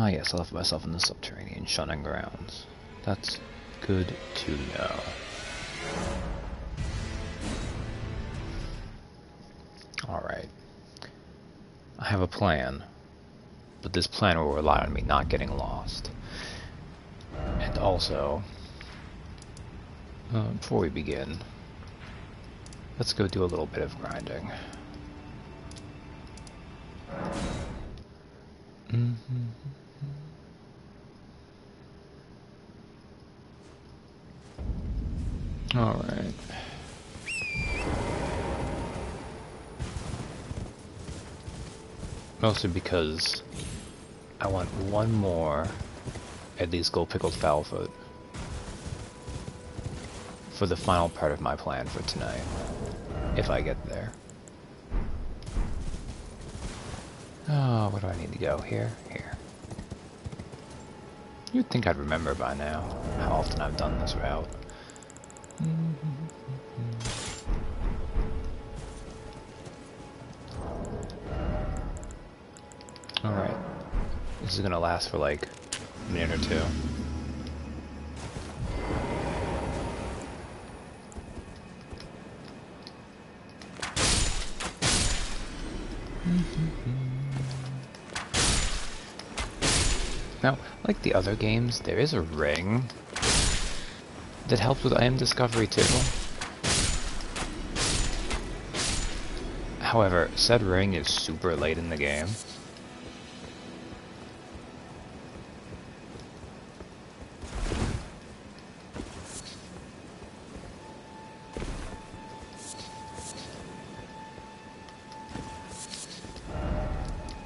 Ah yes, I left myself in the subterranean shunning grounds. That's good to know. Alright. I have a plan, but this plan will rely on me not getting lost. And also, before we begin, let's go do a little bit of grinding. Alright. Mostly because I want one more, at least gold pickled fowlfoot, for the final part of my plan for tonight, if I get there. Oh, where do I need to go? Here? Here. You'd think I'd remember by now how often I've done this route. Alright. This is gonna last for like a minute or two. Now, like the other games, there is a ring that helps with item discovery too. However, said ring is super late in the game.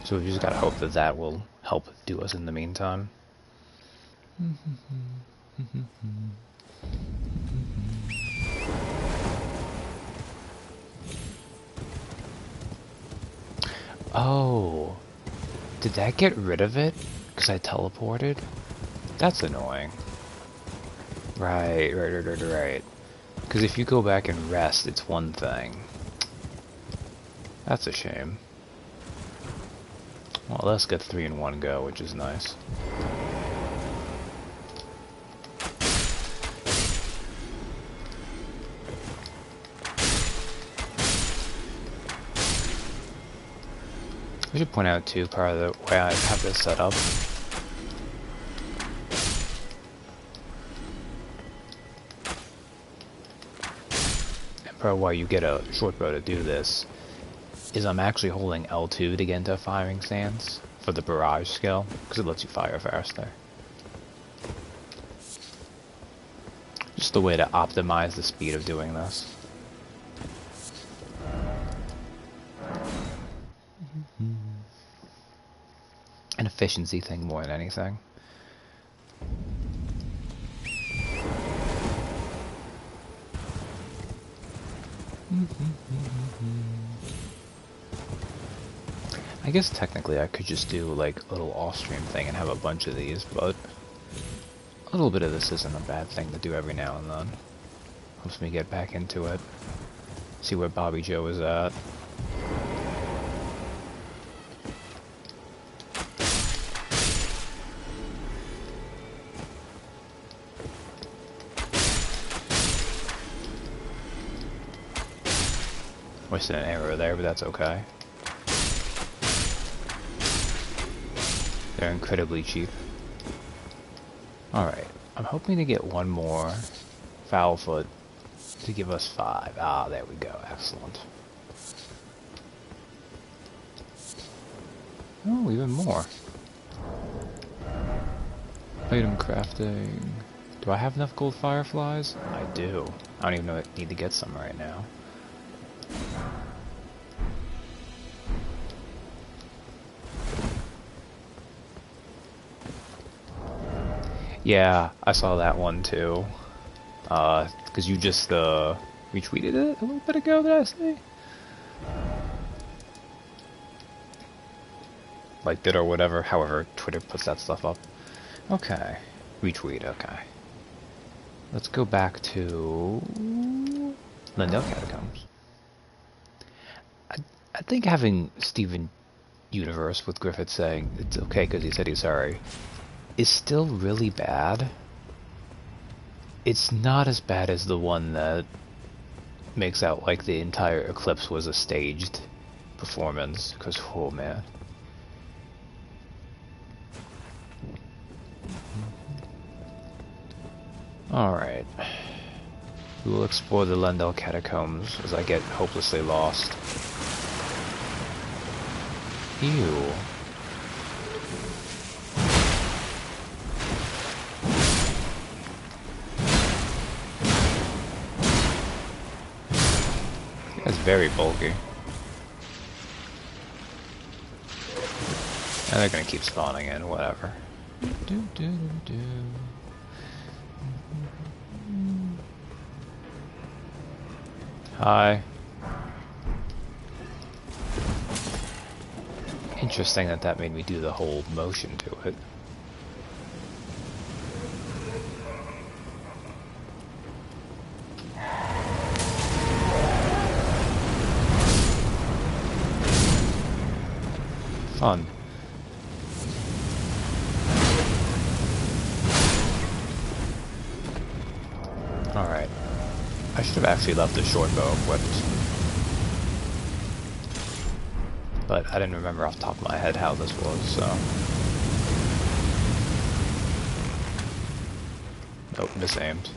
So we just gotta hope that that will help do us in the meantime. Oh, did that get rid of it? Because I teleported? That's annoying. Right. Because if you go back and rest, it's one thing. That's a shame. Well, let's get 3 in one go, which is nice. I should point out too, part of the way I have this set up. And part of why you get a short bow to do this is I'm actually holding L2 to get into a firing stance for the barrage skill, because it lets you fire faster. Just a way to optimize the speed of doing this. An efficiency thing more than anything. I guess technically I could just do like a little off-stream thing and have a bunch of these, but a little bit of this isn't a bad thing to do every now and then. Helps me get back into it. See where Bobby Joe is at. Wasted an arrow there, but that's okay. They're incredibly cheap. Alright, I'm hoping to get one more Fowlfoot to give us 5. Ah, there we go. Excellent. Oh, even more. Item crafting. Do I have enough gold fireflies? I do. I don't even know I need to get some right now. Yeah, I saw that one too. Because you just retweeted it a little bit ago, did I say? Liked it or whatever, however Twitter puts that stuff up. Okay. Retweet, okay. Let's go back to Lindell Catacombs. I think having Stephen universe with Griffith saying it's okay because he said he's sorry is still really bad. It's not as bad as the one that makes out like the entire eclipse was a staged performance, because oh man. Alright. We will explore the Lendel catacombs as I get hopelessly lost. Ew. That's very bulky. And they're gonna keep spawning in, whatever. Hi. Interesting that made me do the whole motion to it. Fun. Alright. I should have actually left the short bow equipped. But I didn't remember off the top of my head how this was, so... Nope, misaimed.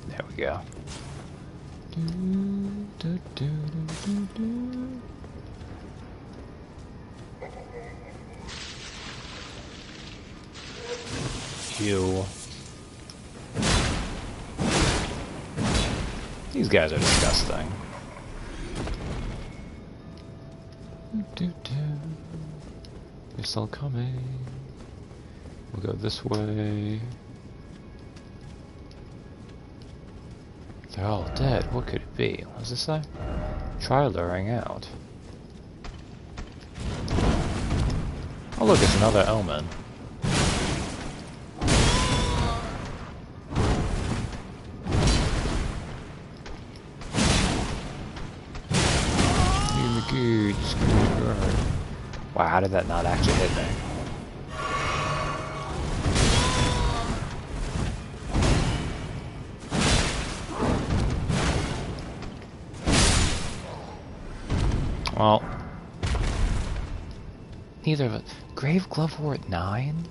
There we go. Ew. These guys are disgusting. They're still coming. We'll go this way. They're all dead. What could it be? What does this say? Try luring out. Oh look, it's another Omen. Wow, how did that not actually hit me? Well, neither of us. Grave Glove War at 9?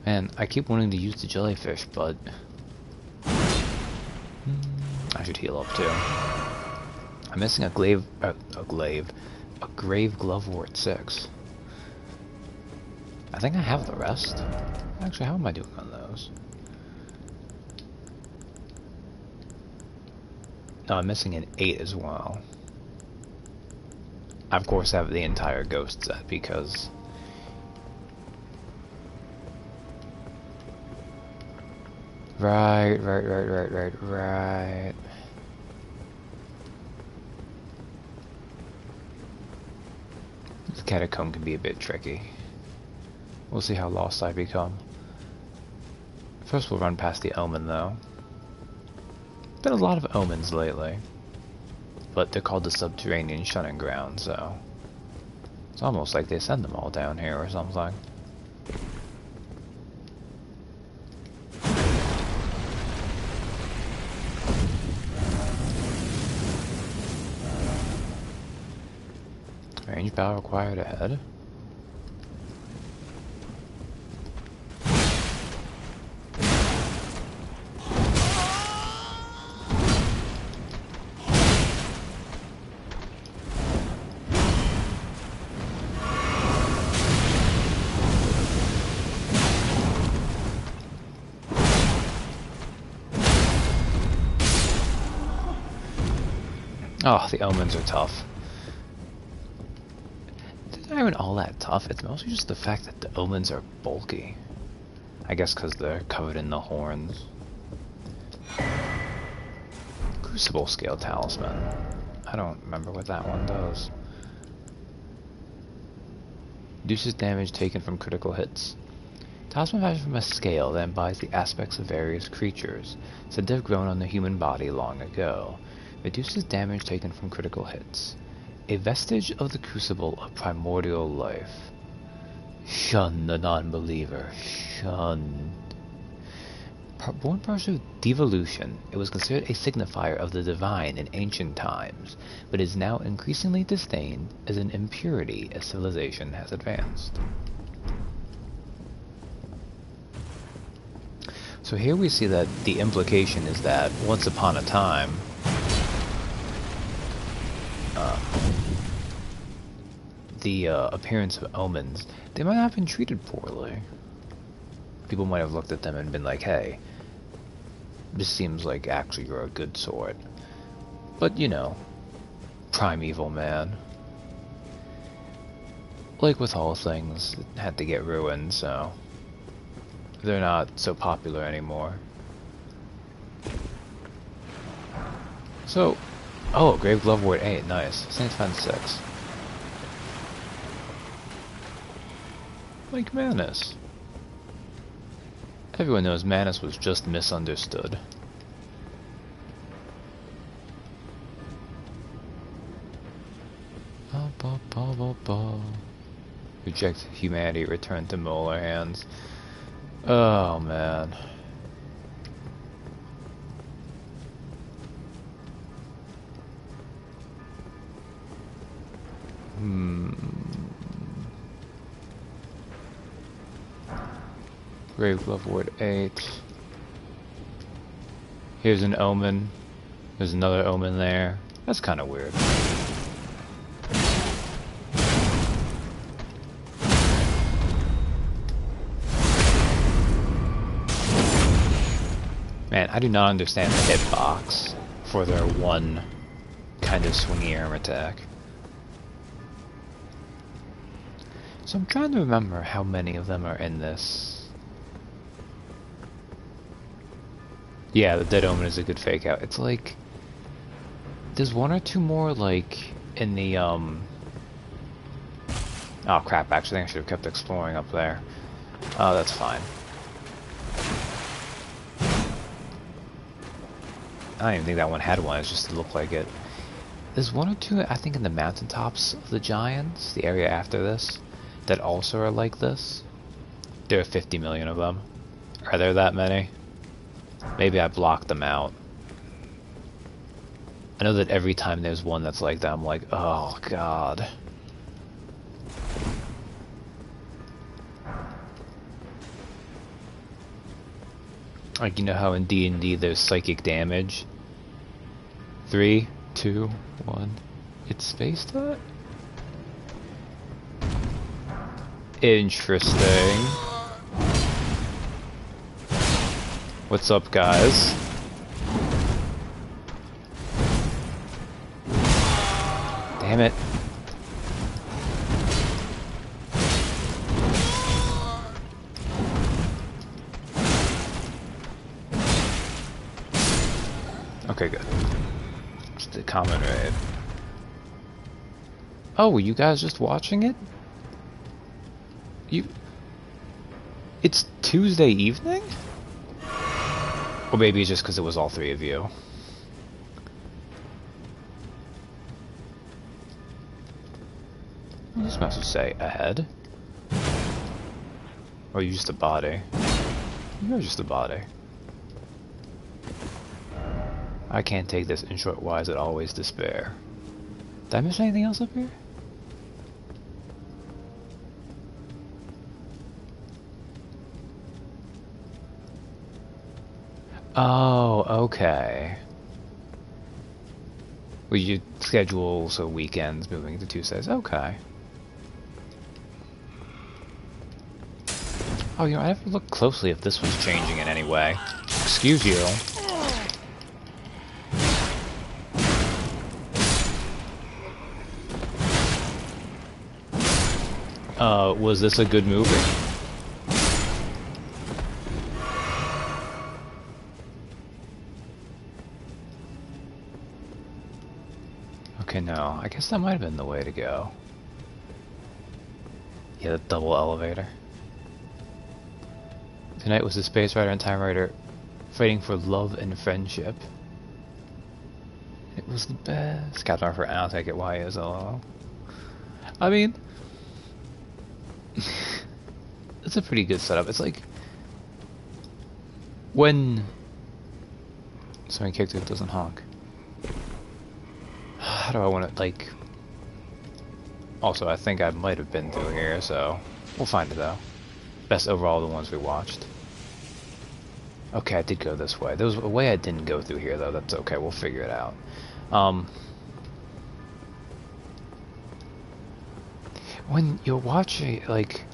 Man, I keep wanting to use the jellyfish, but... I should heal up too. I'm missing a Grave Glove War at 6. I think I have the rest. Actually, how am I doing on those? No, I'm missing an 8 as well. I of course have the entire ghost set because... Right. This catacomb can be a bit tricky. We'll see how lost I become. First we'll run past the Omen though. Been a lot of Omens lately. But they're called the Subterranean Shunning Ground, so... It's almost like they send them all down here or something. Range battle required ahead. Oh, the Omens are tough. They're not even all that tough, it's mostly just the fact that the Omens are bulky. I guess because they're covered in the horns. Crucible Scale Talisman. I don't remember what that one does. Reduces damage taken from critical hits. Talisman fashioned from a scale that embodies the aspects of various creatures, said to have grown on the human body long ago. Reduces damage taken from critical hits. A vestige of the crucible of primordial life. Shun the non-believer. Shun. Born partial devolution, it was considered a signifier of the divine in ancient times, but is now increasingly disdained as an impurity as civilization has advanced. So here we see that the implication is that once upon a time, the appearance of Omens, they might not have been treated poorly. People might have looked at them and been like, hey, this seems like actually you're a good sort. But, you know, primeval man. Like with all things, it had to get ruined, so they're not so popular anymore. So, oh, Grave Glove Ward 8, nice. Saint Defense 6. Like Manus. Everyone knows Manus was just misunderstood. Reject humanity, return to Molar hands. Oh man. Grave Glove Ward 8. Here's an Omen. There's another Omen there. That's kind of weird. Man, I do not understand the hitbox for their one kind of swingy arm attack. So I'm trying to remember how many of them are in this. Yeah, the Dead Omen is a good fake out. It's like there's one or two more like in the oh crap, actually I think I should have kept exploring up there. Oh, that's fine. I don't even think that one had one, it just looked like it. There's one or two, I think, in the mountaintops of the Giants, the area after this, that also are like this. There are 50 million of them. Are there that many? Maybe I blocked them out. I know that every time there's one that's like that, I'm like, oh god. Like, you know how in D&D there's psychic damage? 3, 2, 1. It's spaced out? Interesting. What's up, guys? Damn it. Okay, good. It's the common raid. Oh, were you guys just watching it? It's Tuesday evening? Or maybe it's just because it was all three of you. What does this message say? Ahead? Or are you just a body? You're just a body. I can't take this. In short, why is it always despair? Did I miss anything else up here? Oh, okay. Well, you schedule so weekends moving to Tuesdays. Okay. Oh, you know, I never looked closely if this was changing in any way. Excuse you. Was this a good movie? Okay, no. I guess that might have been the way to go. Yeah, the double elevator. Tonight was the Space Rider and Time Rider fighting for love and friendship. It was the best. Captain Arthur, I'll take it. Why is LOL? I mean, it's a pretty good setup. It's like when someone kicked it doesn't honk. How do I want to, like... Also, I think I might have been through here, so we'll find it though. Best overall, the ones we watched. Okay, I did go this way. There was a way I didn't go through here though. That's okay. We'll figure it out. When you're watching, like,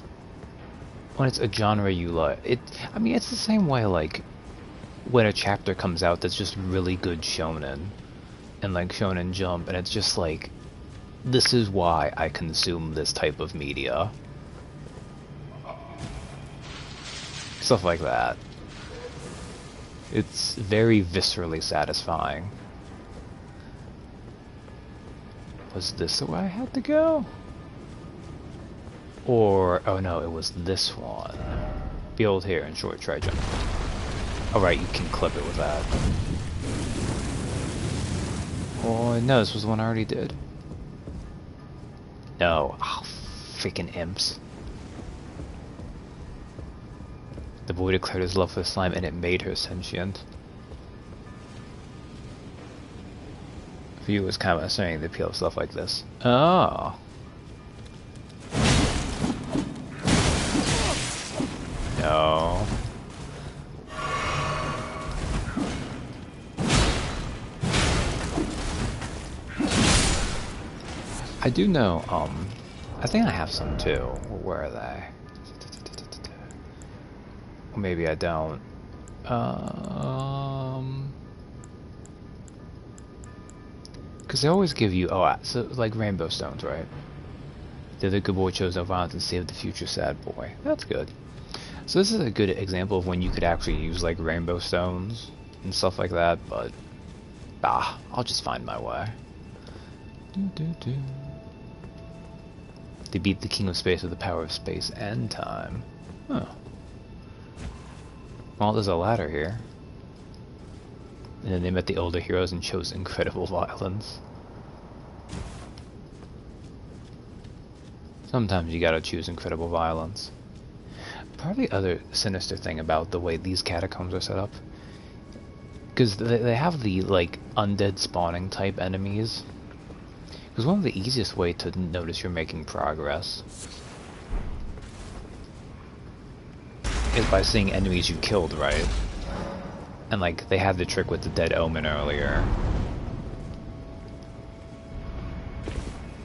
when it's a genre you like, I mean, it's the same way, like, when a chapter comes out that's just really good shonen, and, like, Shonen Jump, and it's just, like, this is why I consume this type of media. Stuff like that. It's very viscerally satisfying. Was this the way I had to go? Or, oh no, it was this one. Behold here and short try jump. Alright, you can clip it with that. Oh no, this was the one I already did. No. Oh, freaking imps. The boy declared his love for the slime and it made her sentient. For you, it was kind of fascinating the appeal of stuff like this. Oh. No. I do know, I think I have some too. Where are they? Or maybe I don't. Because they always give you, so like rainbow stones, right? The other good boy chose no violence and saved the future sad boy. That's good. So this is a good example of when you could actually use like rainbow stones and stuff like that, but I'll just find my way. They beat the king of space with the power of space and time. Huh. Well, there's a ladder here. And then they met the older heroes and chose incredible violence. Sometimes you gotta choose incredible violence. Part of the other sinister thing about the way these catacombs are set up, because they have the like undead spawning type enemies. Because one of the easiest way to notice you're making progress is by seeing enemies you killed, right? And like they had the trick with the dead omen earlier.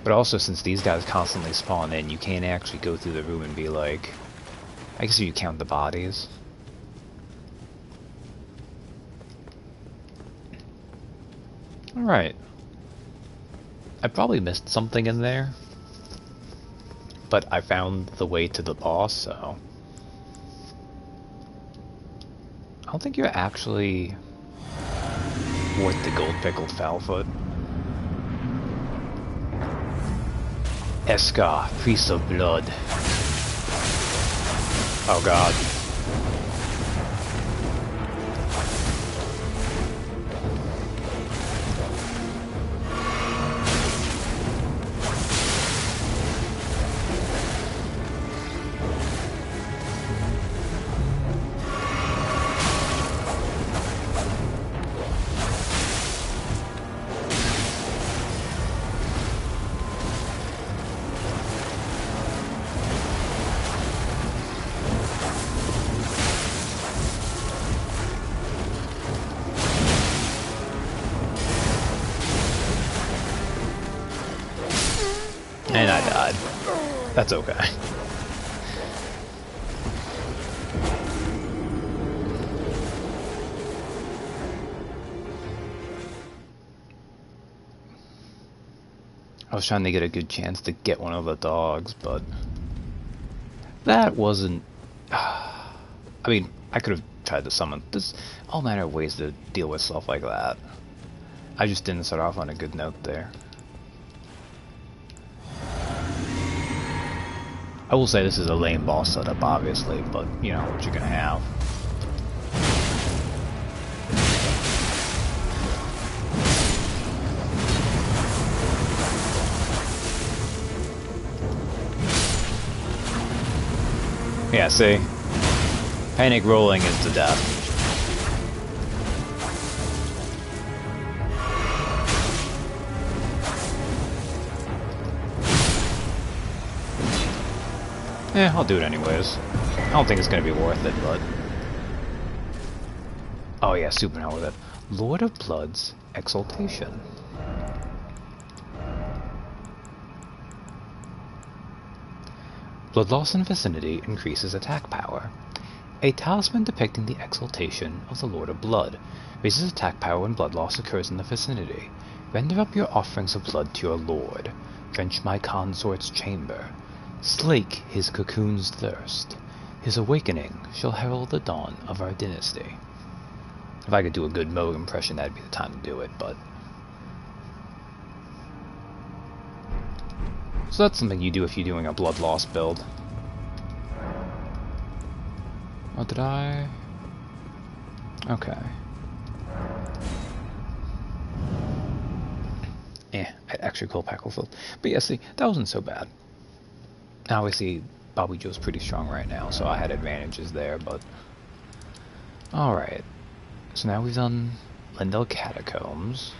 But also, since these guys constantly spawn in, you can't actually go through the room and be like, I guess if you count the bodies. Alright. I probably missed something in there, but I found the way to the boss, so I don't think you're actually worth the gold pickled foulfoot. Eska, priest of blood. Oh god. And I died. That's okay. I was trying to get a good chance to get one of the dogs, but that wasn't... I mean, I could have tried to summon... There's all manner of ways to deal with stuff like that. I just didn't start off on a good note there. I will say this is a lame boss setup, obviously, but you know what you're gonna have. Yeah, see? Panic rolling is the death. I'll do it anyways. I don't think it's gonna be worth it, but... Oh yeah, super hell with it. Lord of Blood's Exaltation. Blood loss in vicinity increases attack power. A talisman depicting the exaltation of the Lord of Blood raises attack power when blood loss occurs in the vicinity. Render up your offerings of blood to your lord. Drench my consort's chamber. Slake his cocoon's thirst. His awakening shall herald the dawn of our dynasty. If I could do a good Moog impression, that'd be the time to do it, but... So that's something you do if you're doing a blood loss build. What did I... Okay. Extra cool pack filled. But yeah, see, that wasn't so bad. Now obviously, Bobby Joe's pretty strong right now, so I had advantages there, but... Alright. So now we've done Lindell Catacombs.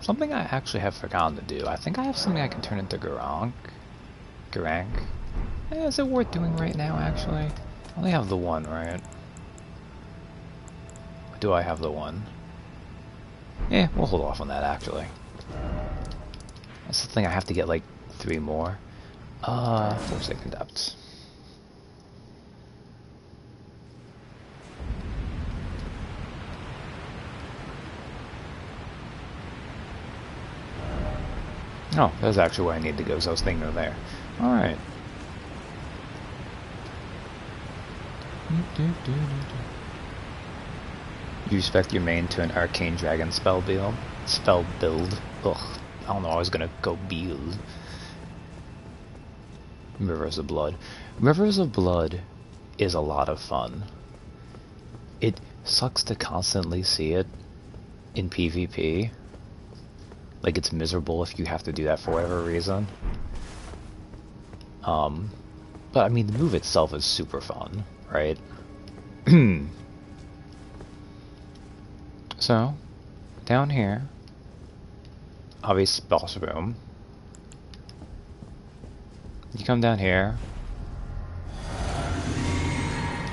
Something I actually have forgotten to do. I think I have something I can turn into Garank. Is it worth doing right now, actually? I only have the one, right? Or do I have the one? We'll hold off on that, actually. That's the thing, I have to get, like, 3 more. Forsaken Depths. Oh, that's actually where I need to go, so I was thinking of there. Alright. You respect your main to an arcane dragon spell build? Ugh, I don't know, I was gonna go build. Rivers of Blood. Rivers of Blood is a lot of fun. It sucks to constantly see it in PvP. Like, it's miserable if you have to do that for whatever reason. But I mean, the move itself is super fun, right? So, down here, obvious boss room. You come down here,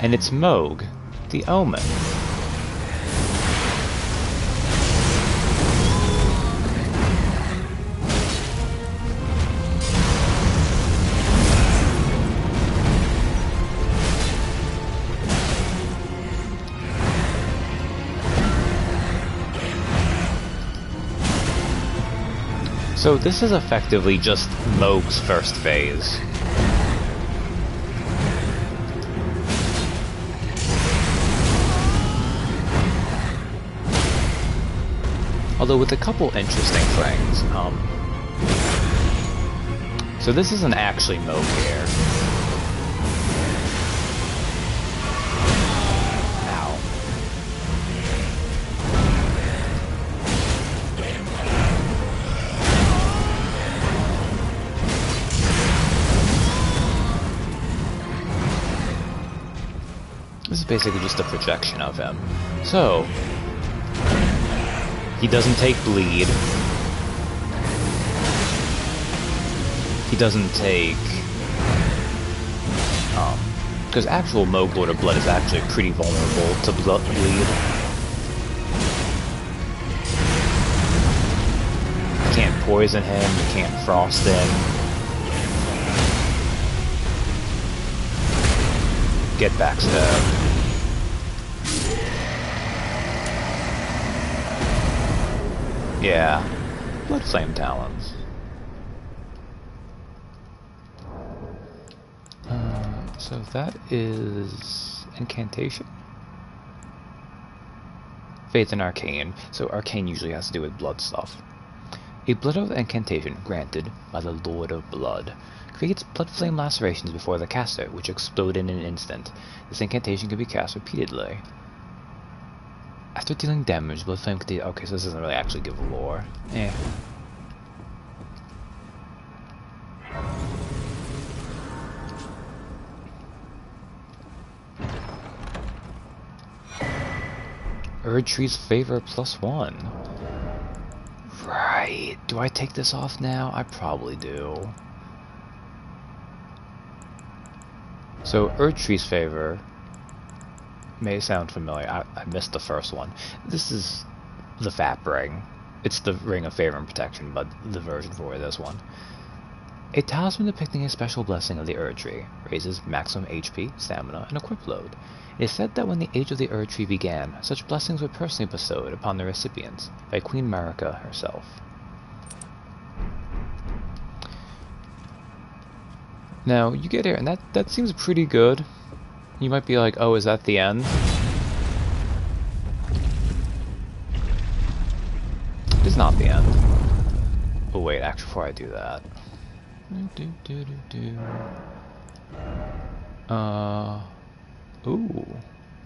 and it's Moog, the Omen. So this is effectively just Moog's first phase. Although with a couple interesting things. So this isn't actually Moog here. This is basically just a projection of him. So, he doesn't take bleed. He doesn't take... because actual Moog Lord of Blood is actually pretty vulnerable to bleed. You can't poison him, you can't frost him. Get backstab. Yeah, Blood Flame Talons. So that is Incantation. Faith and Arcane. So Arcane usually has to do with blood stuff. A Blood Oath Incantation granted by the Lord of Blood creates blood flame lacerations before the caster, which explode in an instant. This incantation can be cast repeatedly. After dealing damage, blood flame can... Okay, so this doesn't really actually give lore. Erdtree's favor +1. Right. Do I take this off now? I probably do. So Erdtree's favor may sound familiar. I missed the first one. This is the FAP ring. It's the Ring of Favor and Protection, but the version for this one. A talisman depicting a special blessing of the Erdtree raises maximum HP, stamina, and equip load. It is said that when the age of the Erdtree began, such blessings were personally bestowed upon the recipients by Queen Marika herself. Now, you get here, and that seems pretty good. You might be like, oh, is that the end? It is not the end. Oh wait, actually, before I do that... Ooh,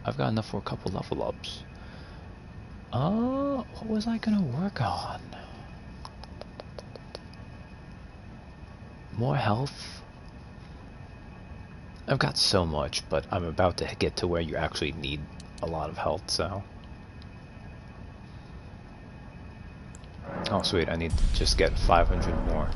I've got enough for a couple level ups. What was I gonna work on? More health? I've got so much, but I'm about to get to where you actually need a lot of health, so... Oh sweet, I need to just get 500 more.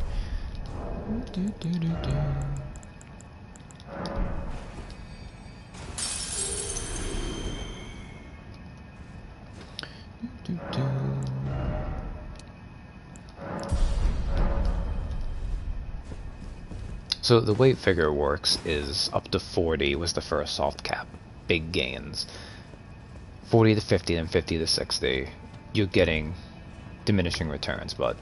So the weight figure works is up to 40 was the first soft cap. Big gains. 40 to 50 and 50 to 60. You're getting diminishing returns, but...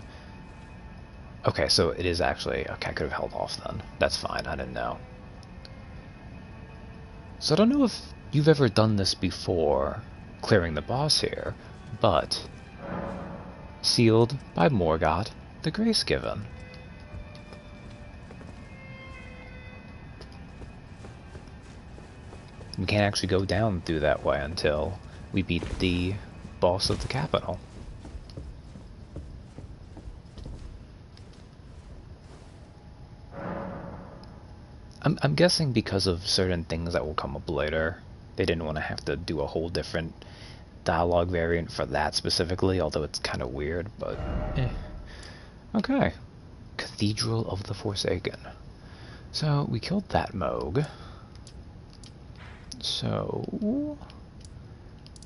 Okay, so it is actually... Okay, I could have held off then. That's fine, I didn't know. So I don't know if you've ever done this before, clearing the boss here, but... Sealed by Morgott, the Grace Given. We can't actually go down through that way until we beat the boss of the capital. I'm guessing because of certain things that will come up later, they didn't want to have to do a whole different dialogue variant for that specifically, although it's kind of weird, but eh. Okay. Cathedral of the Forsaken. So, we killed that Moog. So,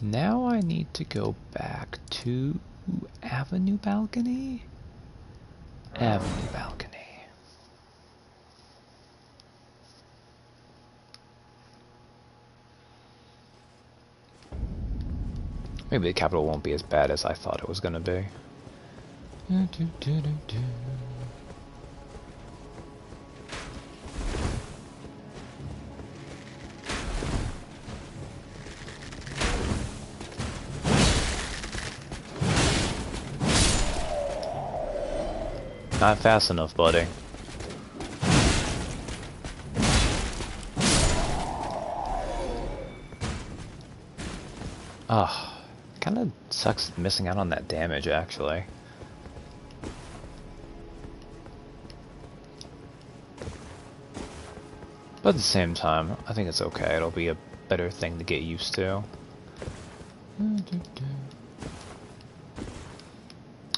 now I need to go back to Avenue Balcony? Avenue Balcony. Maybe the capital won't be as bad as I thought it was gonna be. Not fast enough, buddy. Ah, kinda sucks missing out on that damage, actually. But at the same time, I think it's okay. It'll be a better thing to get used to.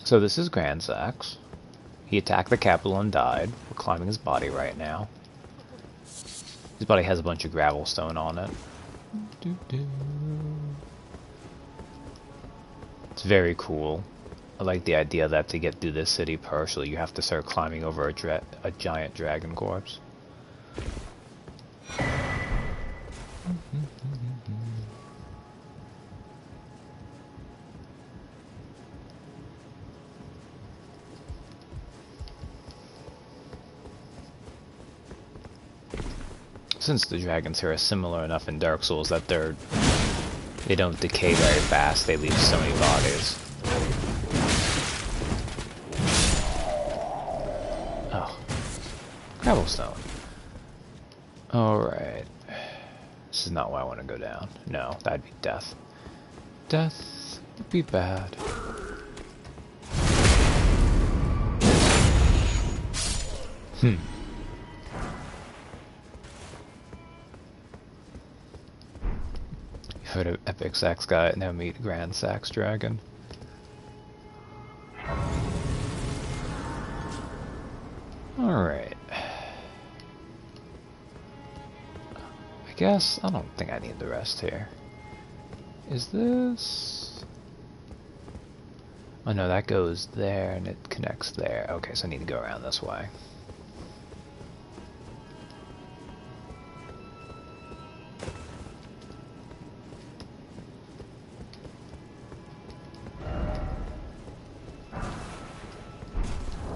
So this is Grandsax. He attacked the capital and died. We're climbing his body right now. His body has a bunch of gravel stone on it. It's very cool. I like the idea that to get through this city partially, you have to start climbing over a giant dragon corpse. Since the dragons here are similar enough in Dark Souls that they don't decay very fast, they leave so many bodies. Oh. Cobblestone. Alright. This is not why I want to go down. No, that'd be death. Death would be bad. heard of Epic Sax Guy, now meet Grand Sax Dragon. Alright. I guess I don't think I need the rest here. Is this... Oh no, that goes there and it connects there. Okay, so I need to go around this way.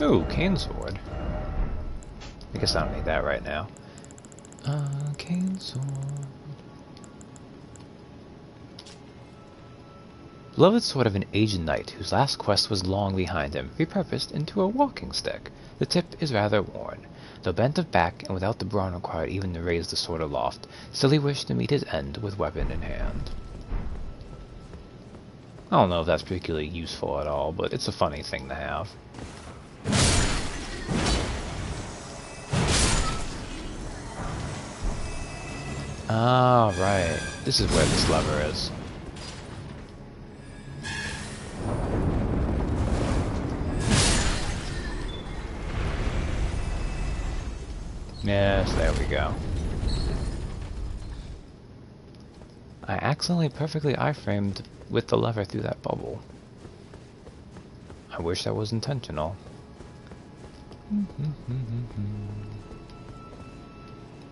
Ooh, cane sword. I guess I don't need that right now. Cane sword. Beloved sword of an aged knight whose last quest was long behind him, repurposed into a walking stick. The tip is rather worn. Though bent of back and without the brawn required even to raise the sword aloft, still he wished to meet his end with weapon in hand. I don't know if that's particularly useful at all, but it's a funny thing to have. Ah, right. This is where this lever is. Yes, there we go. I accidentally perfectly iframed with the lever through that bubble. I wish that was intentional.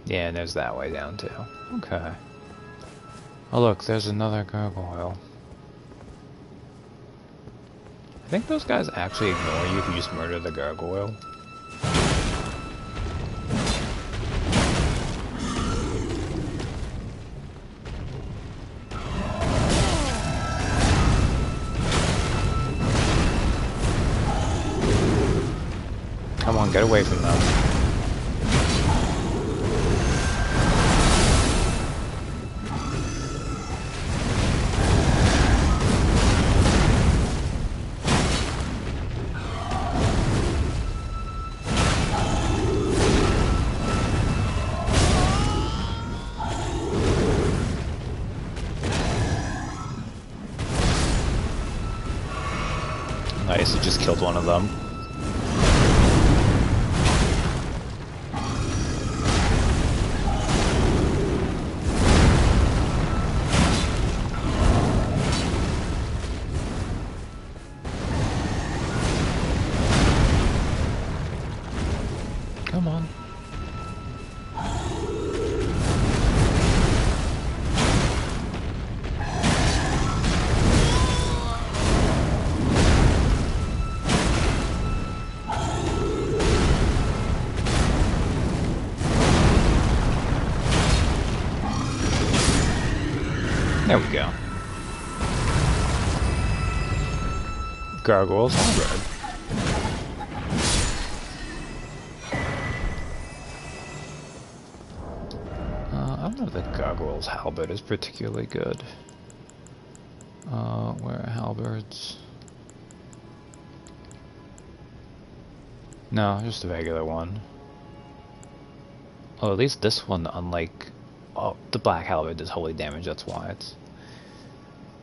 Yeah, and there's that way down too. Okay. Oh look, there's another gargoyle. I think those guys actually ignore you if you just murder the gargoyle. Come on, get away from them. Nice, you just killed one of them. Come on. There we go. Gargoyles hybrid. I don't know if the Gargoyle's halberd is particularly good. Where are halberds? No, just a regular one. Oh, at least this one, unlike... Oh, the black halberd does holy damage, that's why it's...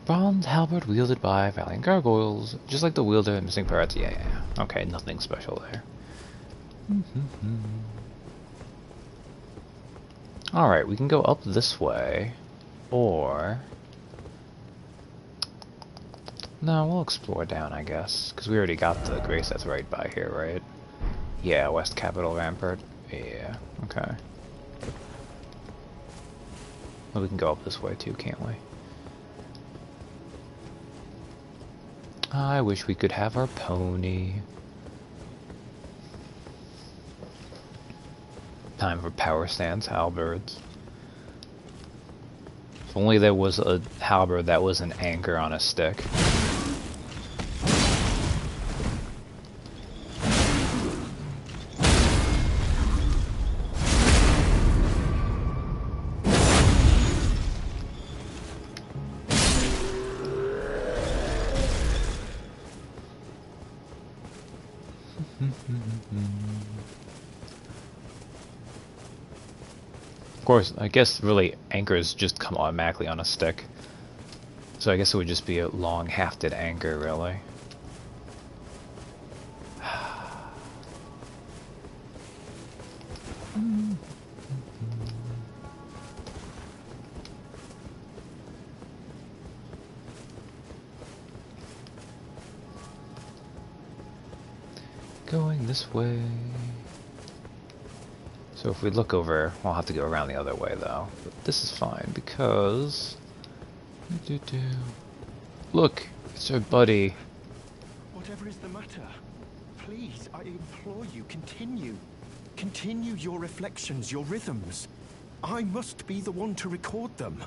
Bronze halberd wielded by valiant gargoyles, just like the wielder in Missing Parts. Yeah. Okay, nothing special there. Alright, we can go up this way, or... No, we'll explore down, I guess, because we already got the grace that's right by here, right? Yeah, West Capitol Rampart. Yeah, okay. Well, we can go up this way too, can't we? I wish we could have our pony. Time for power stance halberds. If only there was a halberd that was an anchor on a stick. Of course, I guess really anchors just come automatically on a stick. So I guess it would just be a long-hafted anger, really. Going this way. So if we look over, we'll have to go around the other way though. But this is fine because... Look, it's our buddy. Whatever is the matter, please, I implore you, continue. Continue your reflections, your rhythms. I must be the one to record them.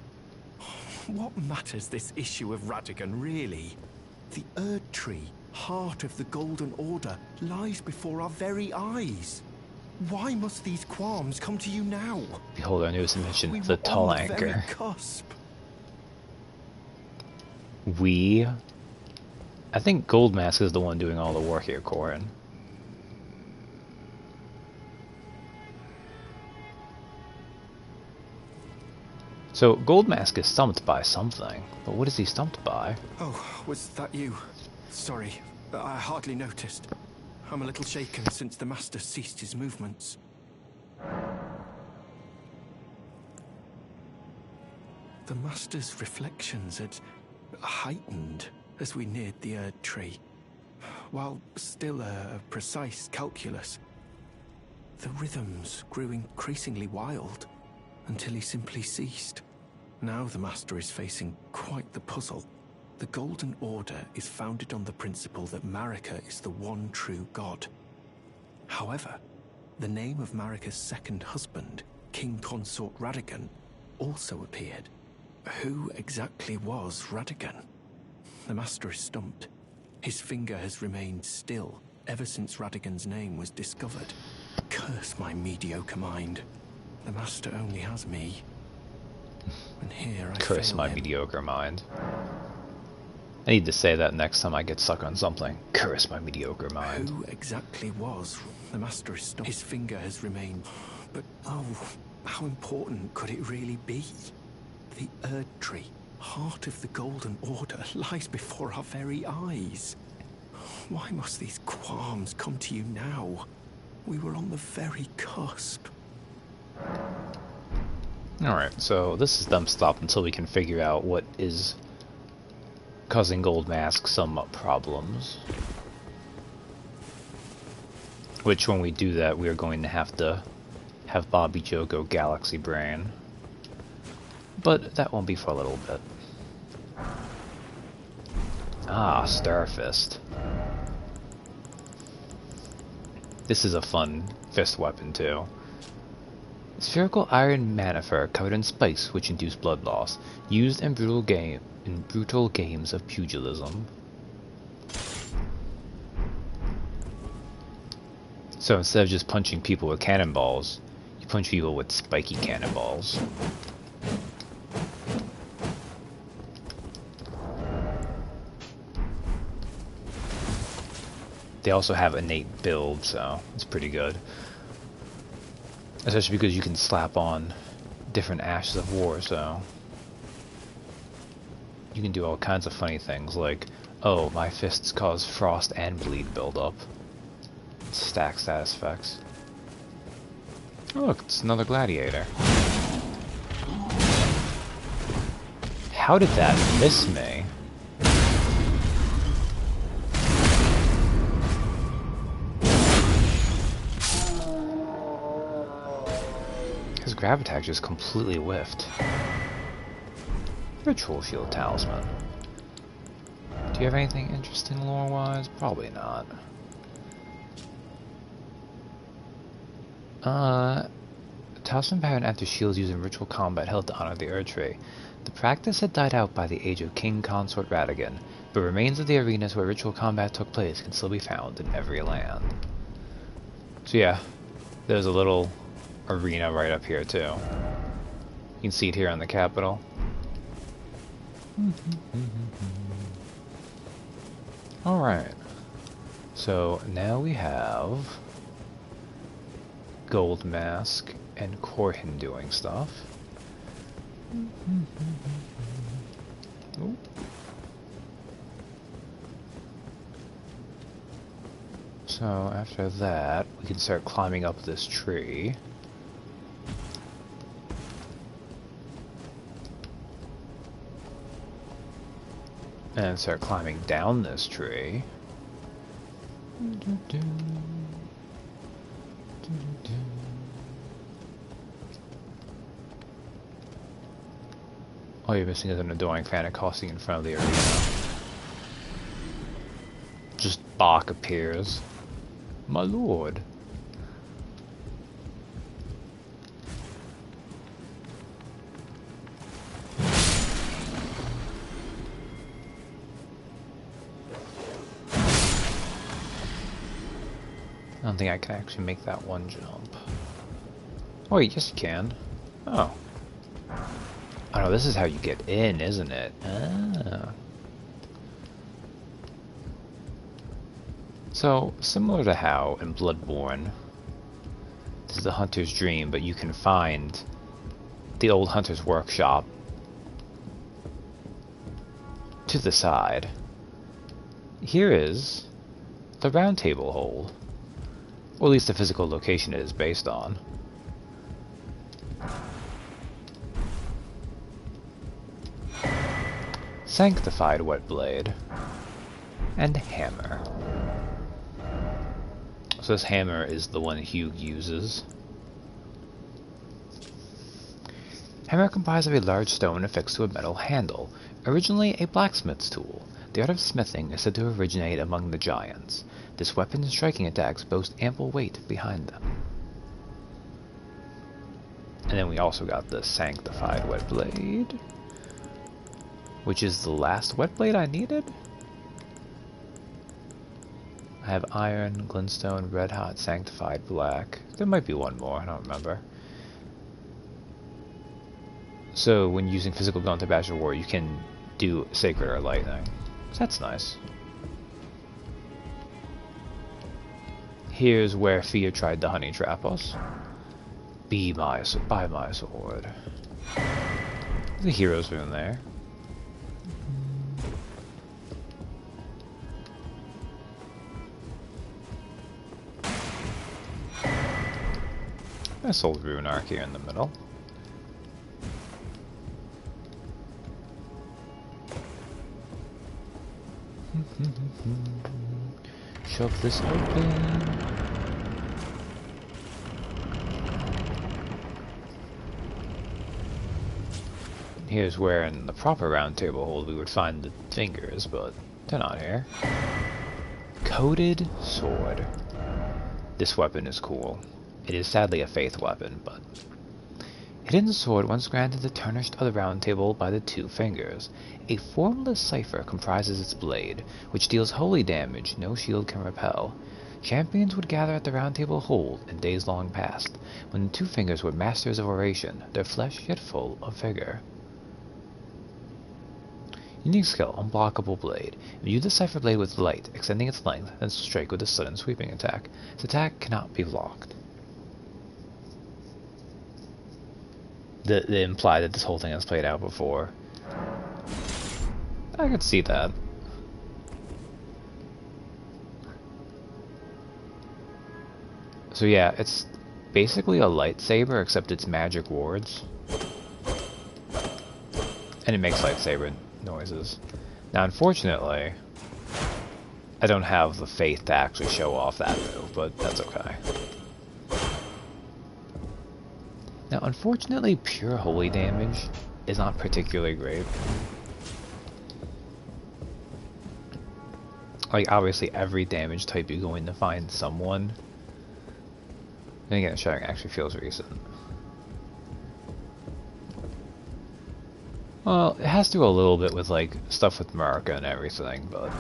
What matters this issue of Radigan, really? The Erd Tree, heart of the Golden Order, lies before our very eyes. Why must these qualms come to you now? Behold our newest invention, We the were tall on the anchor. very cusp. I think Goldmask is the one doing all the work here, Corin. So Goldmask is stumped by something, but what is he stumped by? Oh, was that you? Sorry, I hardly noticed. I'm a little shaken since the Master ceased his movements. The Master's reflections had heightened as we neared the Erd Tree. While still a precise calculus, the rhythms grew increasingly wild until he simply ceased. Now the Master is facing quite the puzzle. The Golden Order is founded on the principle that Marika is the one true god. However, the name of Marika's second husband, King Consort Radigan, also appeared. Who exactly was Radigan? The Master is stumped. His finger has remained still ever since Radigan's name was discovered. Curse my mediocre mind. The Master only has me. And here I Curse fail my him. mediocre mind. I need to say that next time I get stuck on something. Curse my mediocre mind. Who exactly was the Master is stumped? His finger has remained. But oh, how important could it really be? The Erd Tree, heart of the Golden Order, lies before our very eyes. Why must these qualms come to you now? We were on the very cusp. Alright, so this is them stopped until we can figure out what is causing Goldmask some problems. Which, when we do that, we are going to have Bobby Joe go Galaxy Brain. But that won't be for a little bit. Ah, Starfist. This is a fun fist weapon, too. Spherical iron manifer covered in spikes which induce blood loss, used in brutal games of pugilism. So instead of just punching people with cannonballs, you punch people with spiky cannonballs. They also have innate build, so it's pretty good. Especially because you can slap on different ashes of war, so you can do all kinds of funny things like, oh, my fists cause frost and bleed buildup. Stack status effects. Oh, look, it's another gladiator. How did that miss me? His grab attack just completely whiffed. Ritual Shield Talisman. Do you have anything interesting lore-wise? Probably not. Talisman pattern after shields used in ritual combat held to honor the Erd Tree. The practice had died out by the age of King Consort Radigan, but remains of the arenas where ritual combat took place can still be found in every land. So yeah, there's a little arena right up here too. You can see it here on the Capitol. Alright, so now we have Goldmask and Corhin doing stuff. Ooh. So after that, we can start climbing up this tree. And start climbing down this tree. All you're missing is an adoring fan accosting in front of the arena. Just Bach appears. My lord. I don't think I can actually make that one jump. Oh wait, yes you can. Oh. Oh no, this is how you get in, isn't it? Ah. So, similar to how in Bloodborne, this is the hunter's dream, but you can find the old hunter's workshop to the side. Here is the round table hold. Or at least the physical location it is based on. Sanctified wet blade. And hammer. So this hammer is the one Hugh uses. Hammer comprised of a large stone affixed to a metal handle, originally a blacksmith's tool. The art of smithing is said to originate among the giants. This weapon's striking attacks boast ample weight behind them. And then we also got the Sanctified Wet Blade, which is the last wet blade I needed? I have iron, glintstone, red hot, sanctified, black. There might be one more, I don't remember. So when using physical gun to bash a war, you can do sacred or lightning. So that's nice. Here's where Fia tried to honey trap us. Buy my sword. The hero's room there. Nice old rune arc here in the middle. Shove this open. Here's where in the proper round table hold we would find the fingers, but they're not here. Coated sword. This weapon is cool. It is sadly a faith weapon, but... Hidden sword once granted the tarnished of the round table by the two fingers. A formless cipher comprises its blade, which deals holy damage no shield can repel. Champions would gather at the round table hold in days long past, when the two fingers were masters of oration, their flesh yet full of vigor. Unique skill, Unblockable Blade. View the cipher blade with light, extending its length, then strike with a sudden sweeping attack. This attack cannot be blocked. They imply that this whole thing has played out before. I could see that. So yeah, it's basically a lightsaber, except it's magic wards. And it makes lightsaber noises. Now, unfortunately, I don't have the faith to actually show off that move, but that's okay. Now, unfortunately, pure holy damage is not particularly great. Like, obviously, every damage type you're going to find someone. And again, shattering actually feels recent. Well, it has to do a little bit with, like, stuff with America and everything, but...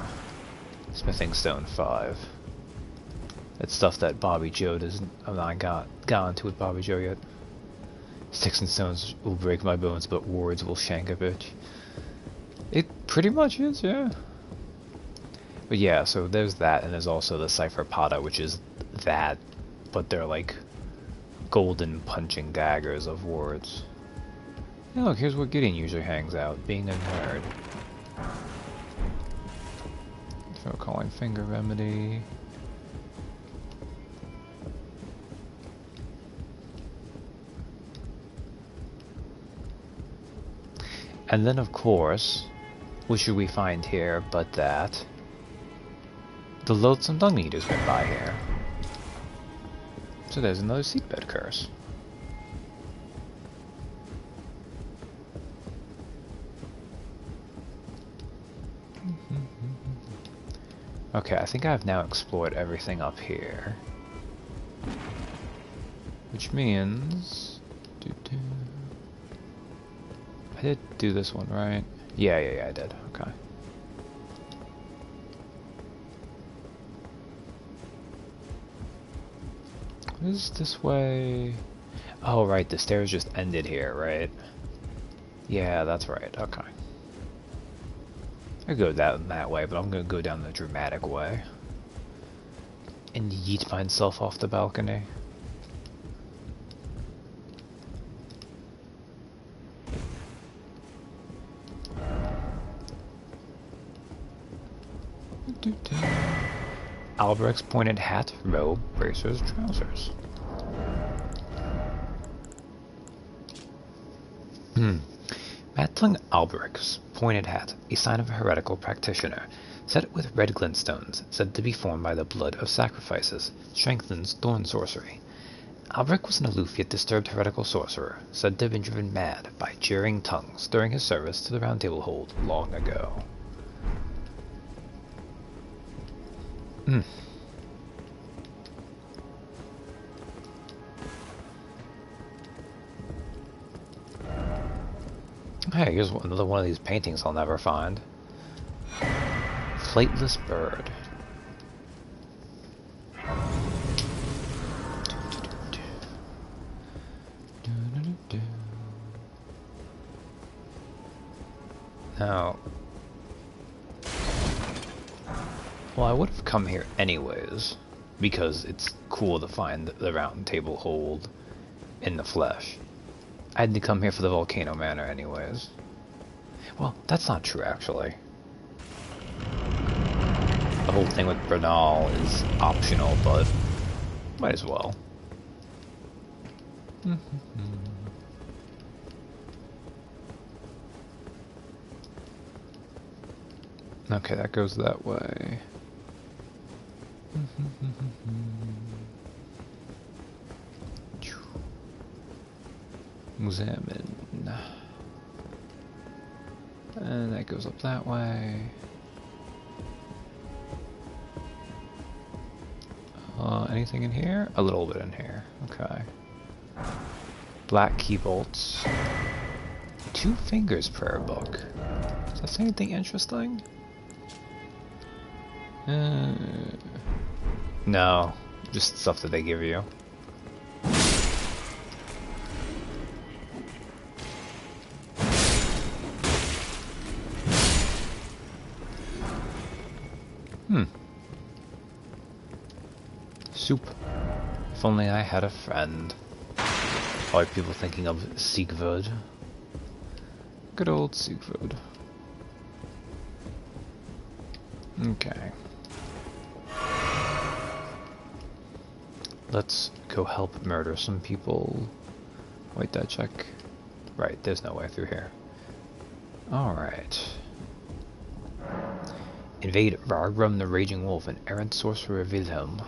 Smithing Stone 5. It's stuff that Bobby Joe doesn't... I've not got into with Bobby Joe yet. Sticks and stones will break my bones, but words will shank a bitch. It pretty much is, yeah. But yeah, so there's that, and there's also the Cipher Pata, which is that, but they're like golden punching daggers of words. Hey look, here's where Gideon usually hangs out, being a nerd. Throw Calling Finger Remedy. And then, of course, what should we find here but that the loathsome dung eaters went by here. So there's another seedbed curse. Okay, I think I've now explored everything up here. Which means... I did do this one, right? Yeah, I did. Okay. What is this way? Oh, right, the stairs just ended here, right? Yeah, that's right. Okay. I go that way, but I'm gonna go down the dramatic way. And yeet myself off the balcony. Albrecht's pointed hat, robe, bracers, trousers. Matling Albrecht's pointed hat, a sign of a heretical practitioner, set with red glintstones, said to be formed by the blood of sacrifices, strengthens thorn sorcery. Albrecht was an aloof yet disturbed heretical sorcerer, said to have been driven mad by jeering tongues during his service to the Round Table hold long ago. Hey, here's another one of these paintings I'll never find. Flightless bird. Now, well, I would have come here anyways, because it's cool to find the Round Table hold in the flesh. I had to come here for the Volcano Manor anyways. Well, that's not true actually. The whole thing with Bernal is optional, but might as well. Okay, that goes that way. Examine. And that goes up that way. Anything in here? A little bit in here. Okay. Black key bolts. 2 Fingers prayer book. Does that say anything interesting? No. Just stuff that they give you. Soup. If only I had a friend. Probably people thinking of Siegfried. Good old Siegfried. Okay. Let's go help murder some people. Wait, that check. Right, there's no way through here. Alright. Invade Ragrum the Raging Wolf and errant sorcerer Wilhelm.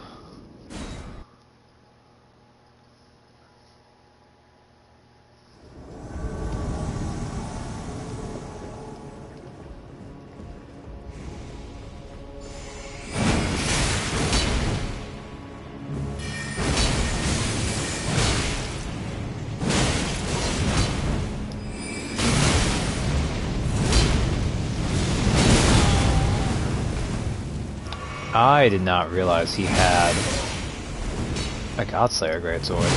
I did not realize he had a Godslayer greatsword.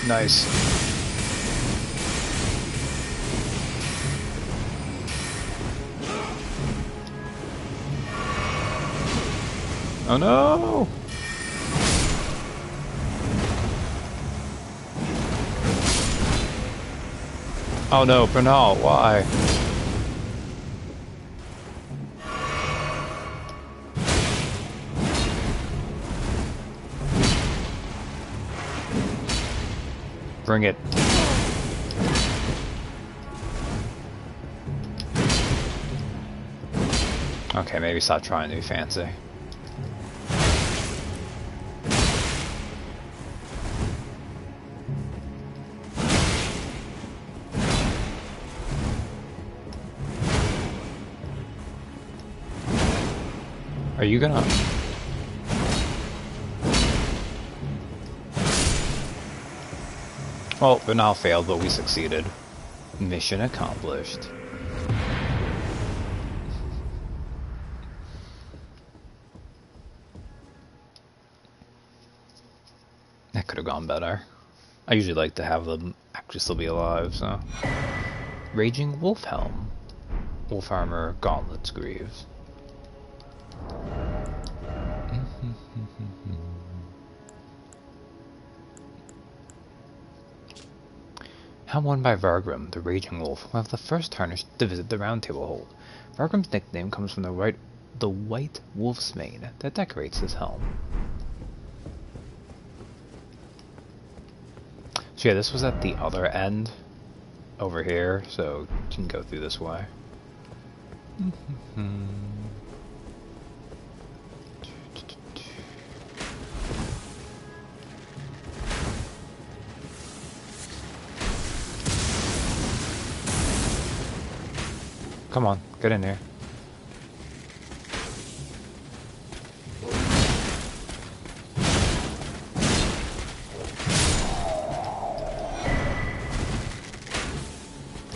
Nice. Oh no! Oh no, Bernal, why? Bring it. Okay, maybe stop trying to be fancy. Are you gonna... Well, we now failed, but we succeeded. Mission accomplished. That could have gone better. I usually like to have them actually still be alive, so... Raging Wolf Helm. Wolf Armor, Gauntlets, Greaves. Helm won by Vargrim, the Raging Wolf, one of the first Tarnished to visit the Round Table Hold. Vargrim's nickname comes from the white wolf's mane that decorates his helm. So yeah, this was at the other end, over here, so you can go through this way. Come on, get in here.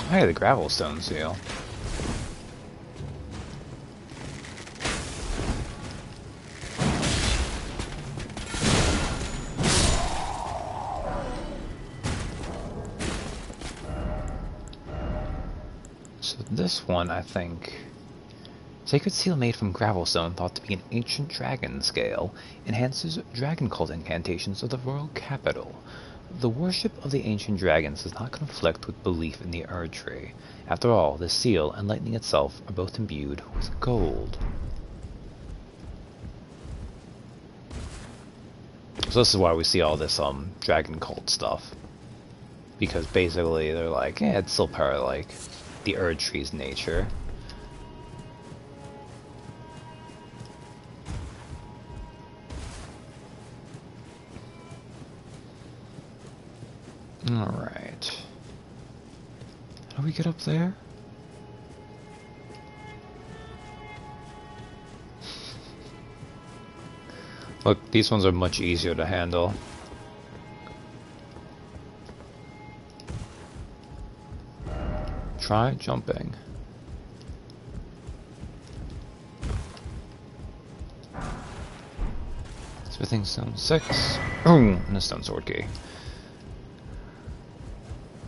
Hey, the Gravelstone seal. So this one, I think... Sacred seal made from Gravelstone, thought to be an ancient dragon scale, enhances dragon cult incantations of the royal capital. The worship of the ancient dragons does not conflict with belief in the Erd Tree. After all, the seal and lightning itself are both imbued with gold. So this is why we see all this dragon cult stuff. Because basically they're like, yeah, it's still part of like the Erd Tree's nature. Alright. How do we get up there? Look, these ones are much easier to handle. Try jumping. Smithing Stone 6. Ooh, and a Stone Sword Key.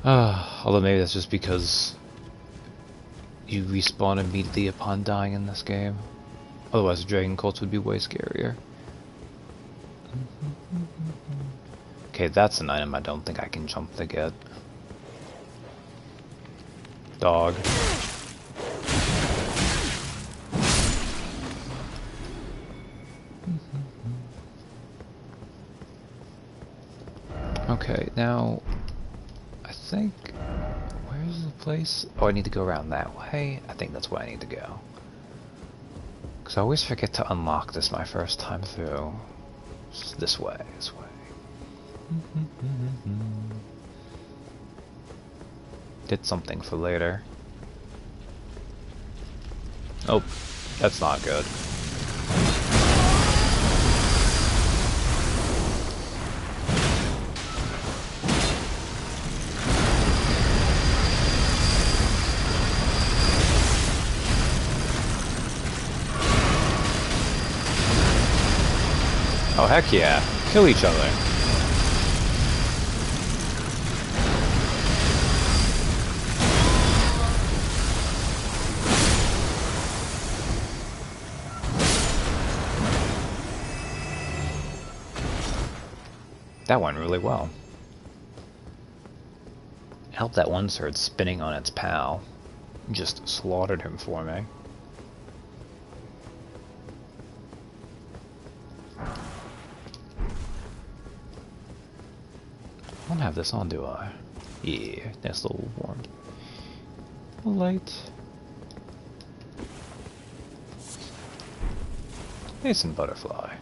Although maybe that's just because you respawn immediately upon dying in this game. Otherwise, the Dragon Cults would be way scarier. Okay, that's an item I don't think I can jump to get. Dog. Okay, now... I think... Where's the place? Oh, I need to go around that way? I think that's where I need to go. Because I always forget to unlock this my first time through. Just this way, this way. Did something for later. Oh, that's not good. Oh, heck yeah. Kill each other. That went really well. Helped that one sword spinning on its pal. Just slaughtered him for me. I don't have this on, do I? Yeah, nice little warm light. Mason butterfly.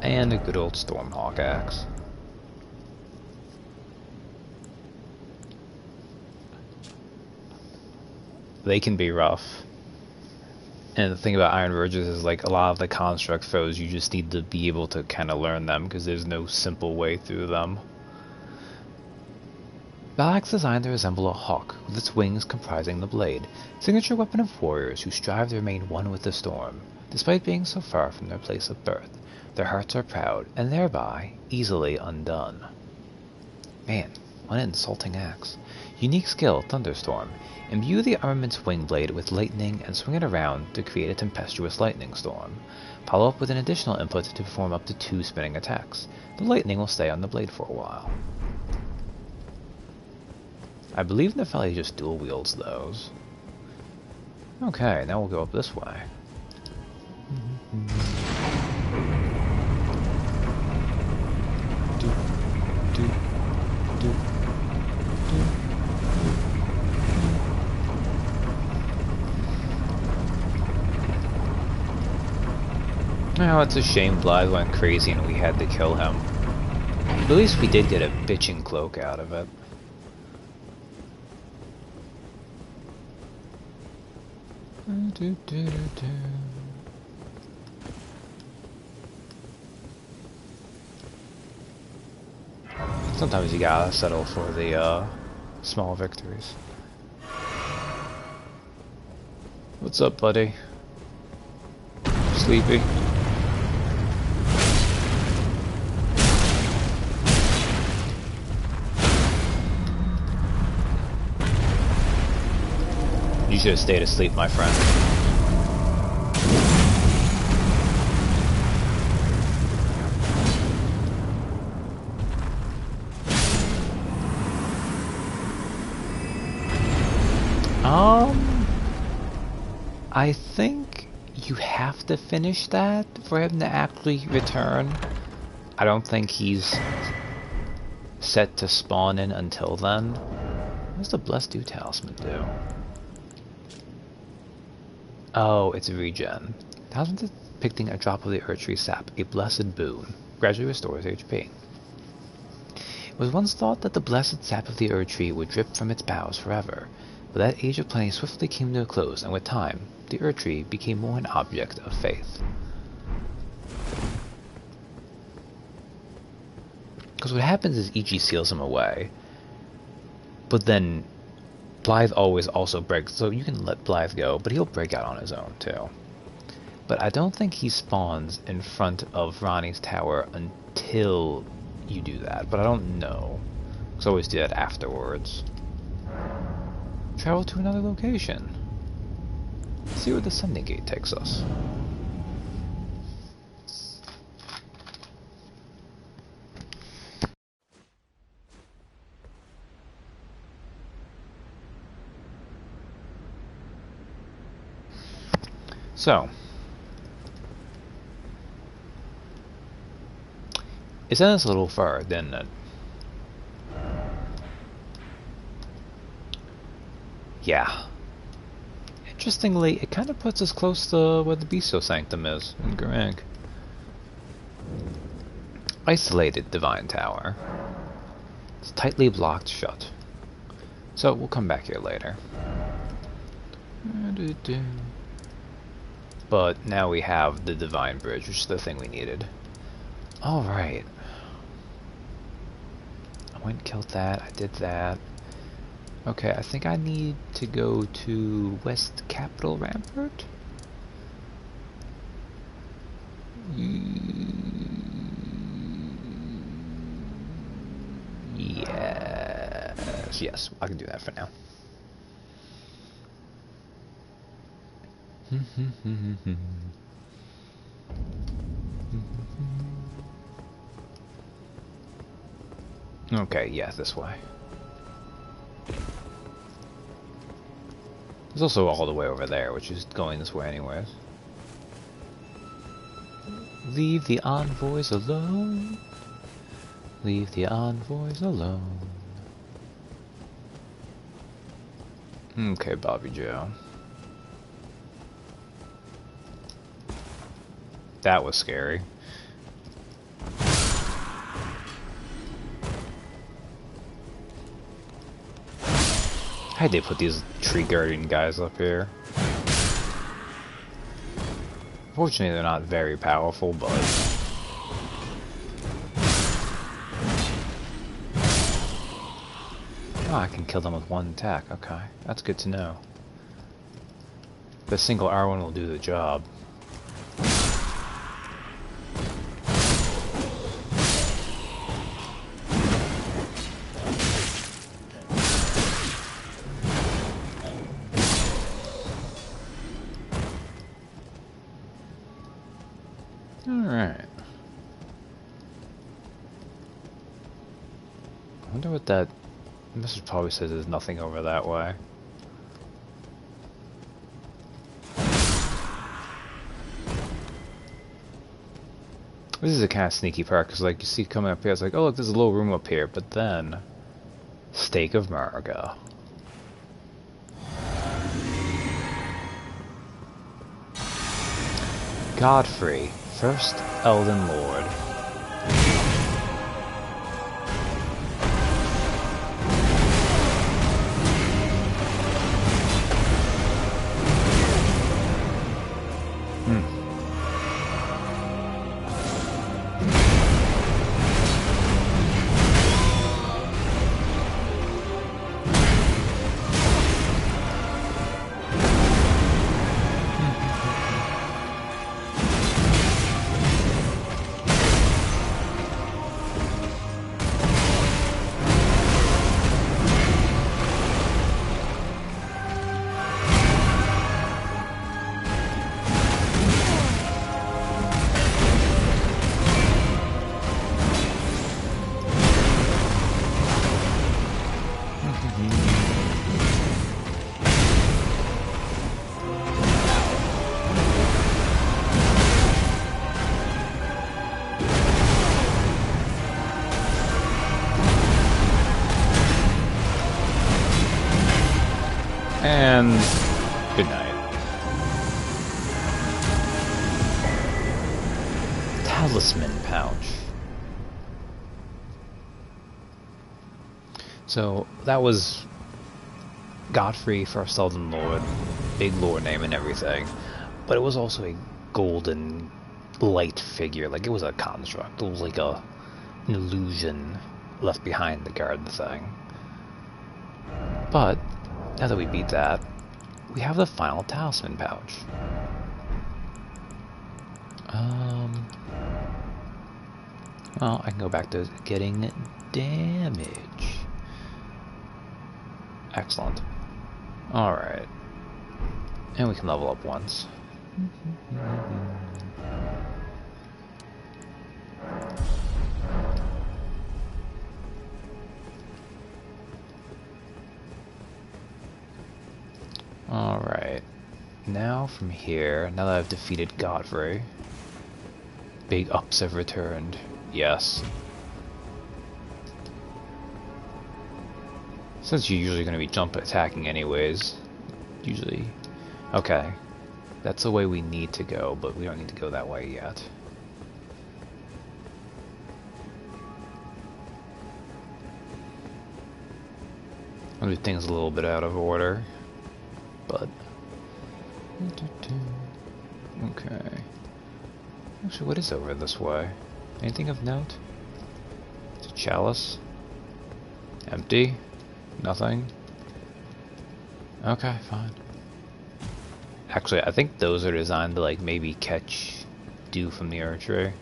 And a good old Stormhawk axe. They can be rough. And the thing about Iron Verges is, like, a lot of the construct foes, you just need to be able to kind of learn them, because there's no simple way through them. Balak's designed to resemble a hawk, with its wings comprising the blade, signature weapon of warriors who strive to remain one with the storm. Despite being so far from their place of birth, their hearts are proud, and thereby easily undone. Man, what an insulting axe. Unique skill, Thunderstorm. Imbue the armament's wing blade with lightning and swing it around to create a tempestuous lightning storm. Follow up with an additional input to perform up to 2 spinning attacks. The lightning will stay on the blade for a while. I believe Nefeli just dual wields those. Okay, now we'll go up this way. Oh, it's a shame Blythe went crazy and we had to kill him. But at least we did get a bitching cloak out of it. Sometimes you gotta settle for the small victories. What's up, buddy? Sleepy? You should have stayed asleep, my friend. I think you have to finish that for him to actually return. I don't think he's set to spawn in until then. What does the Blessed Dew Talisman do? Oh, it's a regen. Talisman depicting a drop of the Earth Tree sap, a blessed boon. Gradually restores HP. It was once thought that the blessed sap of the Earth Tree would drip from its boughs forever, but that age of plenty swiftly came to a close, and with time, the Earth Tree became more an object of faith. Because what happens is EG seals him away, but then Blythe always also breaks, so you can let Blythe go, but he'll break out on his own too. But I don't think he spawns in front of Ronnie's tower until you do that, but I don't know. Because I always do that afterwards. Travel to another location. Let's see where the Sending Gate takes us. So, it sent us a little far, didn't it? Yeah. Interestingly, it kind of puts us close to where the Bistro Sanctum is, in Garang. Isolated Divine Tower. It's tightly blocked shut. So, we'll come back here later. But now we have the Divine Bridge, which is the thing we needed. Alright. I went and killed that, I did that. Okay, I think I need to go to West Capital Rampart? Yes, I can do that for now. Okay, yeah, this way. There's also all the way over there, which is going this way anyways. Leave the envoys alone. Leave the envoys alone. Okay, Bobby Joe. That was scary. How'd they put these tree guardian guys up here? Fortunately, they're not very powerful, but... Oh, I can kill them with one attack. Okay, that's good to know. The single R1 will do the job. Alright. I wonder what that message probably says there's nothing over that way. This is a kind of sneaky part, because like you see coming up here, it's like, oh look, there's a little room up here, but then... Stake of Marga. Godfrey, first Elden Lord. And good night. Talisman pouch. So that was Godfrey, first Elden Lord, big lore name and everything, but it was also a golden light figure. Like, it was a construct. It was like an illusion left behind to guard the thing. But now that we beat that, we have the final talisman pouch. Well, I can go back to getting damage. Excellent. Alright. And we can level up once. Alright. Now from here, now that I've defeated Godfrey, big ups have returned. Yes. Since you're usually going to be jump attacking anyways. Usually. Okay. That's the way we need to go, but we don't need to go that way yet. I'll do things a little bit out of order. But... Okay. Actually, what is over this way? Anything of note? It's a chalice. Empty. Nothing. Okay, fine. Actually, I think those are designed to, like, maybe catch dew from the archery.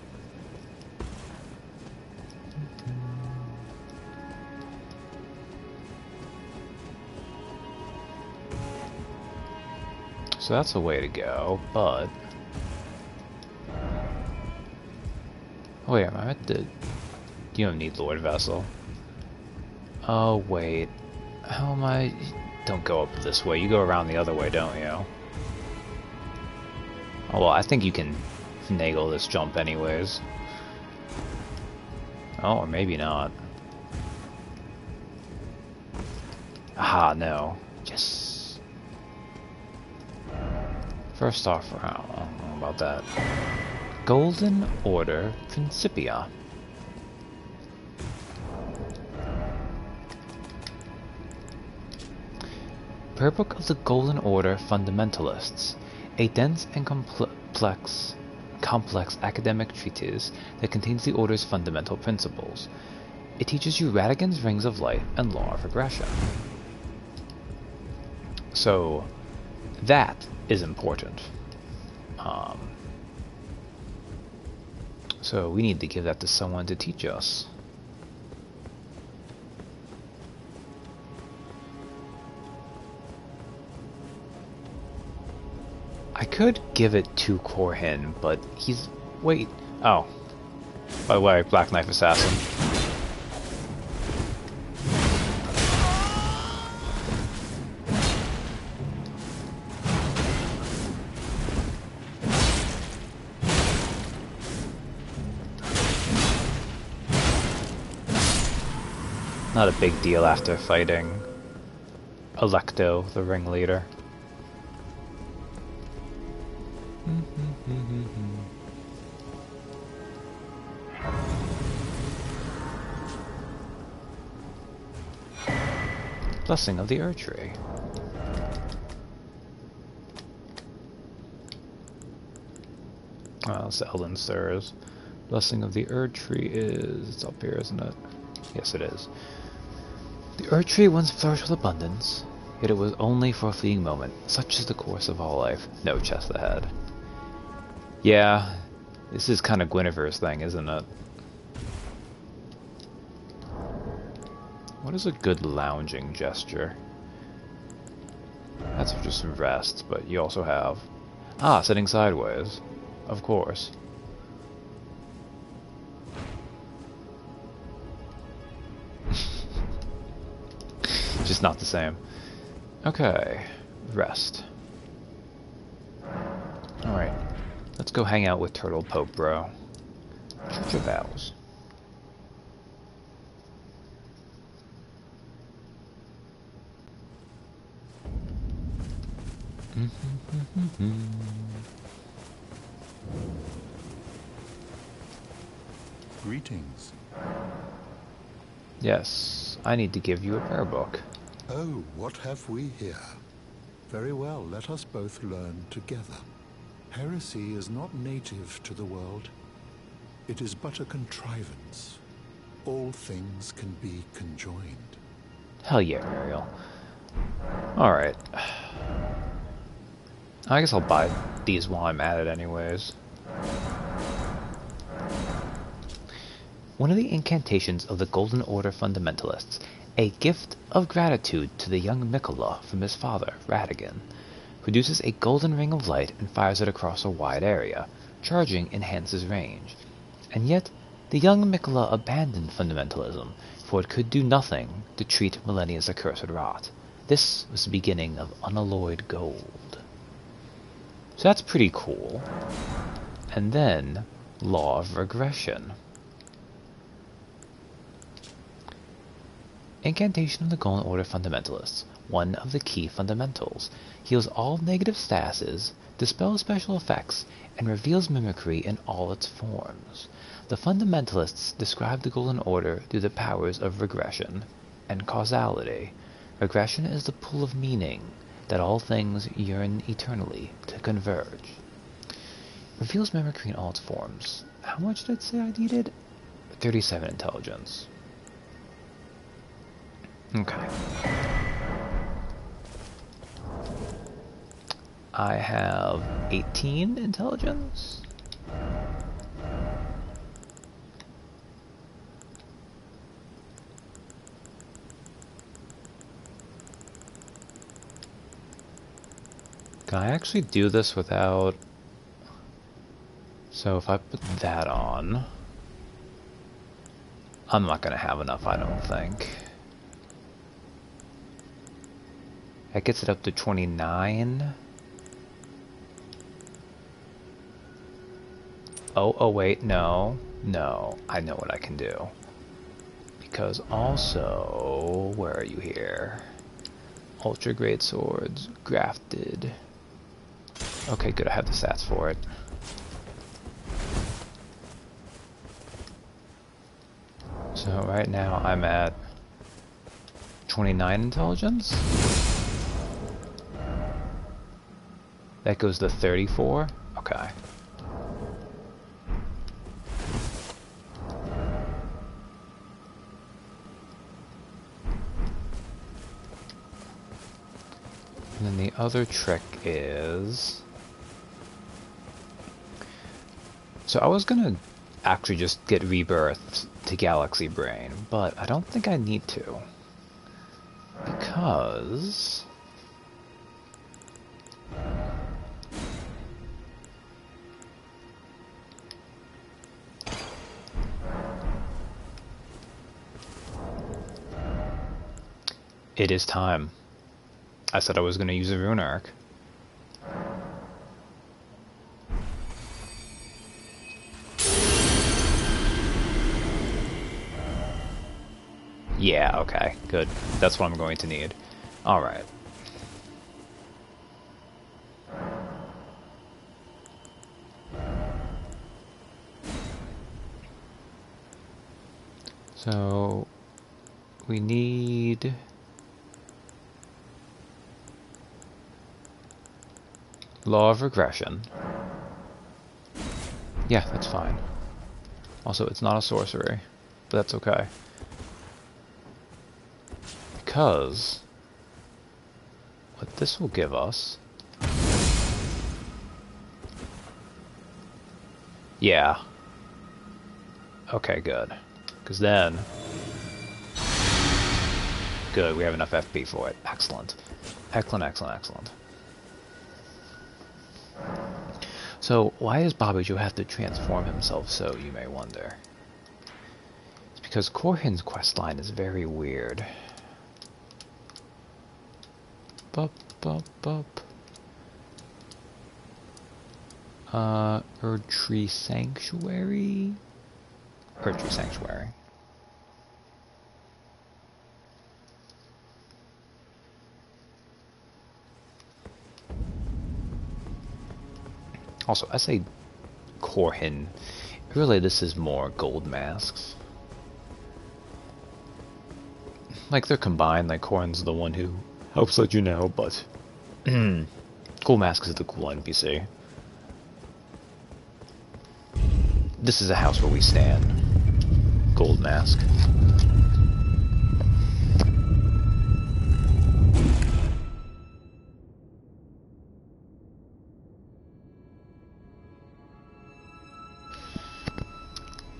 So that's a way to go, but... Oh wait, am I at the... You don't need Lord Vessel. Oh wait. How am I... Don't go up this way, you go around the other way, don't you? Oh well, I think you can finagle this jump anyways. Oh, or maybe not. Aha, no. Yes. First off, I don't know about that. Golden Order Principia. Prayer Book of the Golden Order Fundamentalists. A dense and complex academic treatise that contains the Order's fundamental principles. It teaches you Radigan's Rings of Light and Law of Regression. So, that is important. So we need to give that to someone to teach us. I could give it to Korhin, but he's... Wait. Oh. By the way, Black Knife Assassin. Not a big deal after fighting Electo, the ringleader. Blessing of the Erdtree. Oh, it's Elden Stirs. Blessing of the Erdtree is... It's up here, isn't it? Yes, it is. The Erdtree once flourished with abundance, yet it was only for a fleeting moment. Such is the course of all life. No chest ahead. Yeah, this is kind of Guinevere's thing, isn't it? What is a good lounging gesture? That's for just some rest, but you also have... Ah, sitting sideways. Of course. Just not the same. Okay, rest. Alright, let's go hang out with Turtle Pope, bro. Church of Vows. Greetings. Yes, I need to give you a prayer book. Oh, what have we here? Very well, let us both learn together. Heresy is not native to the world. It is but a contrivance. All things can be conjoined. Hell yeah, Muriel. Alright. I guess I'll buy these while I'm at it anyways. One of the incantations of the Golden Order Fundamentalists, a gift of gratitude to the young Mikola from his father, Radigan, produces a golden ring of light and fires it across a wide area. Charging enhances range. And yet, the young Mikola abandoned fundamentalism, for it could do nothing to treat millennia's accursed rot. This was the beginning of unalloyed gold. So that's pretty cool. And then, Law of Regression. Incantation of the Golden Order Fundamentalists, one of the key fundamentals, heals all negative statuses, dispels special effects, and reveals mimicry in all its forms. The Fundamentalists describe the Golden Order through the powers of regression and causality. Regression is the pull of meaning that all things yearn eternally to converge. Reveals mimicry in all its forms. How much did it say I needed? 37 intelligence. Okay. I have 18 intelligence. Can I actually do this without... So if I put that on... I'm not going to have enough, I don't think. That gets it up to 29. Oh, wait, no. No, I know what I can do. Because also, where are you here? Ultra Great Swords, grafted. Okay, good, I have the stats for it. So right now I'm at 29 intelligence. That goes to 34. Okay. And then the other trick is... So I was gonna actually just get rebirthed to Galaxy Brain, but I don't think I need to. Because... it is time. I said I was gonna use a rune arc. Yeah, okay, good. That's what I'm going to need. Alright. So, we need... Law of regression. Yeah, that's fine. Also, it's not a sorcery, but that's okay. Because what this will give us... Yeah. Okay, good. Because then... Good, we have enough FP for it. Excellent. Excellent, excellent, excellent. So, why does Bobby Joe have to transform himself so, you may wonder? It's because Corhin's questline is very weird. Bup, bup, bup. Erdtree Sanctuary? Erdtree Sanctuary. Also, I say Corhin. Really, this is more gold masks. Like, they're combined, like Corhin's the one who helps let you know, but... Gold Mask is the cool NPC. This is a house where we stand. Gold Mask.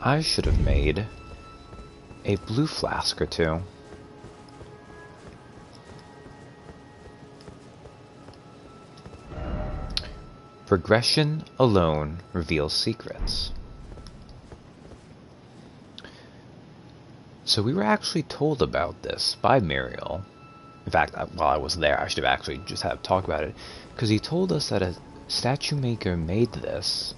I should have made a blue flask or two. Regression alone reveals secrets. So we were actually told about this by Muriel. In fact, while I was there, I should have actually just had talk about it, because he told us that a statue maker made this,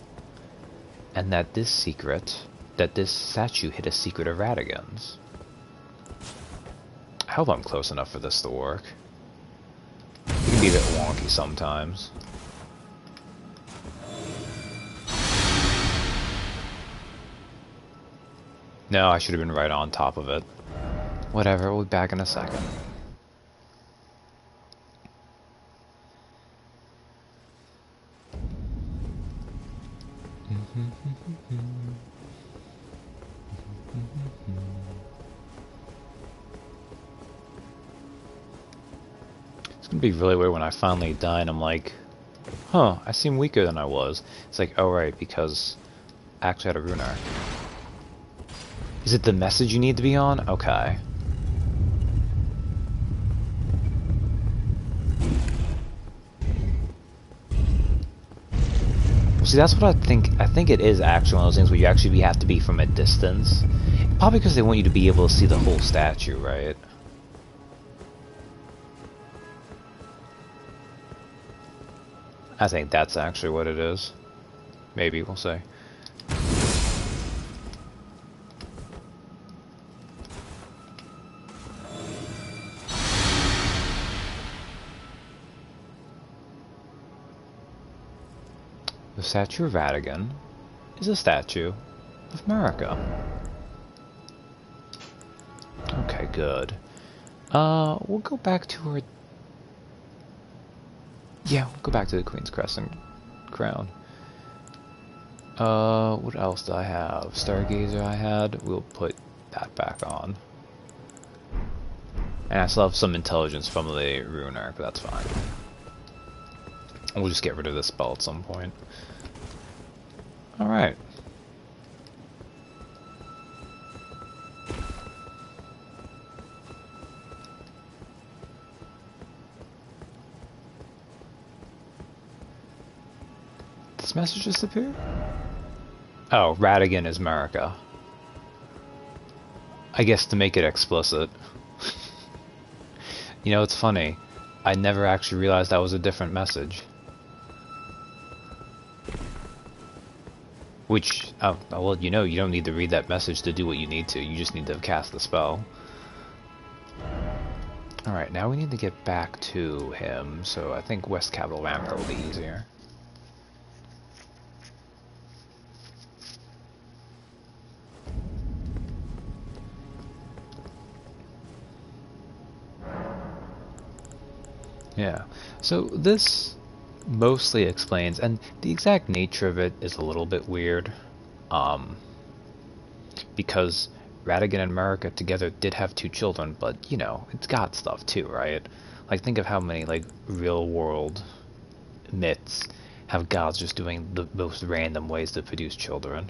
and that this statue hid a secret of Radigan's. I hope I'm close enough for this to work. It can be a bit wonky sometimes. No, I should have been right on top of it. Whatever, we'll be back in a second. It's gonna be really weird when I finally die and I'm like, huh, I seem weaker than I was. It's like, oh right, because I actually had a rune arc. Is it the message you need to be on? Okay. Well, see, that's what I think. I think it is actually one of those things where you actually have to be from a distance. Probably because they want you to be able to see the whole statue, right? I think that's actually what it is. Maybe, we'll see. The statue of Radigan is a statue of America. Okay, good. We'll go back to our... Yeah, we'll go back to the Queen's Crescent crown. What else do I have? Stargazer I had. We'll put that back on. And I still have some intelligence from the Rune Arc, but that's fine. We'll just get rid of this spell at some point. Alright. This message disappeared? Oh, Radigan is Marika. I guess to make it explicit. You know, it's funny. I never actually realized that was a different message. Which, well, you know, you don't need to read that message to do what you need to. You just need to cast the spell. Alright, now we need to get back to him, so I think West Capital Rampart will be easier. Yeah, so this mostly explains, and the exact nature of it is a little bit weird, because Radigan and Marika together did have 2 children, but, you know, it's God stuff too, right? Like, think of how many, like, real-world myths have gods just doing the most random ways to produce children.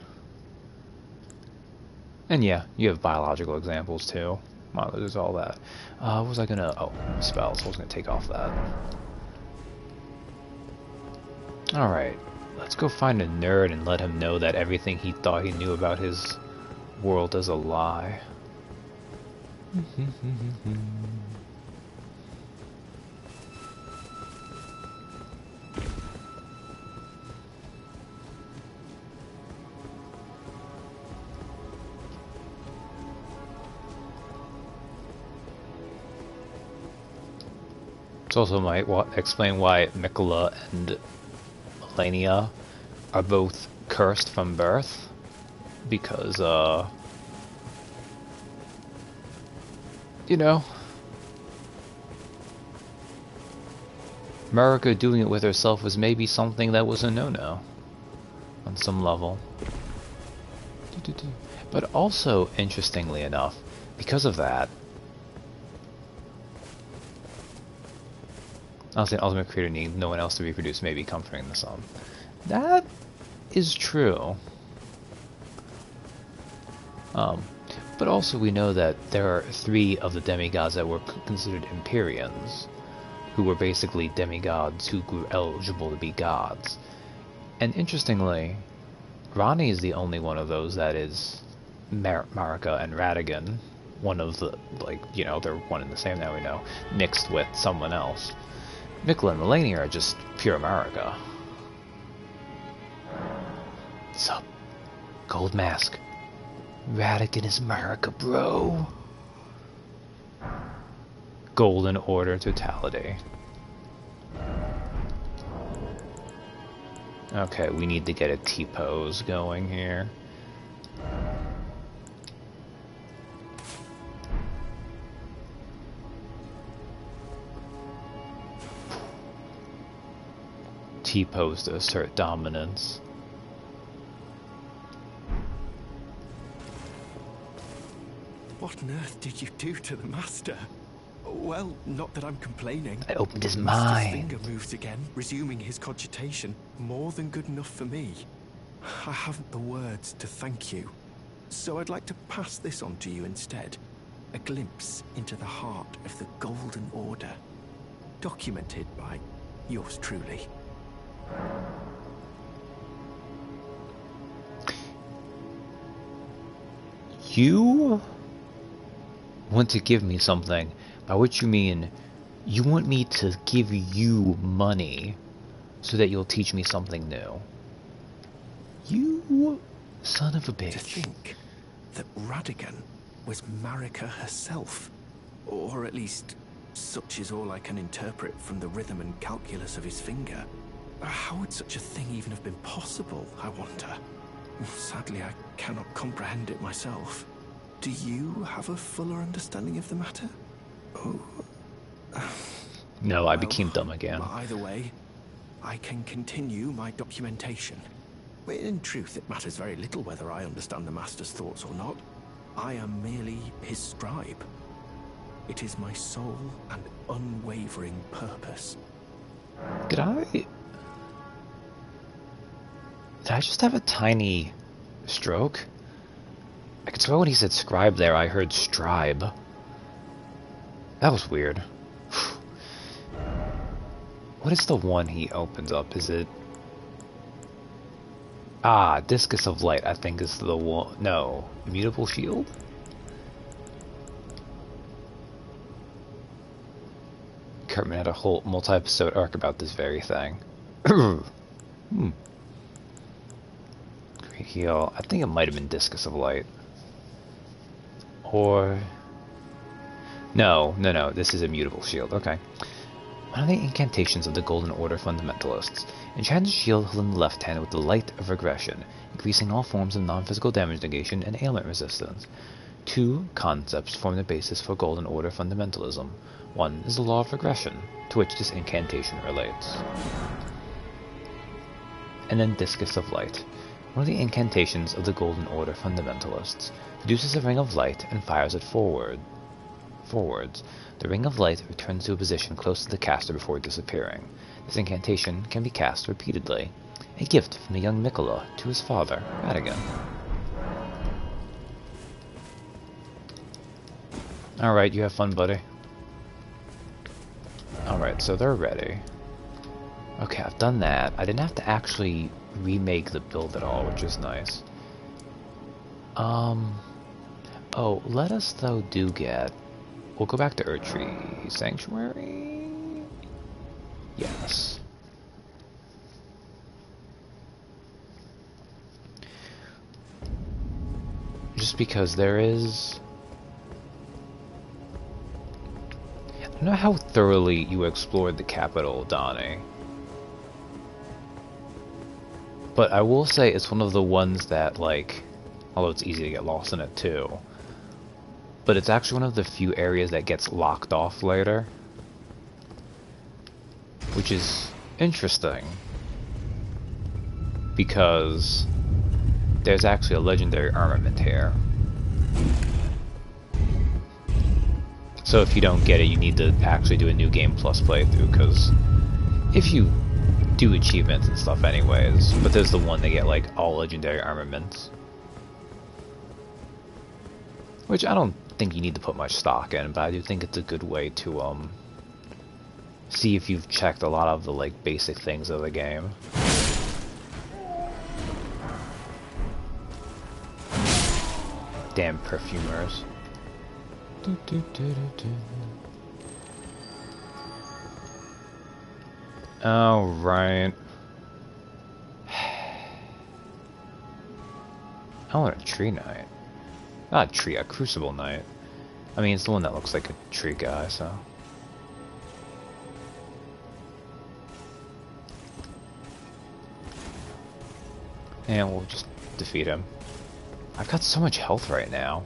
And yeah, you have biological examples too. Wow, there's all that. What was I gonna... Oh, spells. I was gonna take off that. Alright. Let's go find a nerd and let him know that everything he thought he knew about his world is a lie. This also might explain why Mikola and Elenia are both cursed from birth, because, you know, Marika doing it with herself was maybe something that was a no-no on some level. But also, interestingly enough, because of that, honestly, an ultimate creator need no one else to reproduce, maybe comforting the sun. That is true. But also we know that there are 3 of the demigods that were considered Empyreans, who were basically demigods who grew eligible to be gods. And interestingly, Rani is the only one of those that is Marika and Radigan, one of the, like, you know, they're one and the same now we know, mixed with someone else. Mikola and Melania are just pure Marika. Sup? Gold mask. Radigan is Marika, bro. Golden Order totality. Okay, we need to get a T-pose going here. T-pose to assert dominance. What on earth did you do to the Master? Well, not that I'm complaining. I opened his Master's mind. finger moves again, resuming his cogitation. More than good enough for me. I haven't the words to thank you. So I'd like to pass this on to you instead. A glimpse into the heart of the Golden Order. Documented by yours truly. You want to give me something, by which you mean you want me to give you money so that you'll teach me something new. You son of a bitch. To think that Radigan was Marika herself, or at least such is all I can interpret from the rhythm and calculus of his finger. How would such a thing even have been possible, I wonder? Sadly, I cannot comprehend it myself. Do you have a fuller understanding of the matter? Oh. No, I became dumb again. Either way, I can continue my documentation. In truth, it matters very little whether I understand the Master's thoughts or not. I am merely his scribe. It is my sole and unwavering purpose. Did I just have a tiny stroke? I could swear when he said scribe there, I heard stribe. That was weird. What is the one he opens up? Is it... Ah, Discus of Light, I think is the one... No. Immutable Shield? Cartman had a whole multi-episode arc about this very thing. Great heal. I think it might have been Discus of Light. Or... No, this is Immutable Shield, okay. One of the incantations of the Golden Order Fundamentalists. Enchanted shield held in the left hand with the light of regression, increasing all forms of non-physical damage negation and ailment resistance. Two concepts form the basis for Golden Order fundamentalism. One is the law of regression, to which this incantation relates. And then Discus of Light. One of the incantations of the Golden Order fundamentalists produces a ring of light and fires it forwards. The ring of light returns to a position close to the caster before disappearing. This incantation can be cast repeatedly. A gift from the young Mikola to his father, Radigan. Alright, you have fun, buddy. Alright, so they're ready. Okay, I've done that. I didn't have to actually remake the build at all, which is nice. Oh, let us though do get... We'll go back to Erdtree Sanctuary. Yes. Just because there is... I don't know how thoroughly you explored the capital, Donnie. But I will say it's one of the ones that, like... Although it's easy to get lost in it too. But it's actually one of the few areas that gets locked off later. Which is interesting. Because there's actually a legendary armament here. So if you don't get it, you need to actually do a new game plus playthrough, because if you do achievements and stuff anyways, but there's the one that get like all legendary armaments. Which I don't think you need to put much stock in, but I do think it's a good way to see if you've checked a lot of the like basic things of the game. Damn perfumers. Alright. I want a tree knight. Not a tree, a crucible knight. I mean, it's the one that looks like a tree guy, so. And we'll just defeat him. I've got so much health right now.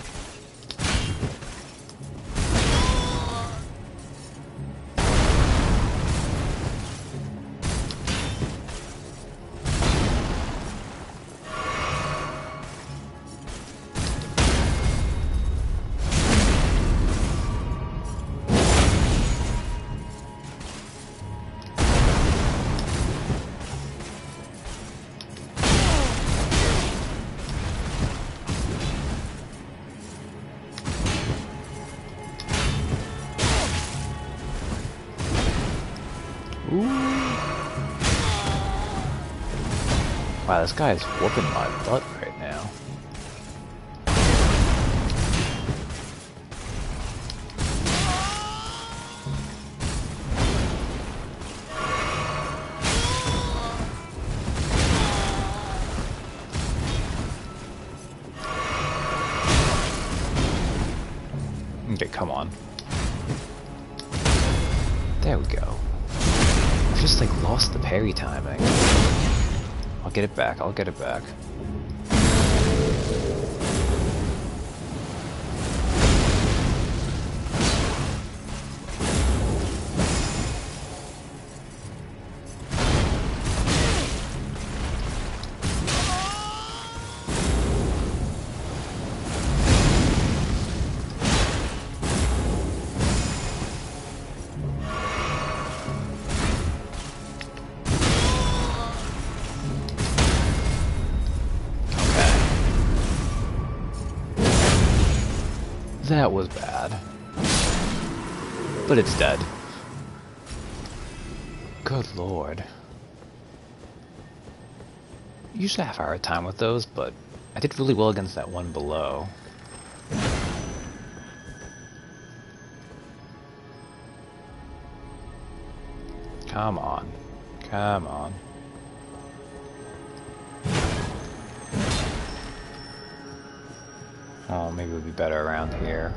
Wow, this guy is whooping my butt right now. Okay, come on. There we go. I've just like lost the parry timing. I'll get it back, I'll get it back. That was bad. But it's dead. Good lord. Usually I have a hard time with those, but I did really well against that one below. Come on. Come on. Oh, maybe it would be better around here.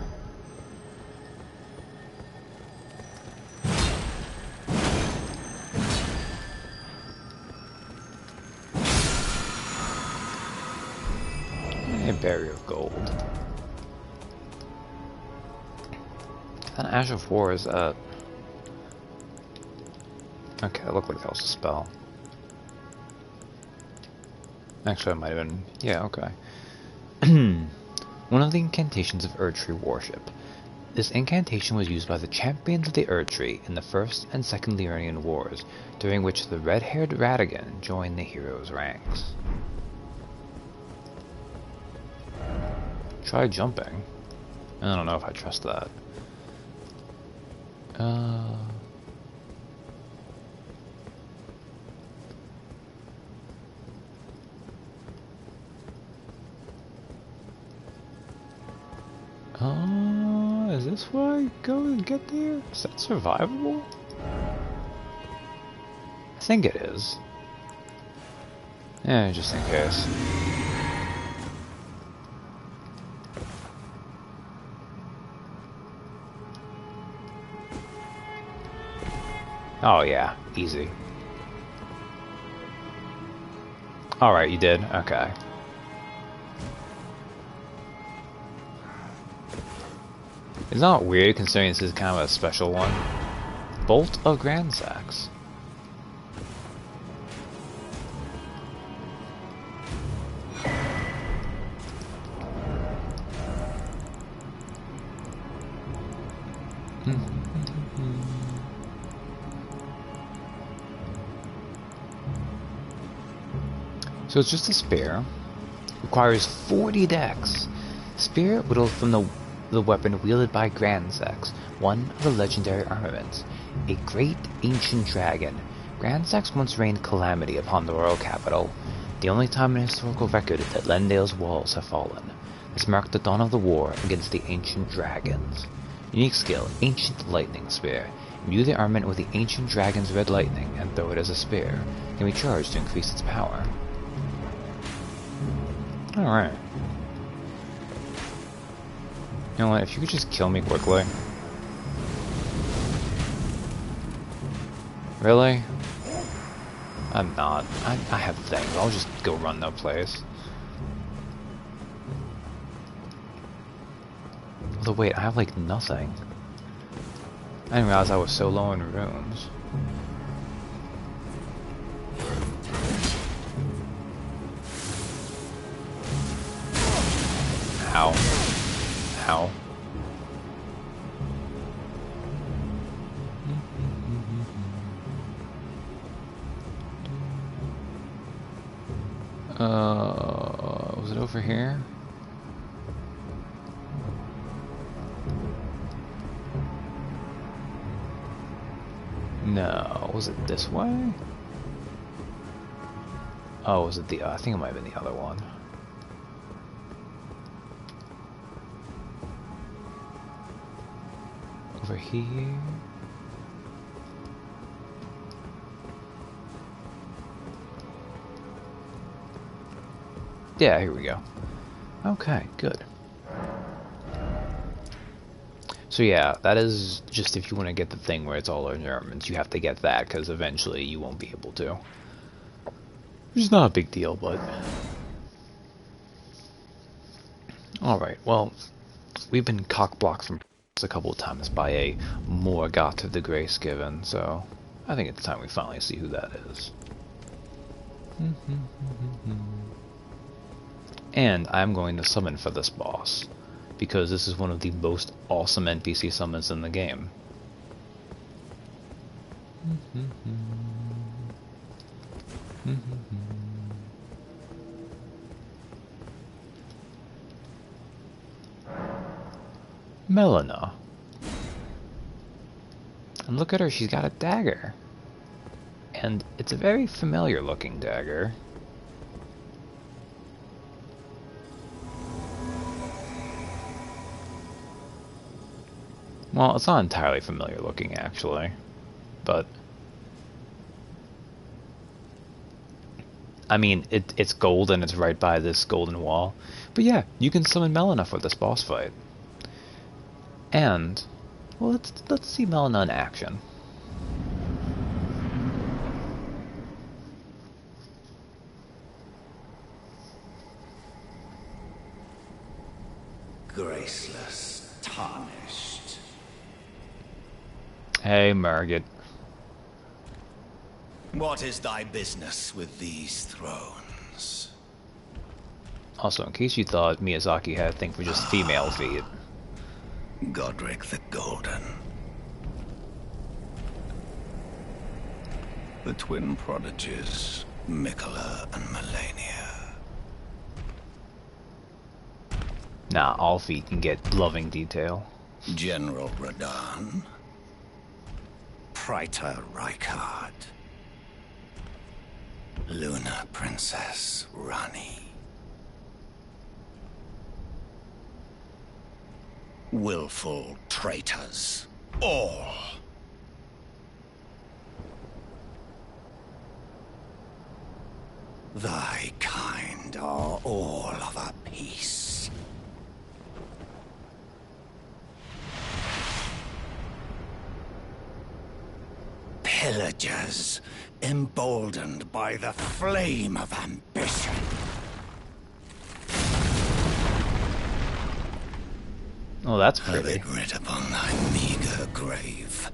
A barrier of gold. An Ash of War is Okay, that looked like that was a spell. Actually, it might have been. Yeah, okay. One of the incantations of Erdtree worship. This incantation was used by the champions of the Erdtree in the First and Second Lyrian Wars, during which the red-haired Radagon joined the heroes' ranks. Try jumping. I don't know if I trust that. Is this where I go and get there? Is that survivable? I think it is. Yeah, just in case. Oh yeah, easy. Alright, you did? Okay. It's not weird considering this is kind of a special one. Bolt of Grandsax. So it's just a spear. Requires 40 dex. Spear whittled from the weapon wielded by Grandsax, one of the legendary armaments. A great ancient dragon. Grandsax once rained calamity upon the royal capital, the only time in historical record that Lendale's walls have fallen. This marked the dawn of the war against the ancient dragons. Unique skill, Ancient Lightning Spear. Imbue the armament with the ancient dragon's red lightning and throw it as a spear. It can be charged to increase its power. Alright. You know what, if you could just kill me quickly. Really? I'm not. I have things. I'll just go run no place. Although wait, I have like nothing. I didn't realize I was so low in runes. Ow. Ow. Was it over here? No, was it this way? Oh, was it the, I think it might have been the other one. Over here. Yeah, here we go. Okay, good. So yeah, that is just if you want to get the thing where it's all in Germans, you have to get that, because eventually you won't be able to. Which is not a big deal, but... Alright, well, we've been cock-blocked from a couple of times by a Morgoth of the Grace Given, so I think it's time we finally see who that is. And I'm going to summon for this boss, because this is one of the most awesome NPC summons in the game. Melina. And look at her, she's got a dagger. And it's a very familiar looking dagger. Well, it's not entirely familiar looking actually, but I mean, it's gold and it's right by this golden wall. But yeah, you can summon Melina for this boss fight. And, well, let's see Melina in action. Graceless, tarnished. Hey, Margit. What is thy business with these thrones? Also, in case you thought Miyazaki had a thing for just female feet. Godric the Golden. The twin prodigies, Mikola and Melania. Nah, all feet can get loving detail. General Radahn. Praetor Rykard. Luna Princess Rani. Willful traitors, all. Thy kind are all of a piece. Pillagers, emboldened by the flame of ambition. Oh, that's pretty. Have it writ upon thy meager grave.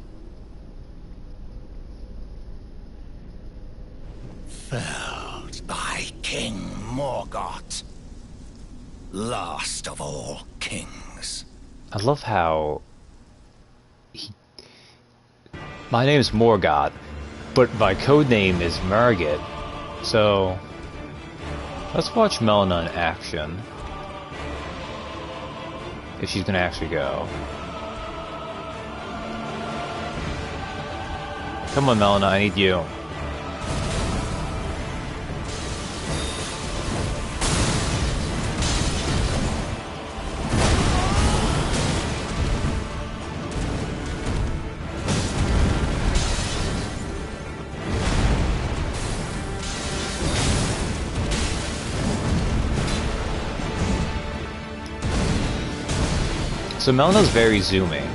Felled by King Morgoth, last of all kings. I love how my name is Morgoth, but my code name is Margit. So let's watch Melina in action. If she's gonna actually go. Come on, Melina, I need you. So Melina's very zooming.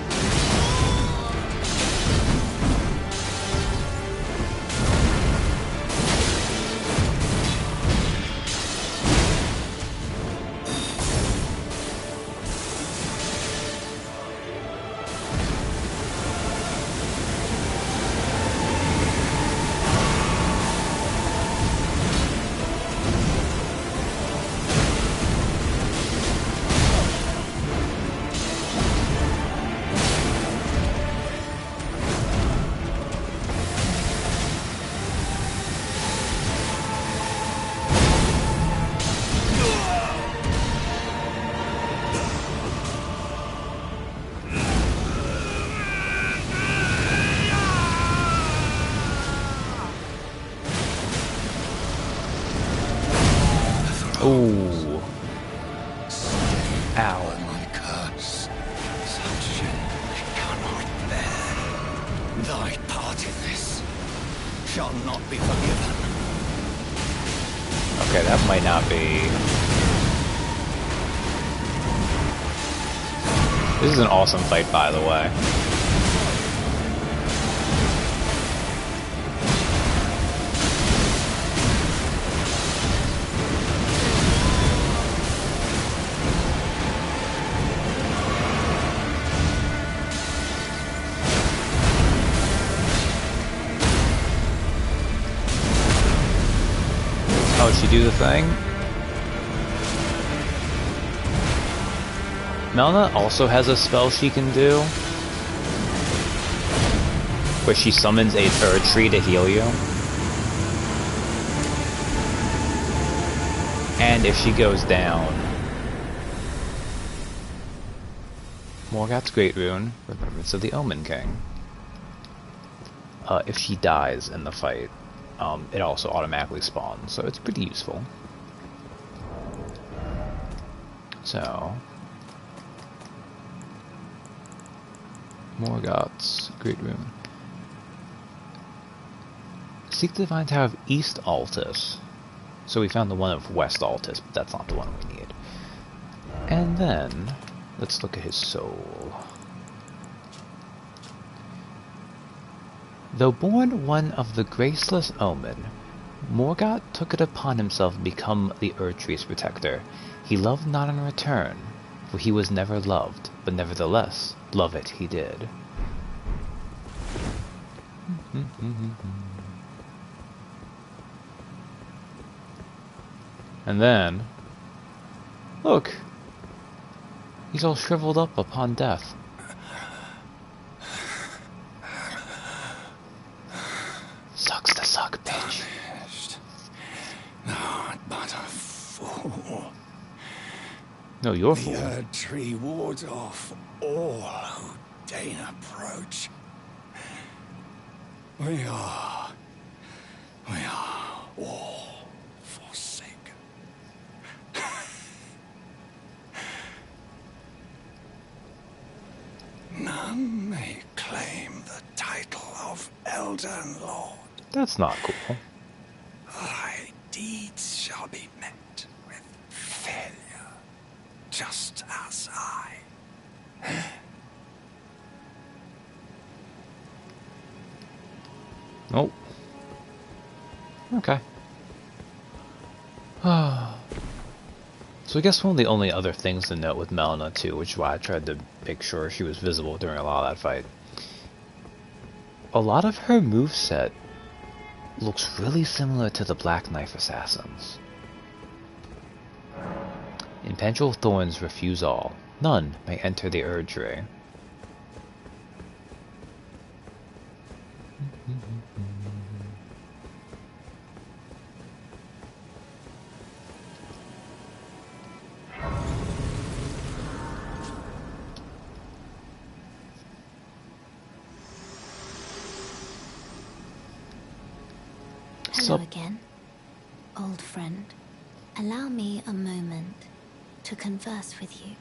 Ooh. Ow. My curse, such I cannot bear. Thy part in this shall not be forgiven. Okay, that might not be. This is an awesome fight, by the way. How did she do the thing? Melna also has a spell she can do, where she summons a third tree to heal you. And if she goes down, Morgoth's Great Rune, Remembrance of the Omen King. If she dies in the fight, it also automatically spawns, so it's pretty useful. So, Morgoth's Great Rune. Seek the Divine Tower of East Altus. So we found the one of West Altus, but that's not the one we need. And then, let's look at his soul. Though born one of the graceless Omen, Morgoth took it upon himself to become the Erdtree's protector. He loved not in return, for he was never loved, but nevertheless, love it he did. And then, look, he's all shriveled up upon death. Sucks to suck, bitch. Not but a fool. No, you're a The fool. Erdtree wards off all who deign approach. We are all forsaken. None may claim the title of Elden Lord. That's not cool. Thy deeds shall be met with failure, just as I. Nope. Okay. So I guess one of the only other things to note with Melina too, which is why I tried to make sure she was visible during a lot of that fight. A lot of her moveset looks really similar to the Black Knife Assassins. Impetual Thorns refuse all. None may enter the Erdtree. Hello again, old friend. Allow me a moment to converse with you.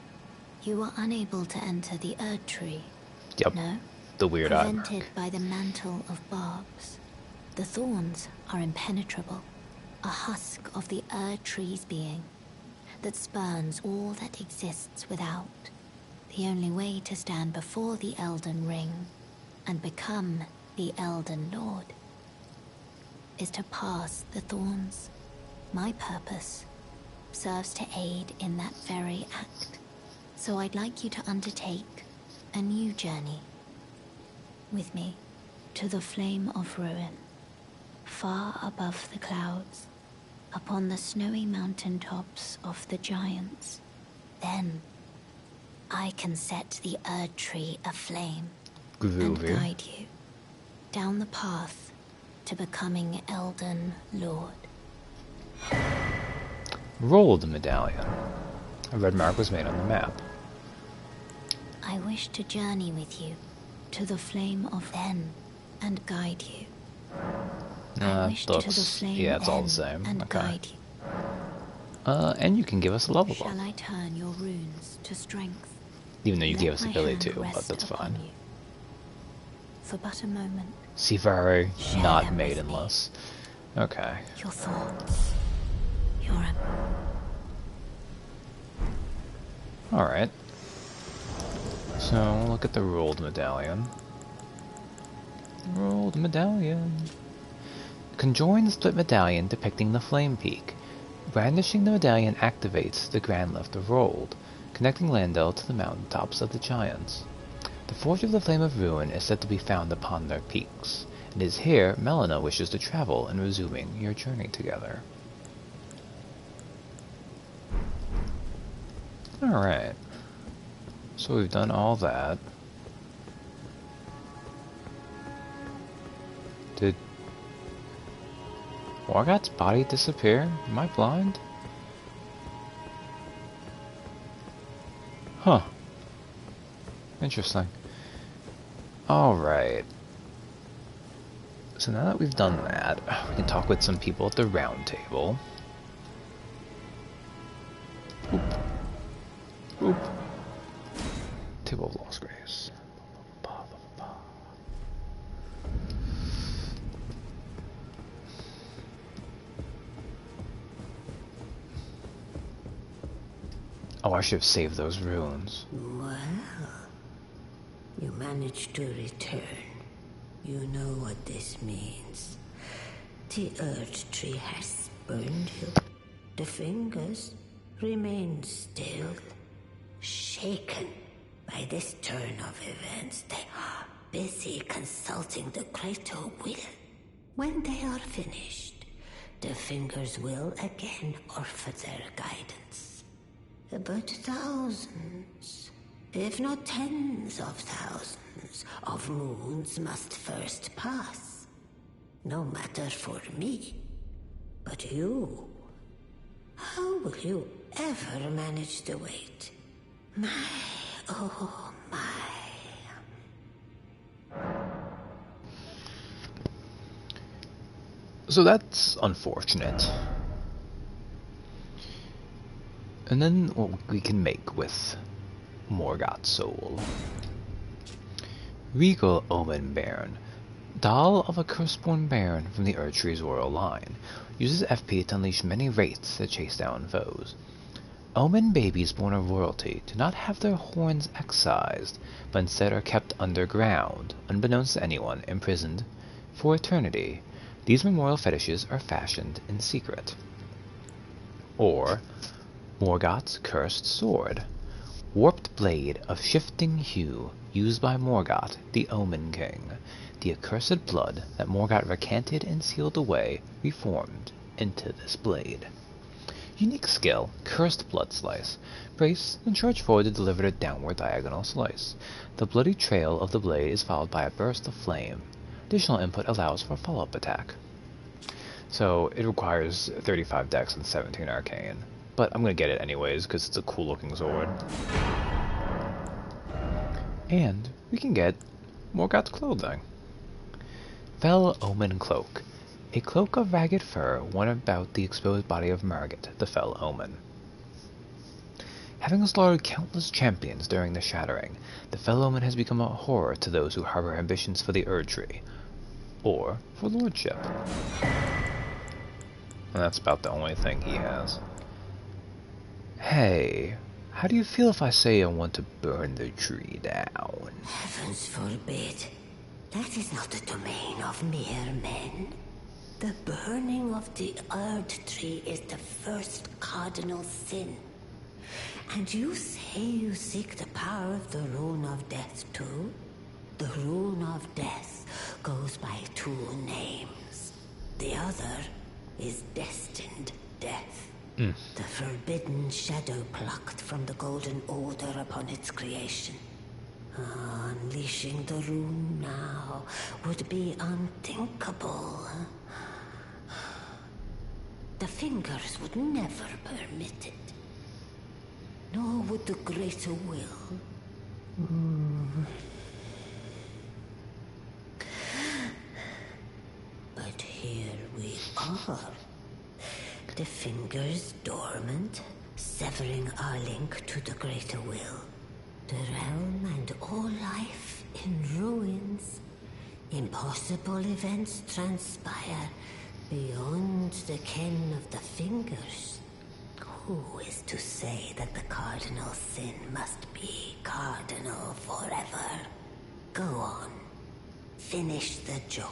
You were unable to enter the Erdtree. Yep. No? The weird Prevented by the mantle of barbs. The thorns are impenetrable. A husk of the Erdtree's being that spurns all that exists without. The only way to stand before the Elden Ring and become the Elden Lord is to pass the thorns. My purpose serves to aid in that very act. So I'd like you to undertake a new journey with me to the Flame of Ruin, far above the clouds, upon the snowy mountain tops of the giants. Then I can set the Erdtree aflame and guide you down the path to becoming Elden Lord. Roll the medallion. A red mark was made on the map. I wish to journey with you to the Flame of Then and guide you. I wish to the Flame yeah, it's all the same. And okay. guide you. And you can give us a level up. Shall I turn your runes to strength? Even though you Let gave us my ability hand to, but rest that's upon fine. you. For but a moment, Seafarer, Share not them with maidenless. Okay. your thoughts, your Alright. So, look at the rolled medallion. Rolled medallion. Conjoin the split medallion depicting the flame peak. Brandishing the medallion activates the grand lift of rolled, connecting Landel to the mountaintops of the giants. The Forge of the Flame of Ruin is said to be found upon their peaks. It is here Melina wishes to travel in resuming your journey together. Alright. So we've done all that. Did Morgoth's body disappear? Am I blind? Huh. Interesting. Alright. So now that we've done that, we can talk with some people at the round table. Oop. Oop. Table of Lost Grace. Oh, I should have saved those runes. Well, you managed to return. You know what this means. The Earth Tree has burned you. The fingers remain still, shaken by this turn of events. They are busy consulting the greater will. When they are finished, the fingers will again offer their guidance. But thousands, if not tens of thousands, of moons must first pass. No matter for me, but you. How will you ever manage the wait? My, oh my. So that's unfortunate. And then what we can make with Morgoth's soul. Regal Omen Baron, doll of a curse-born baron from the Erdtree's royal line, uses FP to unleash many wraiths that chase down foes. Omen babies born of royalty do not have their horns excised, but instead are kept underground, unbeknownst to anyone, imprisoned for eternity. These memorial fetishes are fashioned in secret. Or Morgoth's Cursed Sword, warped blade of shifting hue used by Morgoth, the Omen King. The accursed blood that Morgoth recanted and sealed away reformed into this blade. Unique skill, Cursed Blood Slice. Brace and charge forward to deliver a downward diagonal slice. The bloody trail of the blade is followed by a burst of flame. Additional input allows for a follow-up attack. So it requires 35 dex and 17 arcane. But I'm going to get it anyways, because it's a cool looking sword. And we can get Morgoth's clothing. Fell Omen Cloak. A cloak of ragged fur worn about the exposed body of Margit, the Fell Omen. Having slaughtered countless champions during the Shattering, the Fell Omen has become a horror to those who harbor ambitions for the Erdtree, or for lordship. And that's about the only thing he has. Hey, how do you feel if I say I want to burn the tree down? Heavens forbid. That is not the domain of mere men. The burning of the Earth Tree is the first cardinal sin. And you say you seek the power of the Rune of Death too? The Rune of Death goes by two names. The other is Destined Death. The forbidden shadow plucked from the Golden Order upon its creation. Unleashing the rune now would be unthinkable. The fingers would never permit it. Nor would the greater will. But here we are. The fingers dormant, severing our link to the greater will. The realm and all life in ruins. Impossible events transpire beyond the ken of the fingers. Who is to say that the cardinal sin must be cardinal forever? Go on. Finish the job.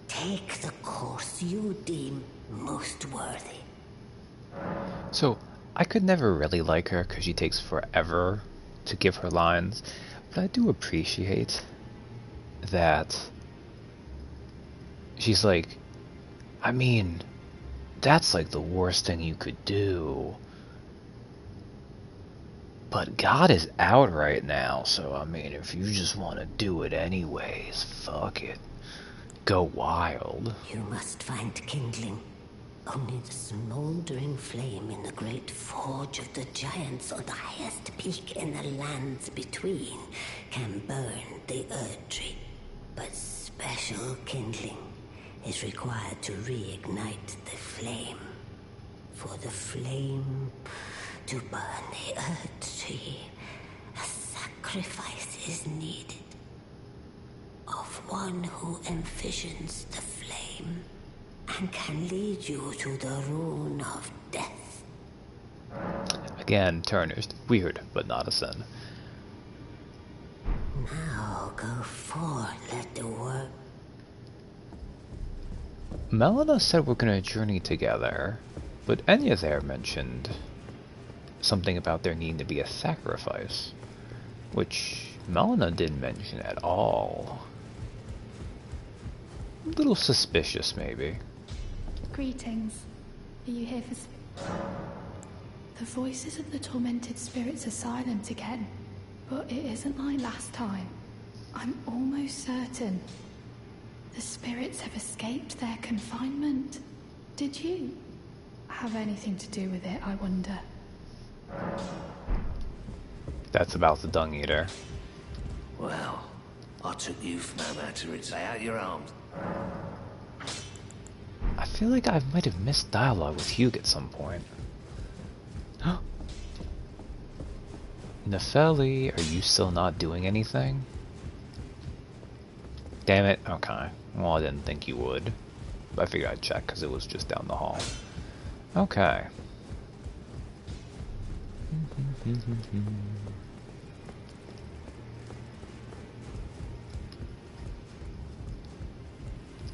Take the course you deem most worthy. So, I could never really like her because she takes forever to give her lines, but I do appreciate that she's like, I mean, that's like the worst thing you could do. But God is out right now, so I mean, if you just want to do it anyways, fuck it. Go wild. You must find kindling. Only the smoldering flame in the great forge of the giants on the highest peak in the lands between can burn the Earth Tree. But special kindling is required to reignite the flame. For the flame to burn the Earth Tree, a sacrifice is needed of one who envisions the flame and can lead you to the rune of death. Again, Turner's weird, but not a sin. Now go forth, let the work. Melina said we're gonna journey together, but Enya there mentioned something about there needing to be a sacrifice, which Melina didn't mention at all. A little suspicious, maybe. Greetings. Are you here for... The voices of the tormented spirits are silent again, but it isn't like last time. I'm almost certain the spirits have escaped their confinement. Did you have anything to do with it, I wonder? That's about the Dung Eater. Well, I took you for no matter. It's out your arms. I feel like I might have missed dialogue with Hugh at some point. Nefeli, are you still not doing anything? Damn it. Okay. Well, I didn't think you would. But I figured I'd check because it was just down the hall. Okay.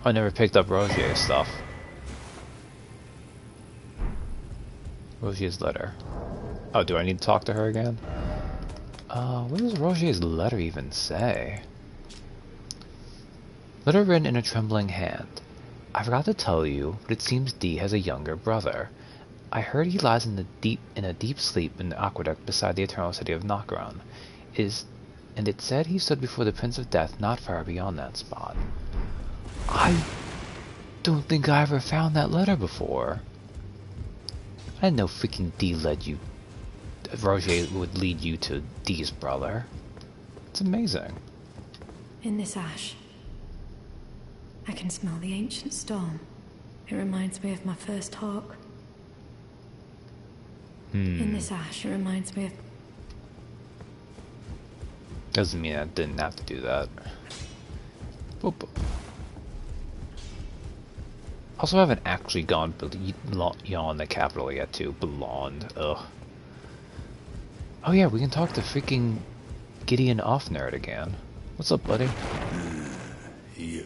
I never picked up Rogier's stuff. Rogier's letter. Oh, do I need to talk to her again? What does Rogier's letter even say? Letter written in a trembling hand. I forgot to tell you, but it seems Dee has a younger brother. I heard he lies in a deep sleep in the aqueduct beside the eternal city of Nokron. And it said he stood before the Prince of Death not far beyond that spot. I don't think I ever found that letter before. I didn't know freaking Dee Rogier would lead you to Dee's brother. It's amazing. In this ash, I can smell the ancient storm. It reminds me of my first hawk. In this ash, it reminds me of... Doesn't mean I didn't have to do that. Boop. Also, I haven't actually gone beyond the capital yet, too. Beyond. Ugh. Oh yeah, we can talk to freaking Gideon Off-Nerd again. What's up, buddy? Yeah.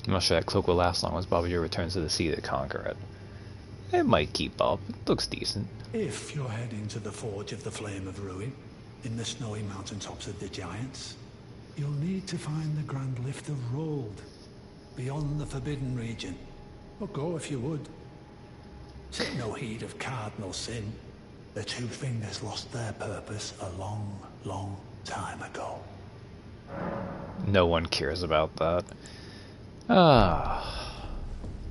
I'm not sure that cloak will last long as Bobby returns to the sea to conquer it. It might keep up. It looks decent. If you're heading to the Forge of the Flame of Ruin, in the snowy mountaintops of the Giants, you'll need to find the Grand Lift of Rold, beyond the Forbidden Region. Or go if you would. Take no heed of cardinal sin. The Two Fingers lost their purpose a long, long time ago. No one cares about that. Ah.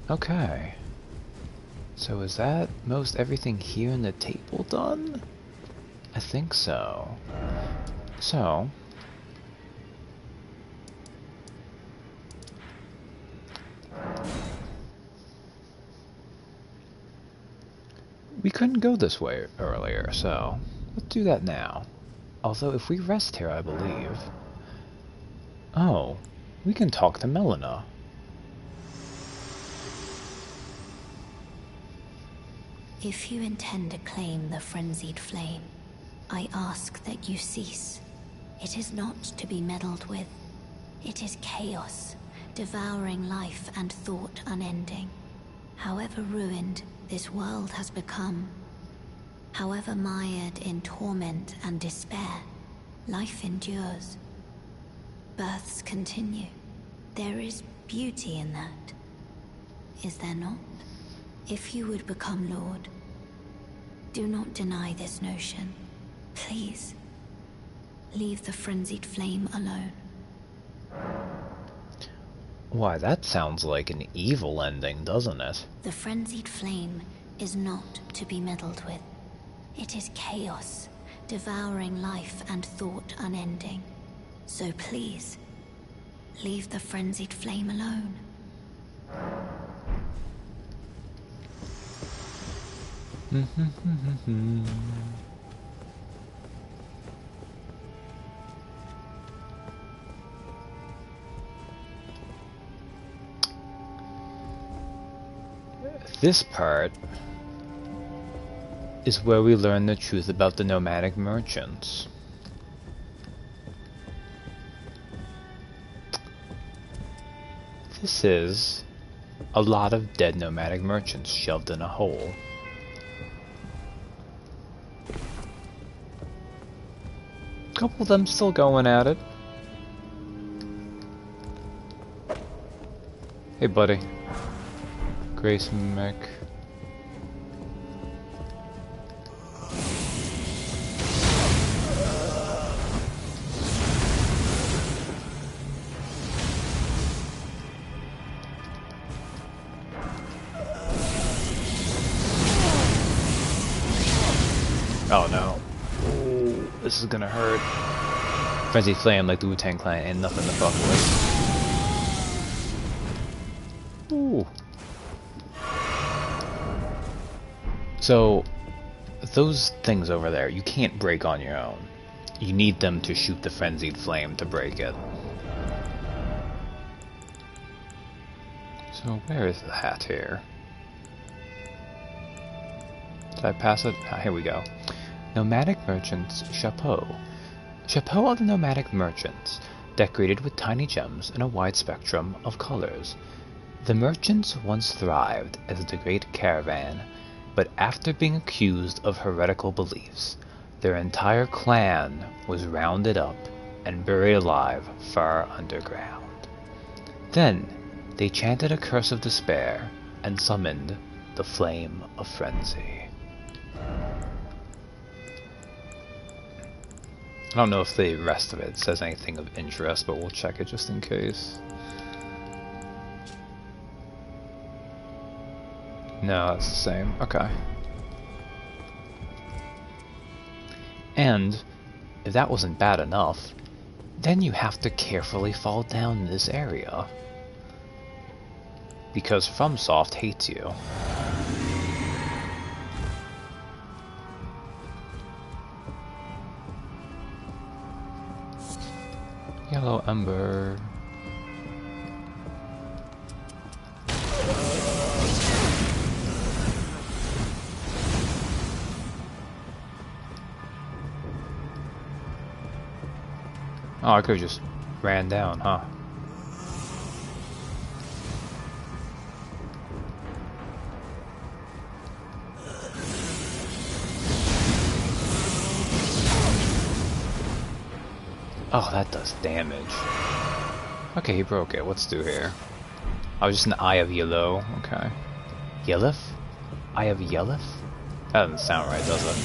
Okay. So is that most everything here in the table done? I think so. So... we couldn't go this way earlier, so let's do that now. Although if we rest here, I believe... oh, we can talk to Melina. If you intend to claim the frenzied flame, I ask that you cease. It is not to be meddled with. It is chaos, devouring life and thought unending. However ruined this world has become, however mired in torment and despair, life endures. Births continue. There is beauty in that. Is there not? If you would become Lord, do not deny this notion. Please, leave the frenzied flame alone. Why, that sounds like an evil ending, doesn't it? The frenzied flame is not to be meddled with. It is chaos, devouring life and thought unending. So please, leave the frenzied flame alone. This part is where we learn the truth about the nomadic merchants. This is a lot of dead nomadic merchants shoved in a hole. A couple of them still going at it. Hey buddy. Grace Mech. Oh no. Ooh, this is gonna hurt. Frenzy Flame like the Wu-Tang Clan and nothing to fuck with. Ooh. So, those things over there, you can't break on your own. You need them to shoot the Frenzied Flame to break it. So, where is the hat here? Did I pass it? Ah, here we go. Nomadic Merchants Chapeau. Chapeau of the Nomadic Merchants, decorated with tiny gems in a wide spectrum of colors. The merchants once thrived as the great caravan, but after being accused of heretical beliefs, their entire clan was rounded up and buried alive far underground. Then they chanted a curse of despair and summoned the Flame of Frenzy. I don't know if the rest of it says anything of interest, but we'll check it just in case. No, it's the same. Okay. And if that wasn't bad enough, then you have to carefully fall down this area. Because FromSoft hates you. Yellow Ember. Oh, I could've just ran down, huh? Oh, that does damage. Okay, he broke it. What's do here? I was just an Eye of Yellow. Okay. Yellith? Eye of Yellith? That doesn't sound right, does it?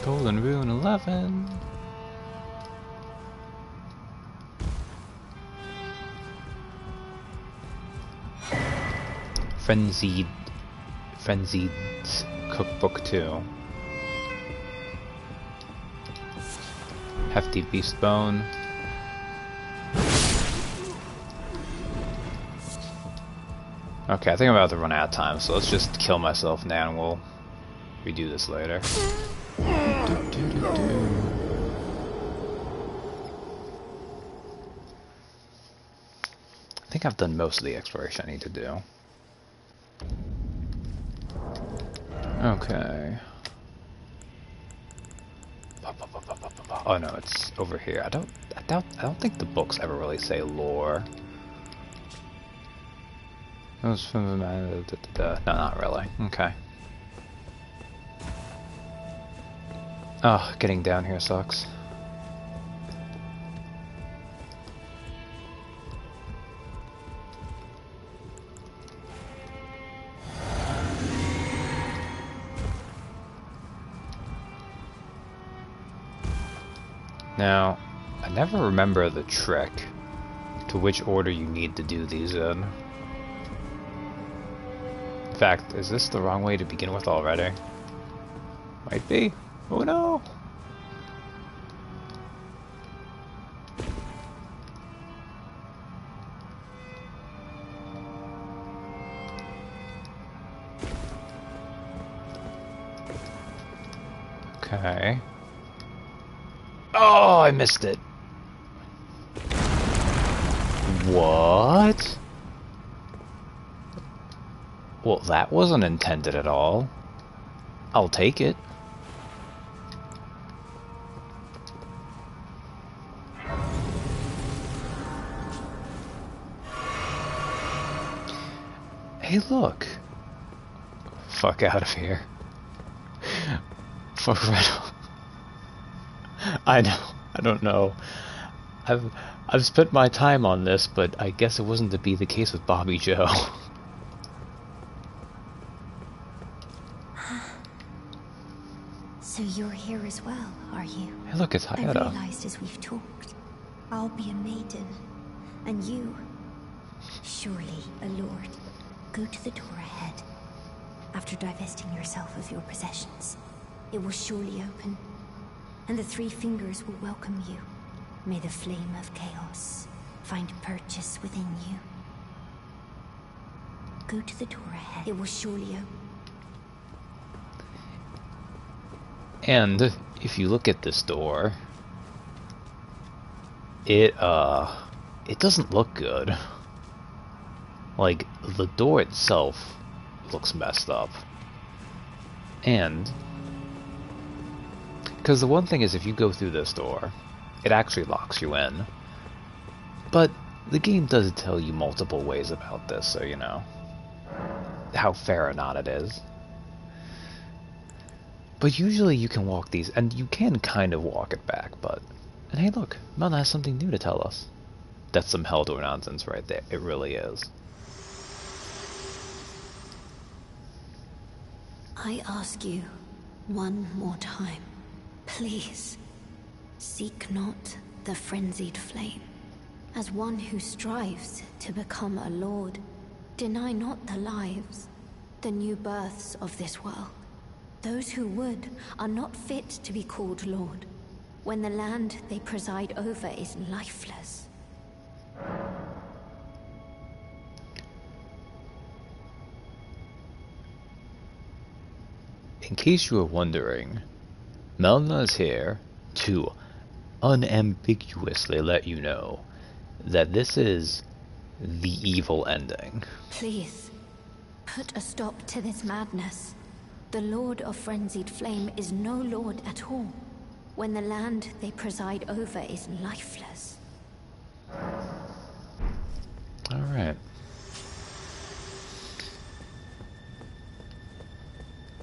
Golden Rune 11. Frenzied Cookbook 2. Hefty Beast Bone. Okay, I think I'm about to run out of time, so let's just kill myself now and we'll redo this later. I think I've done most of the exploration I need to do. Okay. Oh no, it's over here. I don't think the books ever really say lore. No, not really. Okay. Oh, getting down here sucks. Now, I never remember the trick to which order you need to do these in. In fact, is this the wrong way to begin with already? Might be. Oh no! Okay. Oh, I missed it. What? Well, that wasn't intended at all. I'll take it. Hey, look. Fuck out of here. Fuck right off. I know. I don't know. I've spent my time on this, but I guess it wasn't to be the case with Bobby Joe. So you're here as well, are you? Hey, look, it's I Hayata. realized as we've talked, I'll be a maiden, and you, surely a lord. Go to the door ahead. After divesting yourself of your possessions, it will surely open, and the three fingers will welcome you. May the flame of chaos find purchase within you. Go to the door ahead. It will surely open. And if you look at this door, it doesn't look good. Like, the door itself looks messed up. And because the one thing is, if you go through this door, it actually locks you in. But the game does tell you multiple ways about this, so you know how fair or not it is. But usually you can walk these, and you can kind of walk it back, but... And hey look, Melna has something new to tell us. That's some Helldoor nonsense right there. It really is. I ask you one more time, please, seek not the frenzied flame. As one who strives to become a lord, deny not the lives, the new births of this world. Those who would are not fit to be called lord, when the land they preside over is lifeless. In case you were wondering, Melna is here to unambiguously let you know that this is the evil ending. Please, put a stop to this madness. The Lord of Frenzied Flame is no lord at all, when the land they preside over is lifeless. Alright.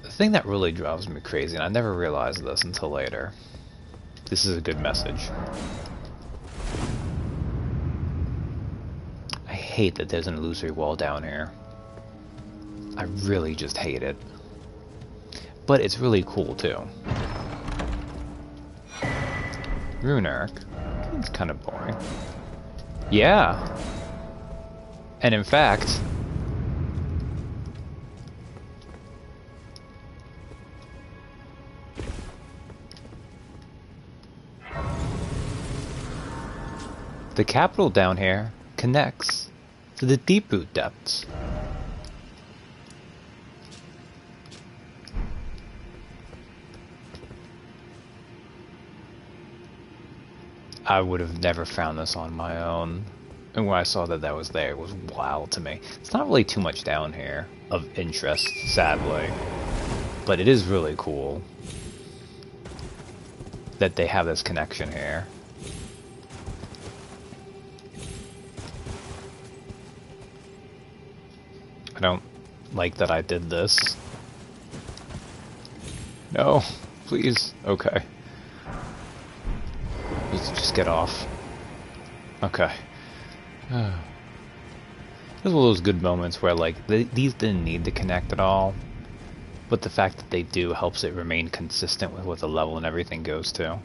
The thing that really drives me crazy, and I never realized this until later, this is a good message. I hate that there's an illusory wall down here. I really just hate it. But it's really cool too. Runark. It's kind of boring. Yeah. And in fact, the capital down here connects to the deep root depths. I would have never found this on my own. And when I saw that that was there, it was wild to me. It's not really too much down here of interest, sadly. But it is really cool that they have this connection here. I don't like that I did this. No, please. Okay. Let's just get off. Okay. This was one of those good moments where, like, these didn't need to connect at all, but the fact that they do helps it remain consistent with what the level and everything goes to.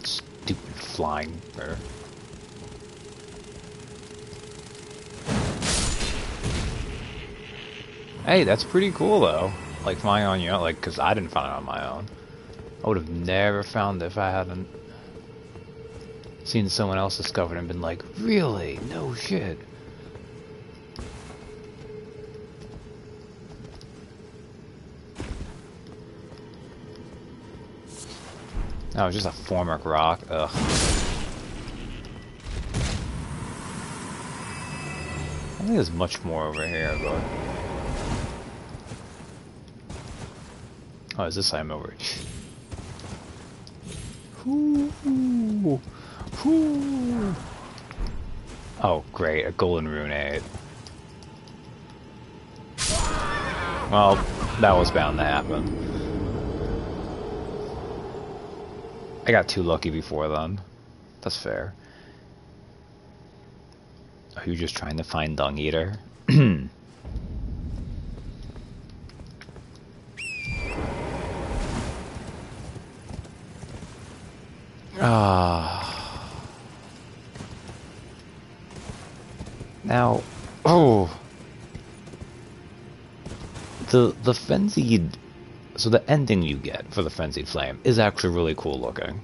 Stupid flying bird. Hey, that's pretty cool though. Like flying on your own, like, cause I didn't find it on my own. I would have never found it if I hadn't seen someone else discover it and been like, really? No shit. Oh, it's just a formic rock. Ugh. I think there's much more over here, but... Oh, is this time over? Oh, great. A golden rune 8. Well, that was bound to happen. I got too lucky before then. That's fair. Are you just trying to find Dung Eater? Now, the frenzied, so the ending you get for the frenzied flame is actually really cool looking.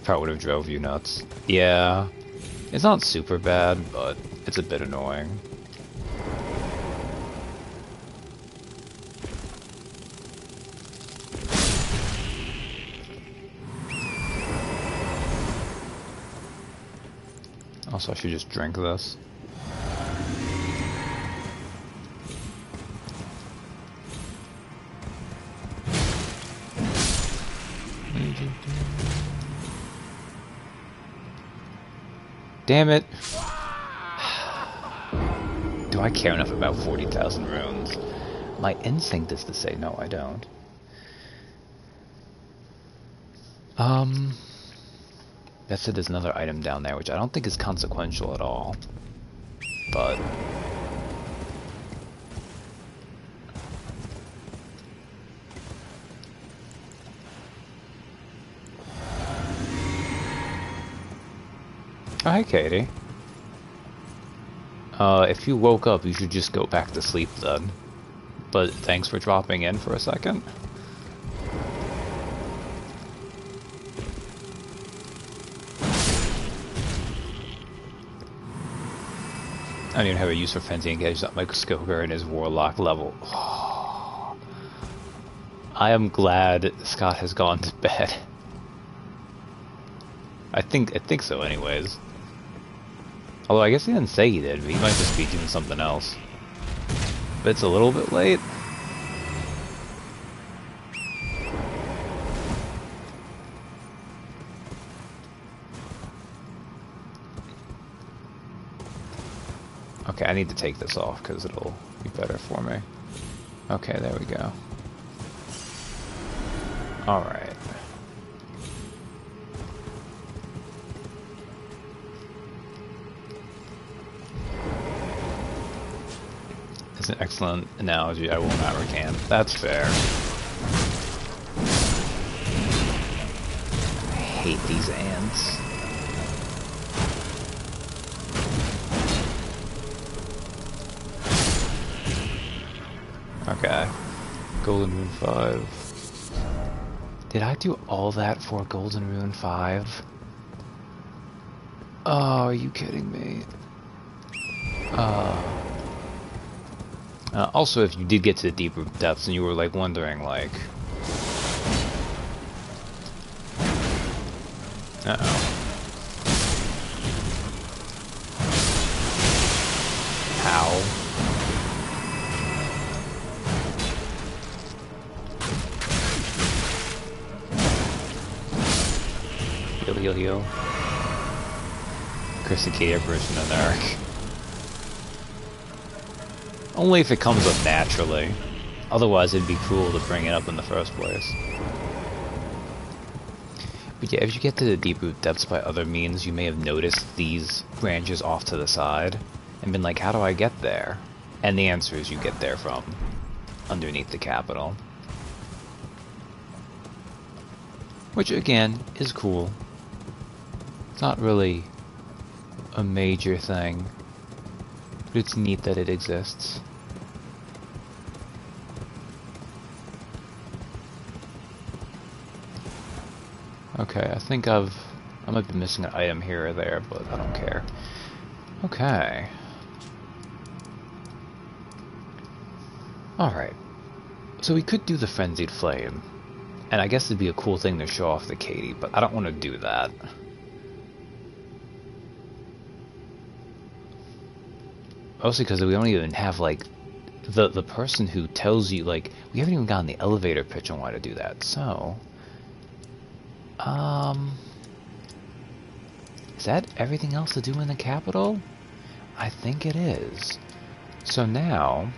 Probably would have drove you nuts. Yeah, it's not super bad, but it's a bit annoying. Also, I should just drink this. Damn it. Do I care enough about 40,000 runes? My instinct is to say no, I don't. That said, there's another item down there, which I don't think is consequential at all. But... Oh, hi, Katie. If you woke up, you should just go back to sleep then. But thanks for dropping in for a second. I don't even have a use for Fenty engaged that Microscoper in his Warlock level. Oh. I am glad Scott has gone to bed. I think so anyways. Although I guess he didn't say he did, but he might just be doing something else. But it's a little bit late. Okay, I need to take this off because it'll be better for me. Okay, there we go. Alright. It's an excellent analogy, I will not recant. That's fair. I hate these ants. Okay. Golden Rune 5. Did I do all that for Golden Rune 5? Oh, are you kidding me? Also, if you did get to the deeper depths and you were like wondering, like, uh-oh, how? Heal, heal, heal. Chris and Katie version of Narc. Only if it comes up naturally. Otherwise, it'd be cool to bring it up in the first place. But yeah, if you get to the deeper depths by other means, you may have noticed these branches off to the side and been like, how do I get there? And the answer is you get there from underneath the capital. Which, again, is cool. It's not really a major thing, but it's neat that it exists. Okay, I think I might be missing an item here or there, but I don't care. Okay. Alright. So we could do the Frenzied Flame. And I guess it'd be a cool thing to show off to Katie, but I don't want to do that. Mostly because we don't even have, like, the person who tells you, like, we haven't even gotten the elevator pitch on why to do that, so... Is that everything else to do in the capital? I think it is. So now...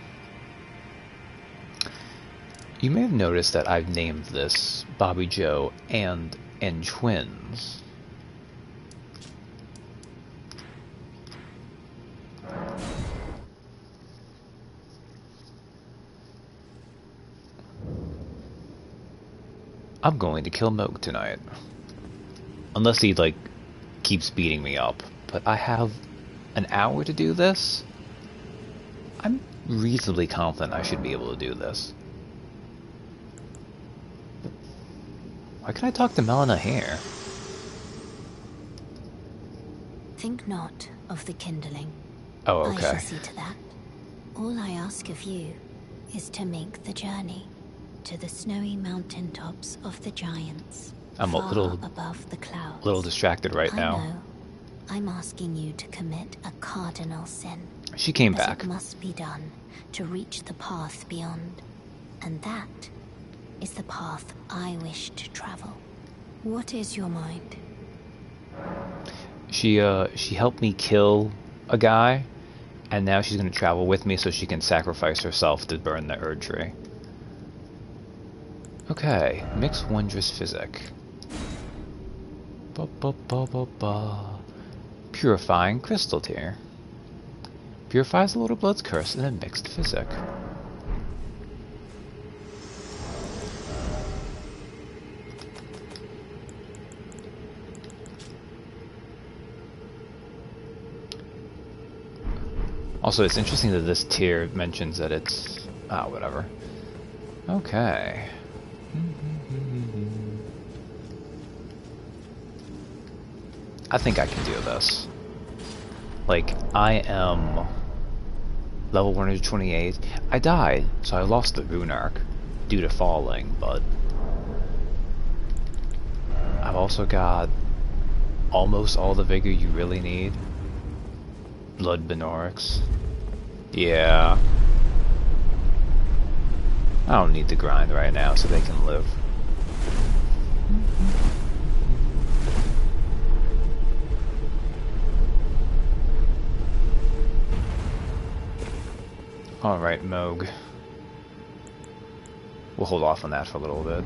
You may have noticed that I've named this Bobby Joe and Twins. I'm going to kill Moog tonight. Unless he, like, keeps beating me up. But I have an hour to do this. I'm reasonably confident I should be able to do this. Why can't I talk to Melina here? Think not of the kindling. Oh, I okay. shall see to that. All I ask of you is to make the journey to the snowy mountaintops of the giants, I'm a far little above the clouds. distracted right now. I know. I'm asking you to commit a cardinal sin. She came but back. It must be done to reach the path beyond, and that is the path I wish to travel. What is your mind? She helped me kill a guy, and now she's gonna travel with me so she can sacrifice herself to burn the Erd tree. Okay, mix wondrous physic. Purifying crystal tear. Purifies the Lord of Blood's curse in a mixed physic. Also, it's interesting that this tier mentions that it's... whatever. Okay. I think I can do this. Like, I am... level 128. I died, so I lost the rune arc due to falling, but... I've also got almost all the vigor you really need. Blood Benorix. Yeah. I don't need to grind right now so they can live. Alright, Moog. We'll hold off on that for a little bit.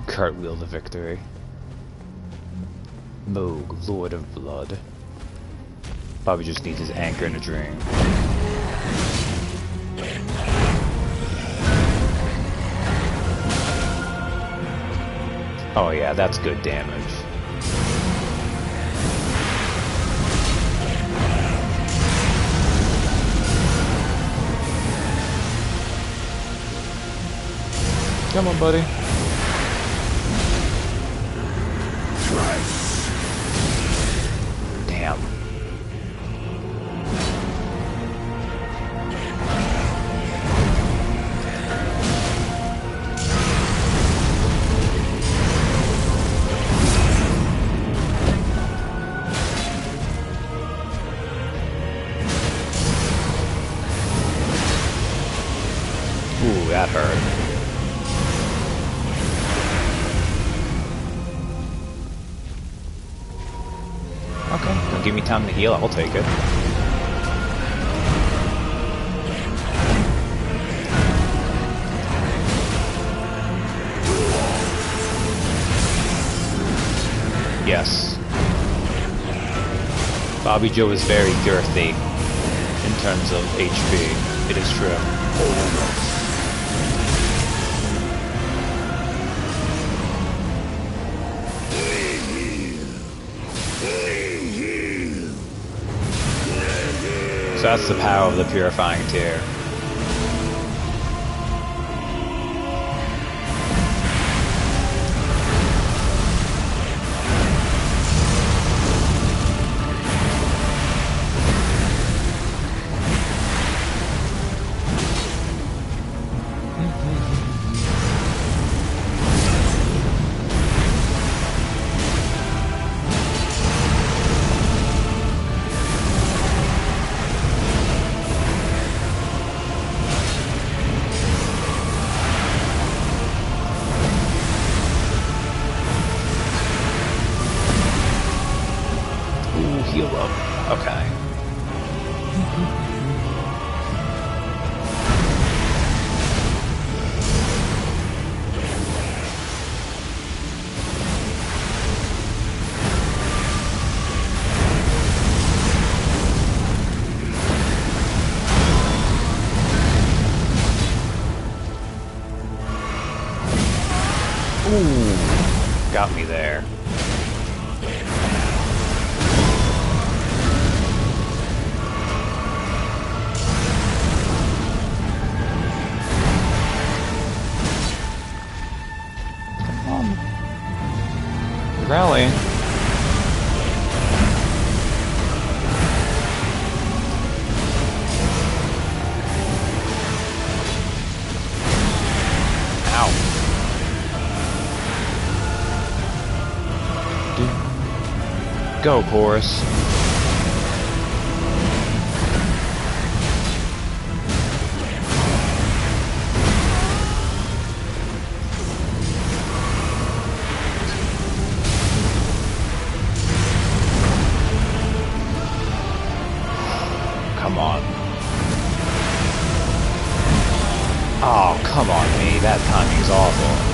Cartwheel to victory. Moog, Lord of Blood. Probably just needs his anchor in a dream. Oh yeah, that's good damage. Come on, buddy. Damn. that hurt. Okay, don't give me time to heal, I'll take it. Yes. Bobby Joe is very girthy in terms of HP. It is true. So that's the power of the Purifying Tear. Heal up. Okay. Ooh, got me there. Rally. Ow. Go, Chorus. Come on. Oh, come on, me. That timing's awful.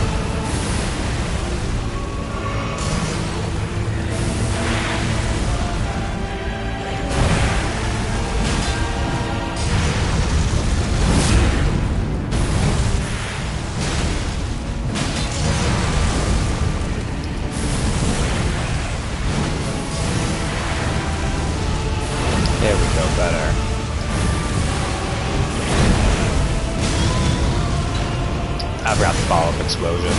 There we go, better. I've got the follow-up explosion.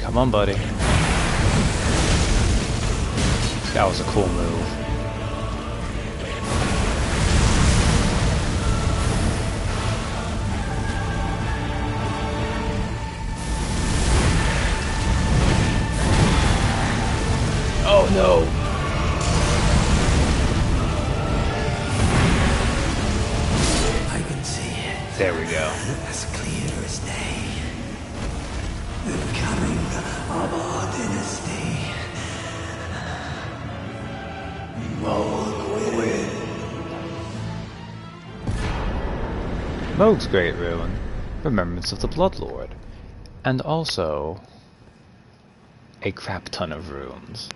Come on, buddy. That was a cool move. Oh no! I can see it. There we go. As clear as day. The coming of our dynasty. Moog's Great Ruin, Remembrance of the Bloodlord, and also a crap ton of runes.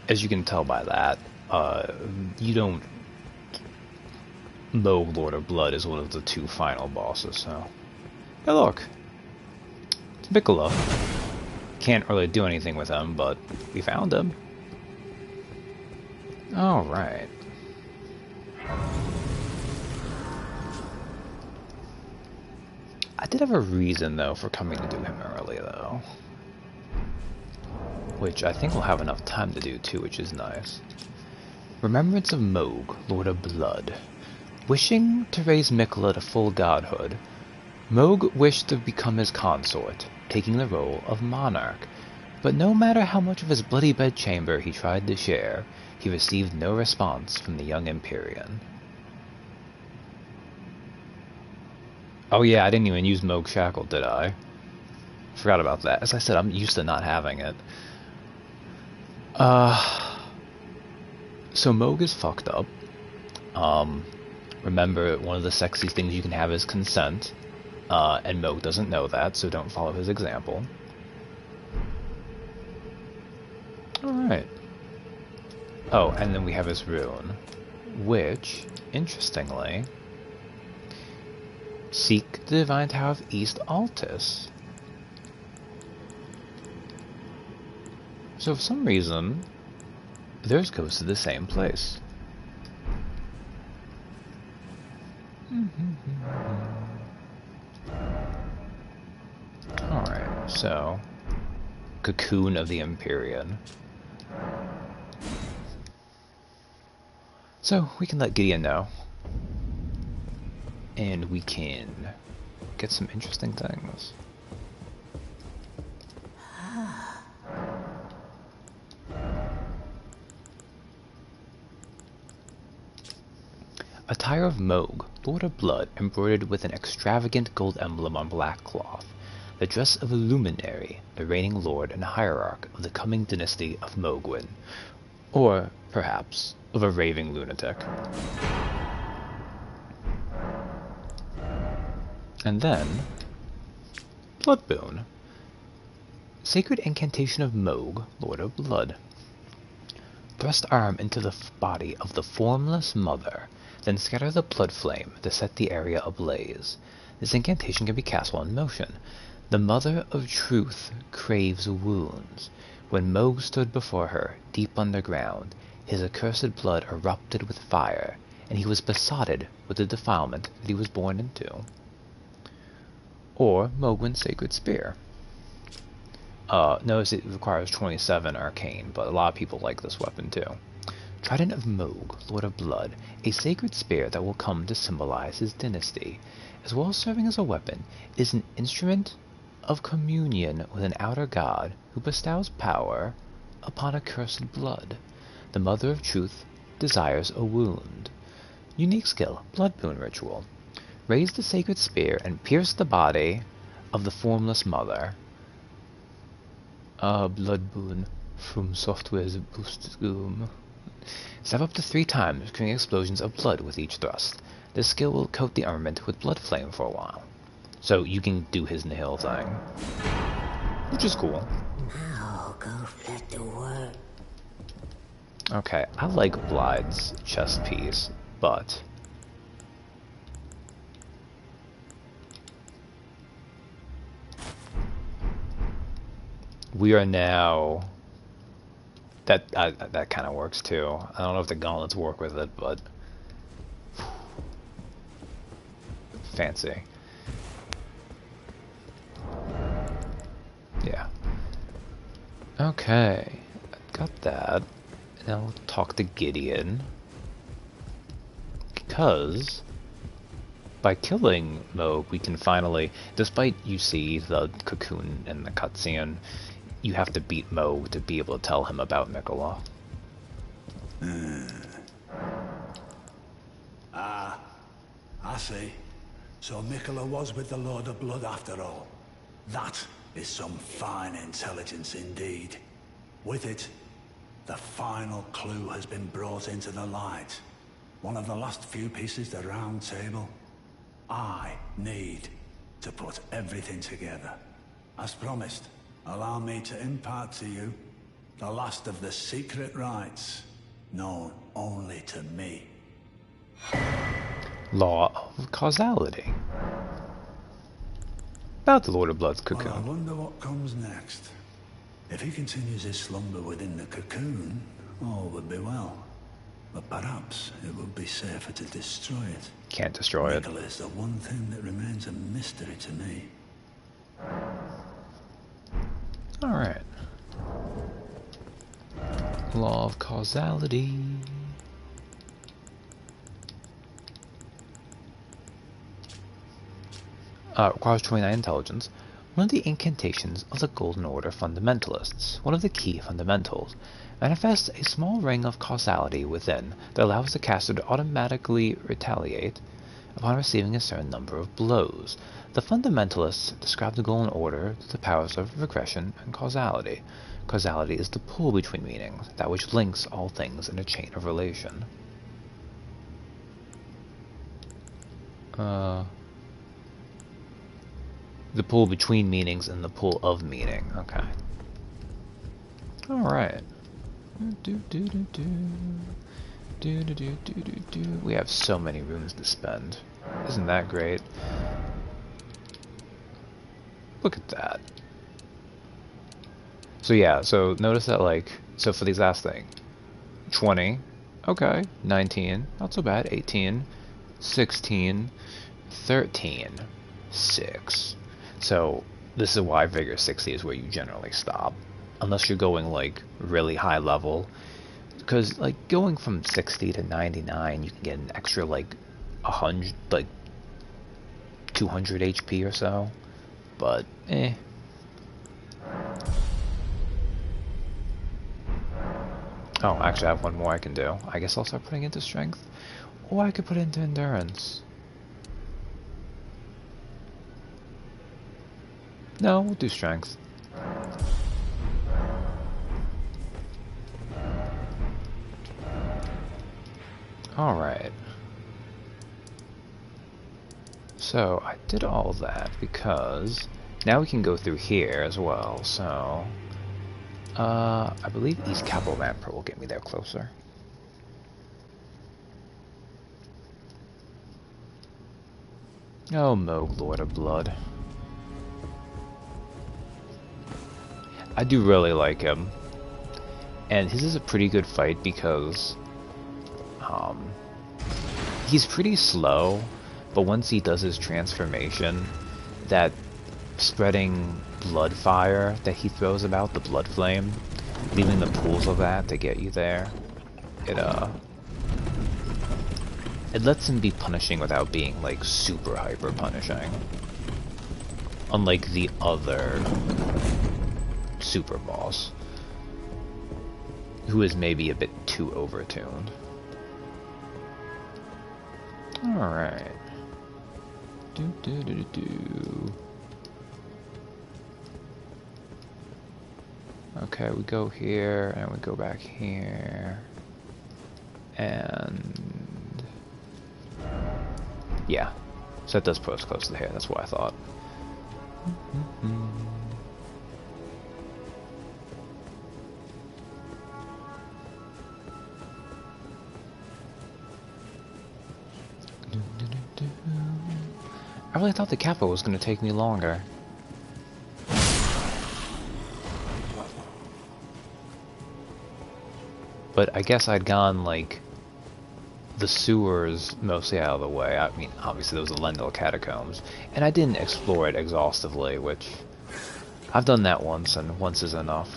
As you can tell by that, you don't... Moog, Lord of Blood, is one of the two final bosses, so... Hey look! It's Piccolo. Can't really do anything with him, but we found him. Alright. did have a reason, though, for coming to do him early, though. Which I think we'll have enough time to do, too, which is nice. Remembrance of Mohg, Lord of Blood. Wishing to raise Mikola to full godhood, Mohg wished to become his consort, taking the role of monarch. But no matter how much of his bloody bedchamber he tried to share, he received no response from the young Empyrean. Oh yeah, I didn't even use Mohg Shackle, did I? Forgot about that. As I said, I'm used to not having it. So Mohg is fucked up. Remember, one of the sexy things you can have is consent. And Mohg doesn't know that, so don't follow his example. Alright. Oh, and then we have his rune, which, interestingly, seek the Divine Tower of East Altus. So for some reason, theirs goes to the same place. Alright, so Cocoon of the Empyrean. So we can let Gideon know. And we can get some interesting things. Attire of Mohg, Lord of Blood, embroidered with an extravagant gold emblem on black cloth. The dress of a luminary, the reigning lord and hierarch of the coming dynasty of Mohgwyn. Or, perhaps, of a raving lunatic. And then, Blood Boon. Sacred incantation of Mohg, Lord of Blood. Thrust arm into the body of the formless mother, then scatter the blood flame to set the area ablaze. This incantation can be cast while in motion. The Mother of Truth craves wounds. When Mohg stood before her, deep underground, his accursed blood erupted with fire, and he was besotted with the defilement that he was born into. Or Mohgwyn's Sacred Spear. Notice it requires 27 arcane, but a lot of people like this weapon too. Trident of Mohg, Lord of Blood, a sacred spear that will come to symbolize his dynasty. As well as serving as a weapon, it is an instrument of communion with an outer god who bestows power upon accursed blood. The Mother of Truth desires a wound. Unique skill, Blood Boon Ritual. Raise the sacred spear and pierce the body of the formless mother. Blood Boon from Software's Boosted Gloom. Stab up to 3 times, creating explosions of blood with each thrust. This skill will coat the armament with blood flame for a while. So you can do his nihil thing. Which is cool. Now go let the world. Okay, I like Blythe's chest piece, but we are now... That kind of works too. I don't know if the gauntlets work with it, but... Fancy. Yeah. Okay. Got that. Now we'll talk to Gideon. Because... by killing Mohg, we can finally... Despite you see the cocoon in the cutscene, you have to beat Mohg to be able to tell him about Mikola. I see. So Mikola was with the Lord of Blood after all. That is some fine intelligence indeed. With it, the final clue has been brought into the light. One of the last few pieces of the round table. I need to put everything together. As promised, allow me to impart to you the last of the secret rites, known only to me. Law of causality. About the Lord of Blood's Well, I cocoon. wonder what comes next. If he continues his slumber within the cocoon, all would be well. But perhaps it would be safer to destroy it. Can't destroy it. Nicola is the one thing that remains a mystery to me. Alright. Law of causality. Requires 29 intelligence. One of the incantations of the Golden Order fundamentalists, one of the key fundamentals, manifests a small ring of causality within that allows the caster to automatically retaliate upon receiving a certain number of blows. The fundamentalists describe the Golden Order to the powers of regression and causality. Causality is the pull between meanings, that which links all things in a chain of relation. The pull between meanings and the pull of meaning. Okay. Alright. We have so many rooms to spend. Isn't that great? Look at that. So yeah, so notice that, like, so for these last thing, 20, okay, 19, not so bad, 18, 16, 13, 6. So this is why Vigor 60 is where you generally stop, unless you're going like really high level, because like going from 60 to 99, you can get an extra like 100, like 200 HP or so, but eh. Oh, actually I have one more I can do. I guess I'll start putting into strength, or I could put it into endurance. No, we'll do strength. Alright. So, I did all that because now we can go through here as well, so I believe East Capital Rampart will get me there closer. Oh, Moog, Lord of Blood. I do really like him, and his is a pretty good fight because he's pretty slow, but once he does his transformation, that spreading blood fire that he throws about, the blood flame, leaving the pools of that to get you there, it lets him be punishing without being like super hyper punishing, unlike the other super boss, who is maybe a bit too overtuned. Alright. Okay, we go here, and we go back here. And yeah. So that does put us close to here, that's what I thought. I really thought the capital was going to take me longer. But I guess I'd gone, like, the sewers mostly out of the way. I mean, obviously there was the Lendal Catacombs. And I didn't explore it exhaustively, which I've done that once, and once is enough.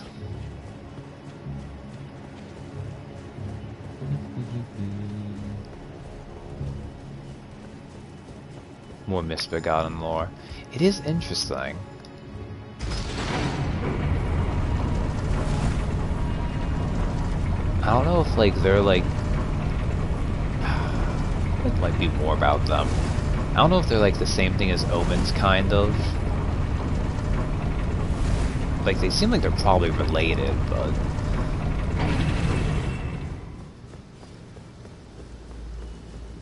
More misbegotten lore. It is interesting. I don't know if like they're like it might be more about them. I don't know if they're like the same thing as Omens, kind of. Like they seem like they're probably related, but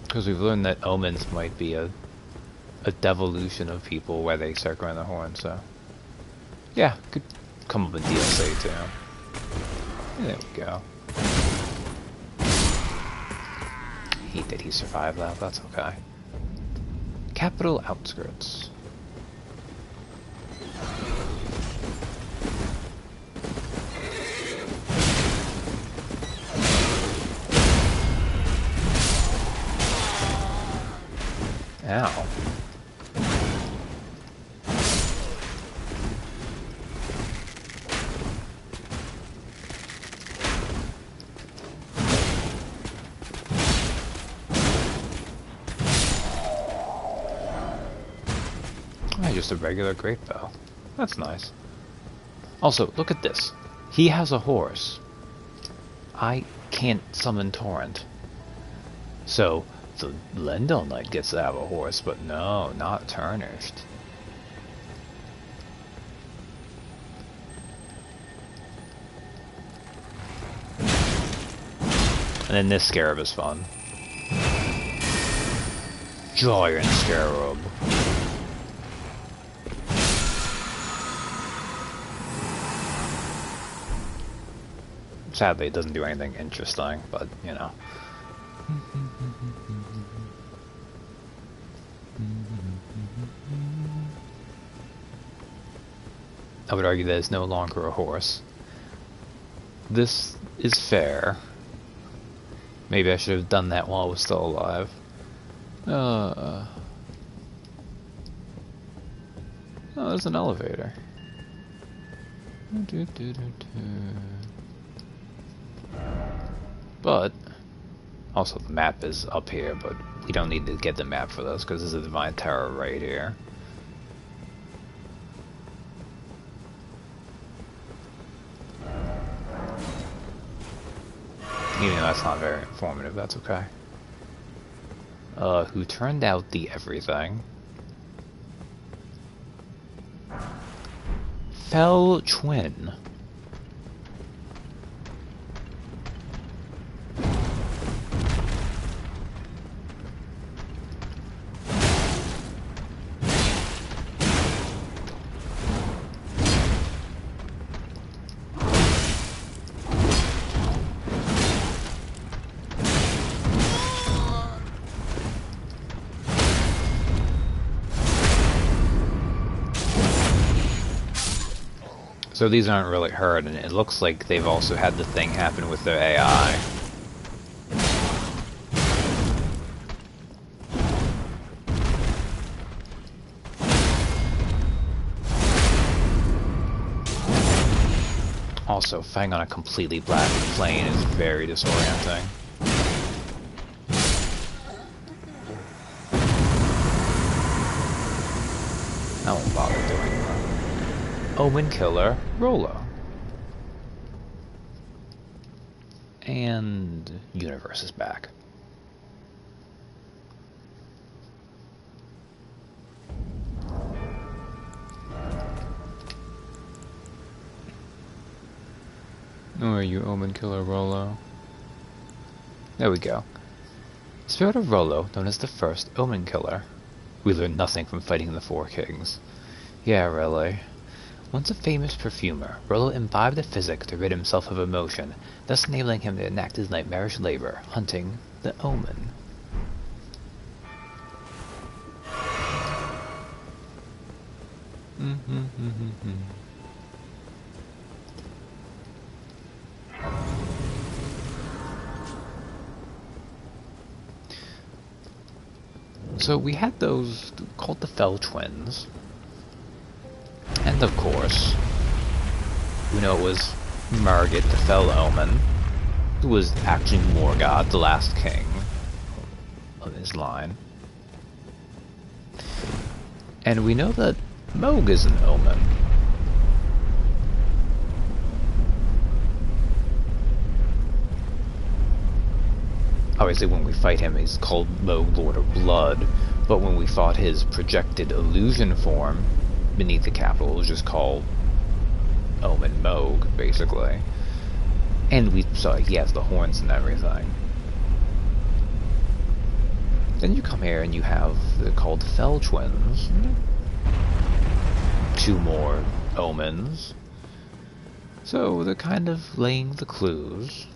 because we've learned that Omens might be a devolution of people where they start growing the horn, so yeah, could come up with DLC too. And there we go. Hate that he survived that, that's okay. Capital outskirts. Ow. Just a regular great bow. That's nice. Also, look at this. He has a horse. I can't summon Torrent. So, the Lendel Knight gets to have a horse, but no, not Tarnished. And then this scarab is fun. Giant scarab. Sadly, it doesn't do anything interesting, but, you know. I would argue that it's no longer a horse. This is fair. Maybe I should have done that while I was still alive. Oh, there's an elevator. But, also the map is up here, but we don't need to get the map for this, because this is a Divine Tower right here. Even though that's not very informative, that's okay. Who turned out the everything? Fell Twin. So these aren't really hurt, and it looks like they've also had the thing happen with their AI. Also, fighting on a completely black plane is very disorienting. I won't bother doing that. Omen Killer Rolo. And Universe is back. Where are you, Omen Killer Rolo? There we go. Spirit of Rolo, known as the first Omen Killer. We learned nothing from fighting the Four Kings. Yeah, really. Once a famous perfumer, Rolo imbibed the physic to rid himself of emotion, thus enabling him to enact his nightmarish labor, hunting the Omen. So we had those called the Fell Twins. And of course, we know it was Margit, the Fell Omen, who was actually Morgoth, the last king of his line. And we know that Mohg is an Omen. Obviously, when we fight him, he's called Mohg, Lord of Blood, but when we fought his projected illusion form beneath the capital, it was just called Omen Mohg, basically. And we saw he has the horns and everything. Then you come here and you have the called Fell Twins. 2 more Omens. So they're kind of laying the clues.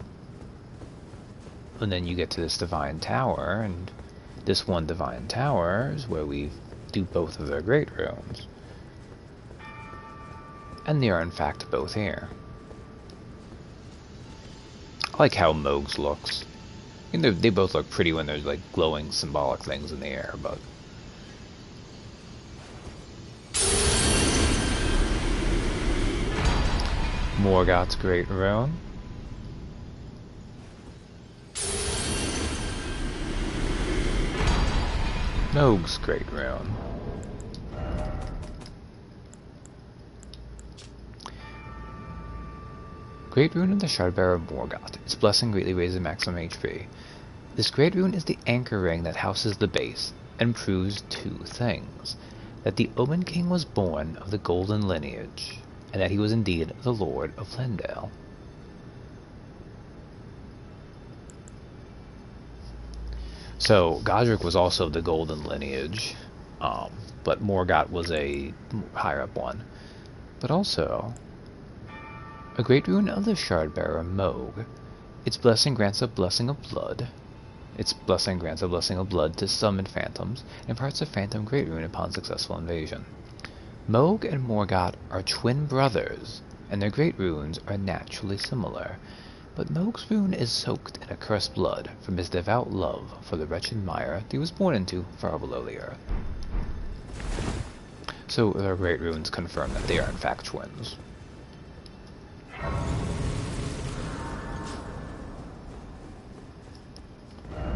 And then you get to this Divine Tower, and this one Divine Tower is where we do both of their Great Runes. And they are in fact both here. I like how Mohg's looks. I mean, they both look pretty when there's like glowing symbolic things in the air, but Morgoth's Great Rune. Nogue's Great Rune. Great Rune of the Shardbearer of Morgoth. Its blessing greatly raises maximum HP. This Great Rune is the anchor ring that houses the base, and proves two things. That the Omen King was born of the Golden lineage, and that he was indeed the Lord of Lindale. So, Godric was also the Golden lineage, but Morgoth was a higher up one. But also, a Great Rune of the Shardbearer, Moog. Its blessing grants a blessing of blood. Its blessing grants a blessing of blood to summon phantoms, and imparts a phantom Great Rune upon successful invasion. Moog and Morgoth are twin brothers, and their Great Runes are naturally similar. But Moog's rune is soaked in accursed blood from his devout love for the wretched mire that he was born into far below the earth. So their Great Runes confirm that they are in fact twins.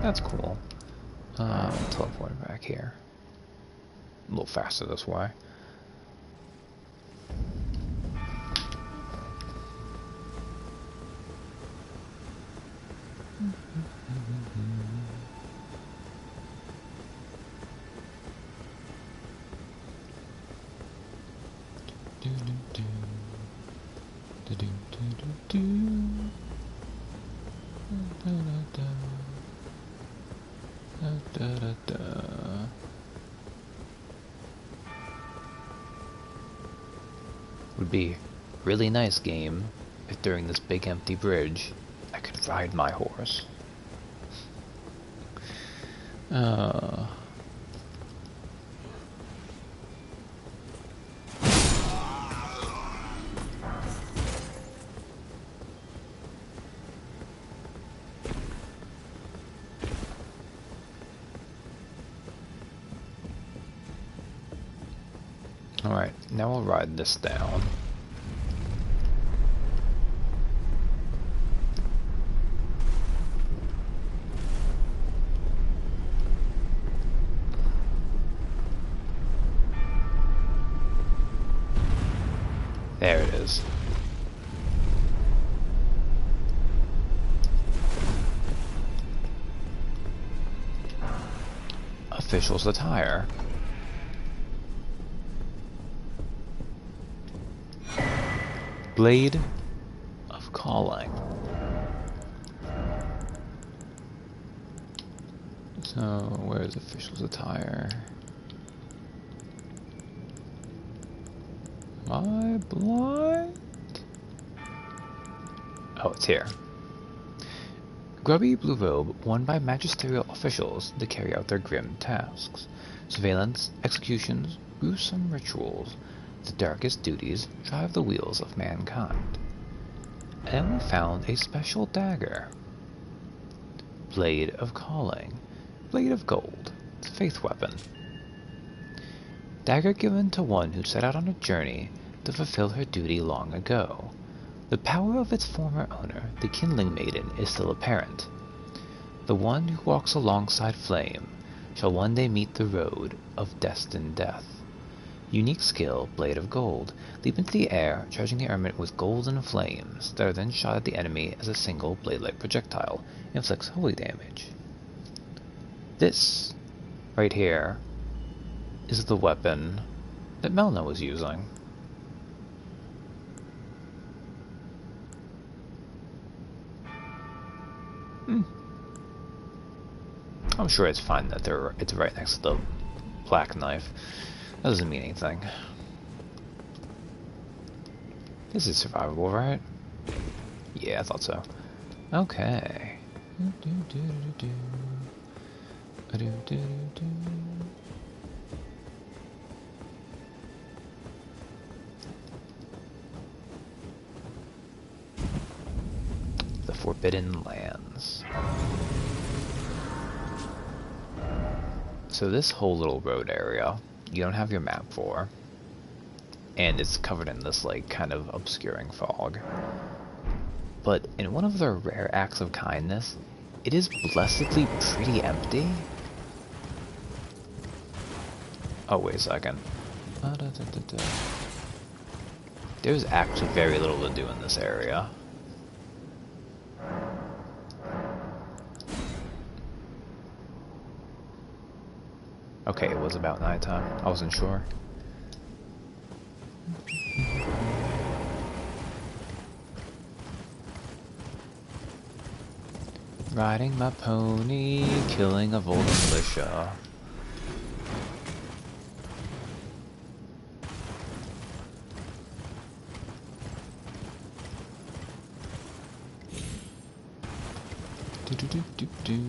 That's cool. Teleport back here. A little faster this way. Would be really nice game if during this big empty bridge I could ride my horse. Alright, now we'll ride this down. There it is. Official's attire. Blade of Calling. So, where's official's attire? Am I blind? Oh, it's here. Grubby blue robe worn by magisterial officials to carry out their grim tasks. Surveillance, executions, gruesome rituals. The darkest duties drive the wheels of mankind. And we found a special dagger. Blade of Calling. Blade of Gold. It's a faith weapon. Dagger given to one who set out on a journey to fulfill her duty long ago. The power of its former owner, the Kindling Maiden, is still apparent. The one who walks alongside flame shall one day meet the road of destined death. Unique skill, Blade of Gold. Leap into the air, charging the armament with golden flames that are then shot at the enemy as a single blade-like projectile. Inflicts holy damage. This, right here, is the weapon that Melna was using. I'm sure it's fine that it's right next to the black knife. That doesn't mean anything. This is survivable, right? Yeah, I thought so. Okay. The Forbidden Lands. So this whole little road area, you don't have your map for. and it's covered in this like kind of obscuring fog. But in one of their rare acts of kindness, it is blessedly pretty empty. Oh, wait a second. There's actually very little to do in this area. Okay, it was about nighttime. I wasn't sure. Riding my pony, killing a Volga militia. Do do do do do.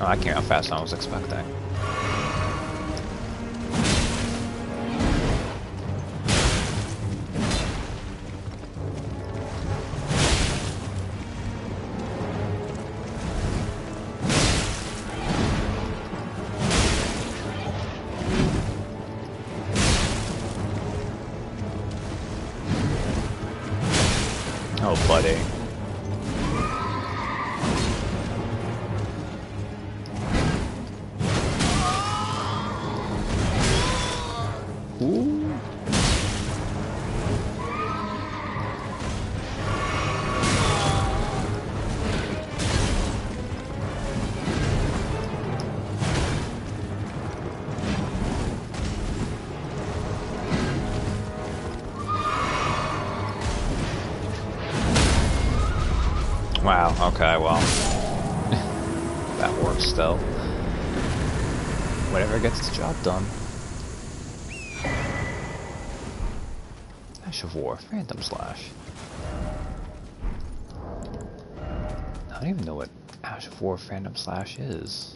Oh, I came out faster than I was expecting. Oh, buddy. Ooh. Wow, okay, well. That works still. Whatever gets the job done. Ash of War, Phantom Slash. I don't even know what Ash of War Phantom Slash is.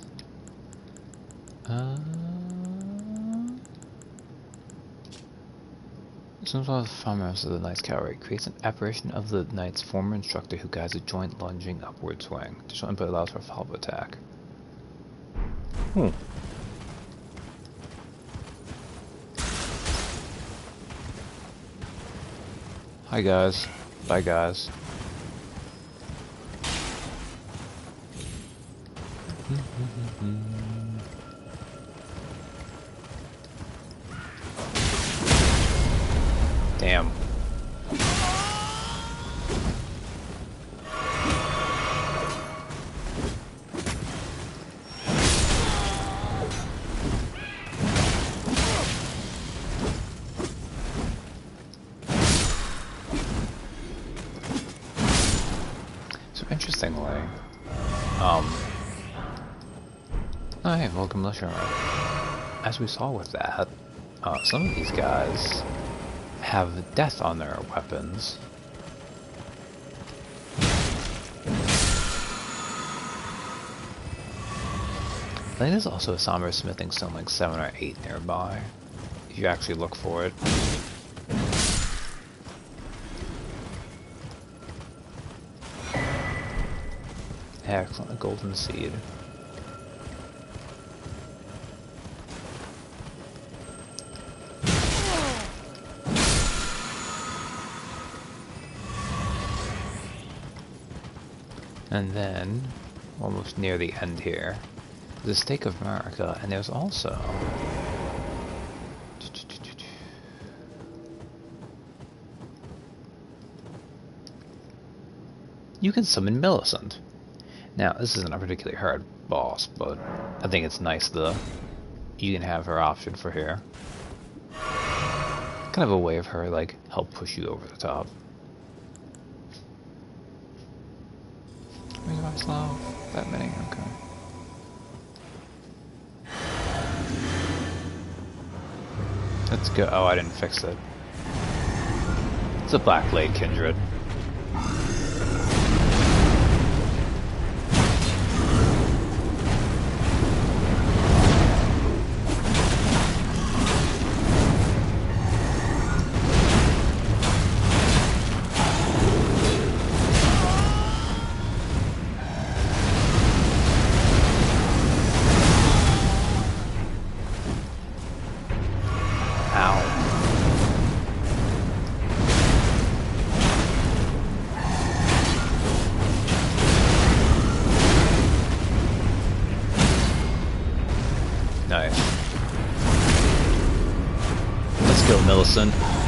Some sort of farmers of the Knight's Cavalry creates an apparition of the Knight's former instructor who guides a joint lunging upward swing. Additional input allows for a follow-up attack. Hi guys. Bye guys. Damn. So interestingly, oh hey, welcome militia. As we saw with that, some of these guys have death on their weapons. I think there's also a somber smithing stone like 7 or 8 nearby, if you actually look for it. Excellent, a golden seed. And then, almost near the end here, the Stake of America, and there's also... You can summon Millicent. Now, this isn't a particularly hard boss, but I think it's nice that you can have her option for here. Kind of a way of her, like, help push you over the top. Maybe I'm slow. That many, okay. Let's go. Oh, I didn't fix it. It's a Black Blade Kindred. doesn't.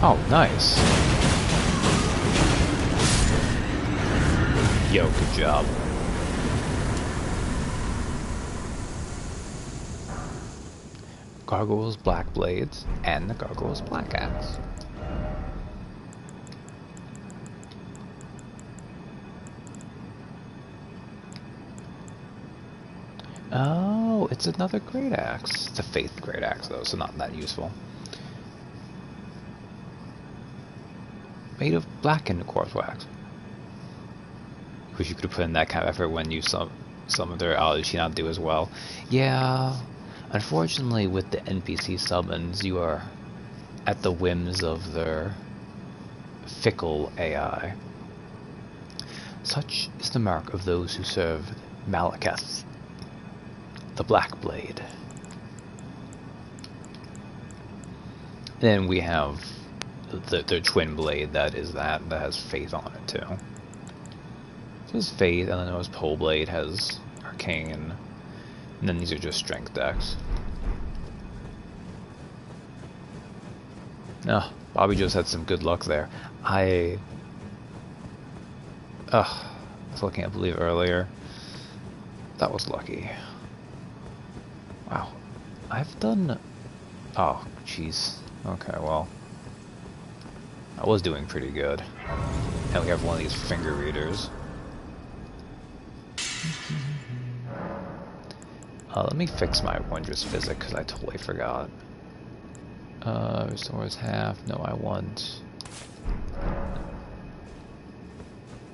Oh, nice. Yo, good job. Gargoyle's Black Blades and the Gargoyle's Black Axe. Oh, it's another Great Axe. It's a Faith Great Axe though, so not that useful. Made of blackened corpse wax. Wish you could have put in that kind of effort when you summoned her. Oh, did she not do as well? Yeah. Unfortunately, with the NPC summons, you are at the whims of their fickle AI. Such is the mark of those who serve Malekith, the Black Blade. Then we have the twin blade that has Faith on it too. So there's Faith, and then there's Pole Blade has Arcane, and then these are just strength decks. Oh, Bobby just had some good luck there. I was looking at Believe earlier. That was lucky. Wow. I've done... Oh, jeez. Okay, well. I was doing pretty good. And we have one of these finger readers. Let me fix my Wondrous Physic, because I totally forgot. Restores half. No, I want...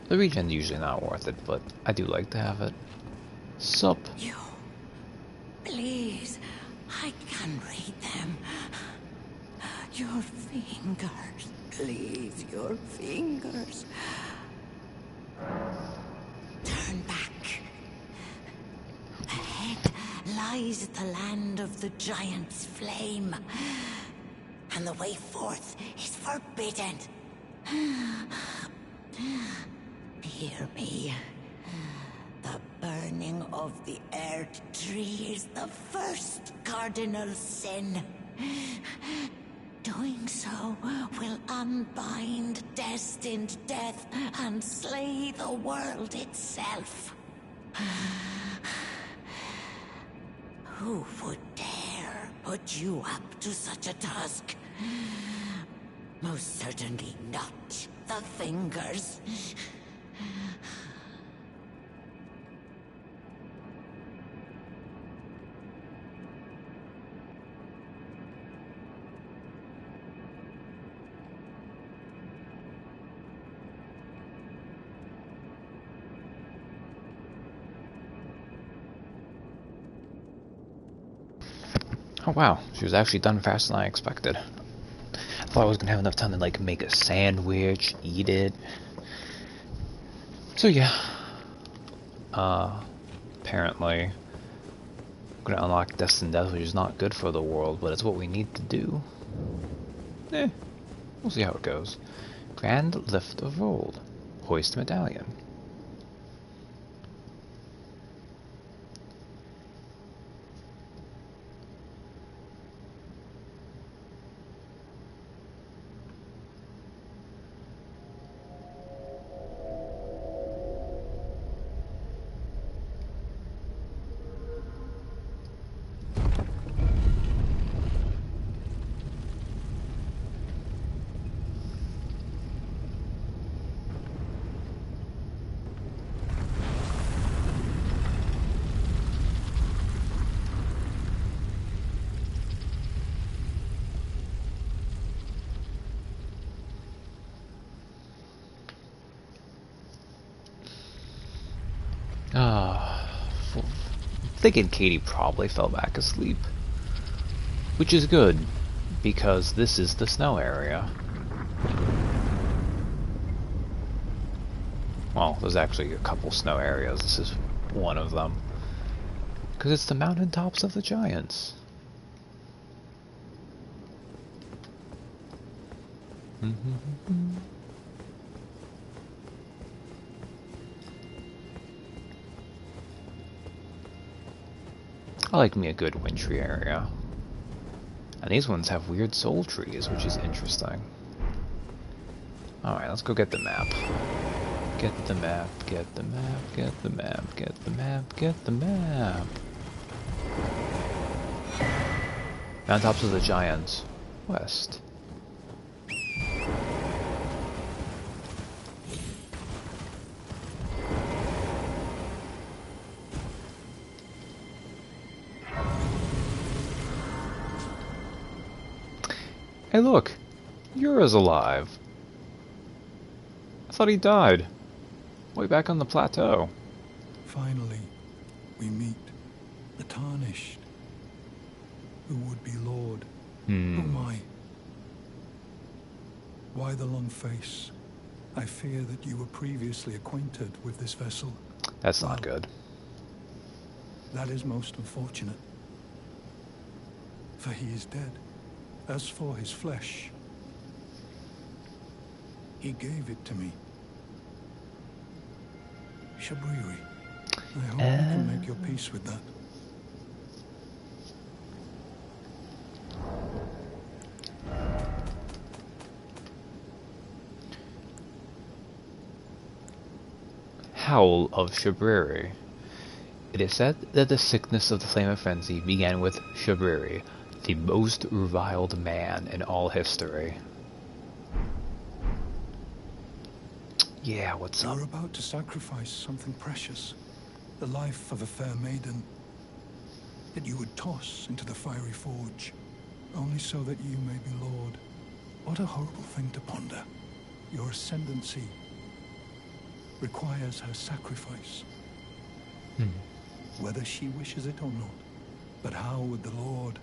The regen's usually not worth it, but I do like to have it. Sup? You... Please, I can read them. Your fingers, please, your fingers. Turn back. Ahead lies the land of the giant's flame, and the way forth is forbidden. Hear me. The burning of the Earth Tree is the first cardinal sin. Doing so will unbind destined death and slay the world itself. Who would dare put you up to such a task? Most certainly not the fingers. Oh wow, she was actually done faster than I expected. I thought I was gonna have enough time to like make a sandwich, eat it. So yeah. Apparently I'm gonna unlock Destined Death, which is not good for the world, but it's what we need to do. We'll see how it goes. Grand Lift of Old. Hoist Medallion. thinking Katie probably fell back asleep. Which is good, because this is the snow area. Well, there's actually a couple snow areas. This is one of them. Because it's the mountaintops of the giants. I like me a good wintry area. And these ones have weird soul trees, which is interesting. Alright, let's go get the map. Get the map, get the map, get the map, get the map, get the map. Mountaintops of the Giants. West. Hey look! Yura's alive! I thought he died. Way back on the plateau. Finally, we meet the Tarnished, the would-be Lord. Oh my. Why the long face? I fear that you were previously acquainted with this vessel. That's not good. That is most unfortunate. For he is dead. As for his flesh, he gave it to me. Shabriri, I hope you can make your peace with that. Howl of Shabriri. It is said that the sickness of the Flame of Frenzy began with Shabriri, the most reviled man in all history. Yeah, what's up? You were about to sacrifice something precious, the life of a fair maiden, that you would toss into the fiery forge, only so that you may be Lord. What a horrible thing to ponder. Your ascendancy requires her sacrifice. Whether she wishes it or not. But how would the Lord,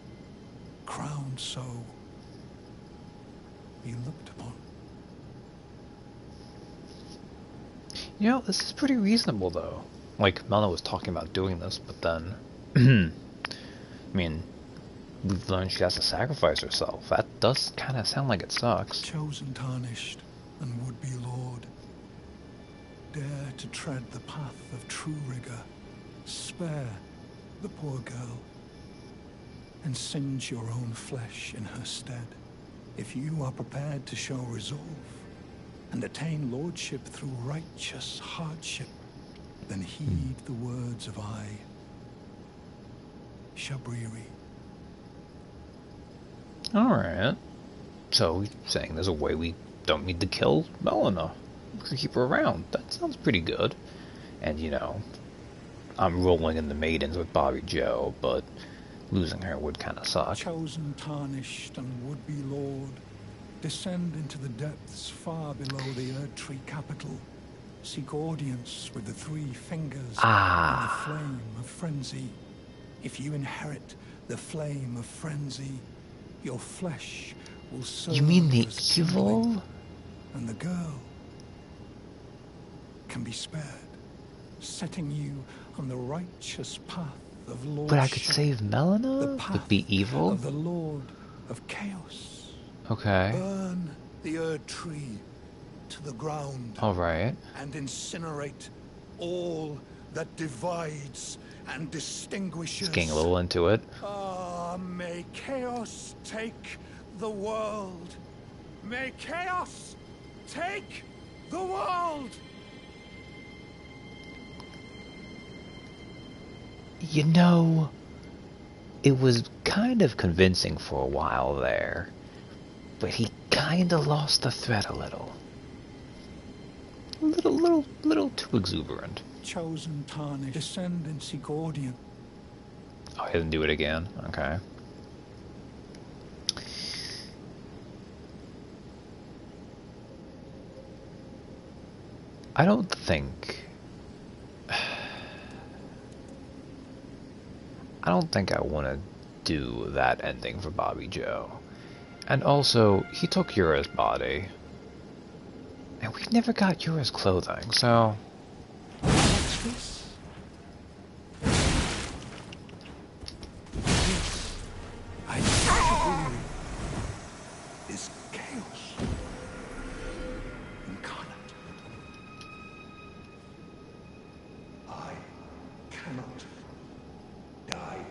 crowned so, be looked upon? You know, this is pretty reasonable, though. Like, Melna was talking about doing this, but then... I mean, we've learned she has to sacrifice herself. That does kind of sound like it sucks. Chosen Tarnished and would-be Lord, dare to tread the path of true rigor. Spare the poor girl, and singe your own flesh in her stead. If you are prepared to show resolve, and attain lordship through righteous hardship, then heed the words of I, Shabriri. Alright. So, you're saying there's a way we don't need to kill Melina. We can keep her around. That sounds pretty good. And, you know, I'm rolling in the maidens with Bobby Joe, but losing her would kind of suck. Chosen Tarnished and would-be Lord, descend into the depths far below the Erdtree capital. Seek audience with the three fingers and the flame of frenzy. If you inherit the flame of frenzy, your flesh will serve. You mean the as evil? kindling, and the girl can be spared, setting you on the righteous path of lordship. But I could save Melina? The path But be evil? of the Lord of Chaos. Okay. Burn the Erdtree to the ground. Alright. And incinerate all that divides and distinguishes. It's getting a little into it. Ah, may chaos take the world. May chaos take the world. You know, it was kind of convincing for a while there, but he kind of lost the thread a little. Little too exuberant. Chosen Tarnished, descend and seek audience. Oh, he didn't do it again? Okay. I don't think... I don't think I want to do that ending for Bobby Joe. And also, he took Yura's body. And we never got Yura's clothing, so... What's this? This, I believe, is chaos incarnate. I cannot die.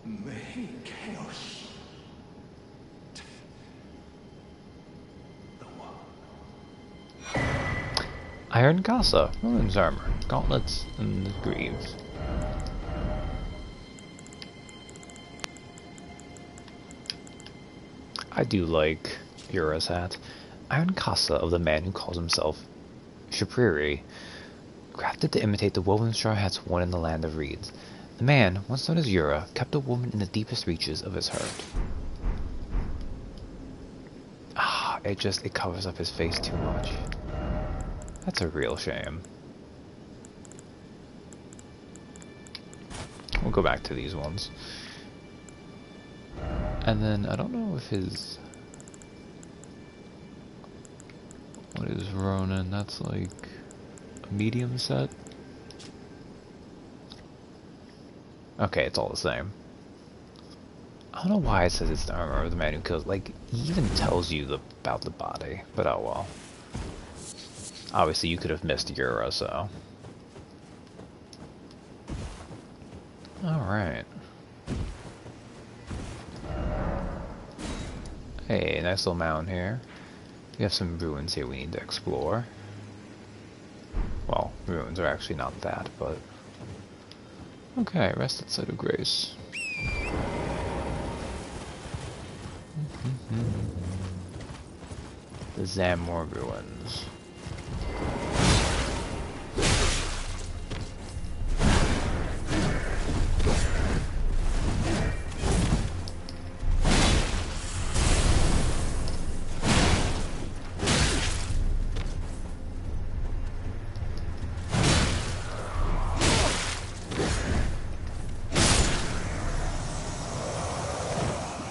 May chaos the world. Iron Casa, Roland's armor, gauntlets, and greaves. I do like Yura's hat. Iron Casa of the man who calls himself Shapriri, crafted to imitate the woven straw hats worn in the land of reeds. The man, once known as Yura, kept a woman in the deepest reaches of his heart. Ah, it covers up his face too much. That's a real shame. We'll go back to these ones. And then, I don't know if his... What is Ronin? That's like a medium set? Okay, it's all the same. I don't know why it says it's the armor of the man who kills. Like, he even tells you about the body, but oh well. Obviously, you could have missed Yura, so. Alright. Hey, nice little mountain here. We have some ruins here we need to explore. Well, ruins are actually not that, but... Okay, rest at site of grace. The Zamor ruins.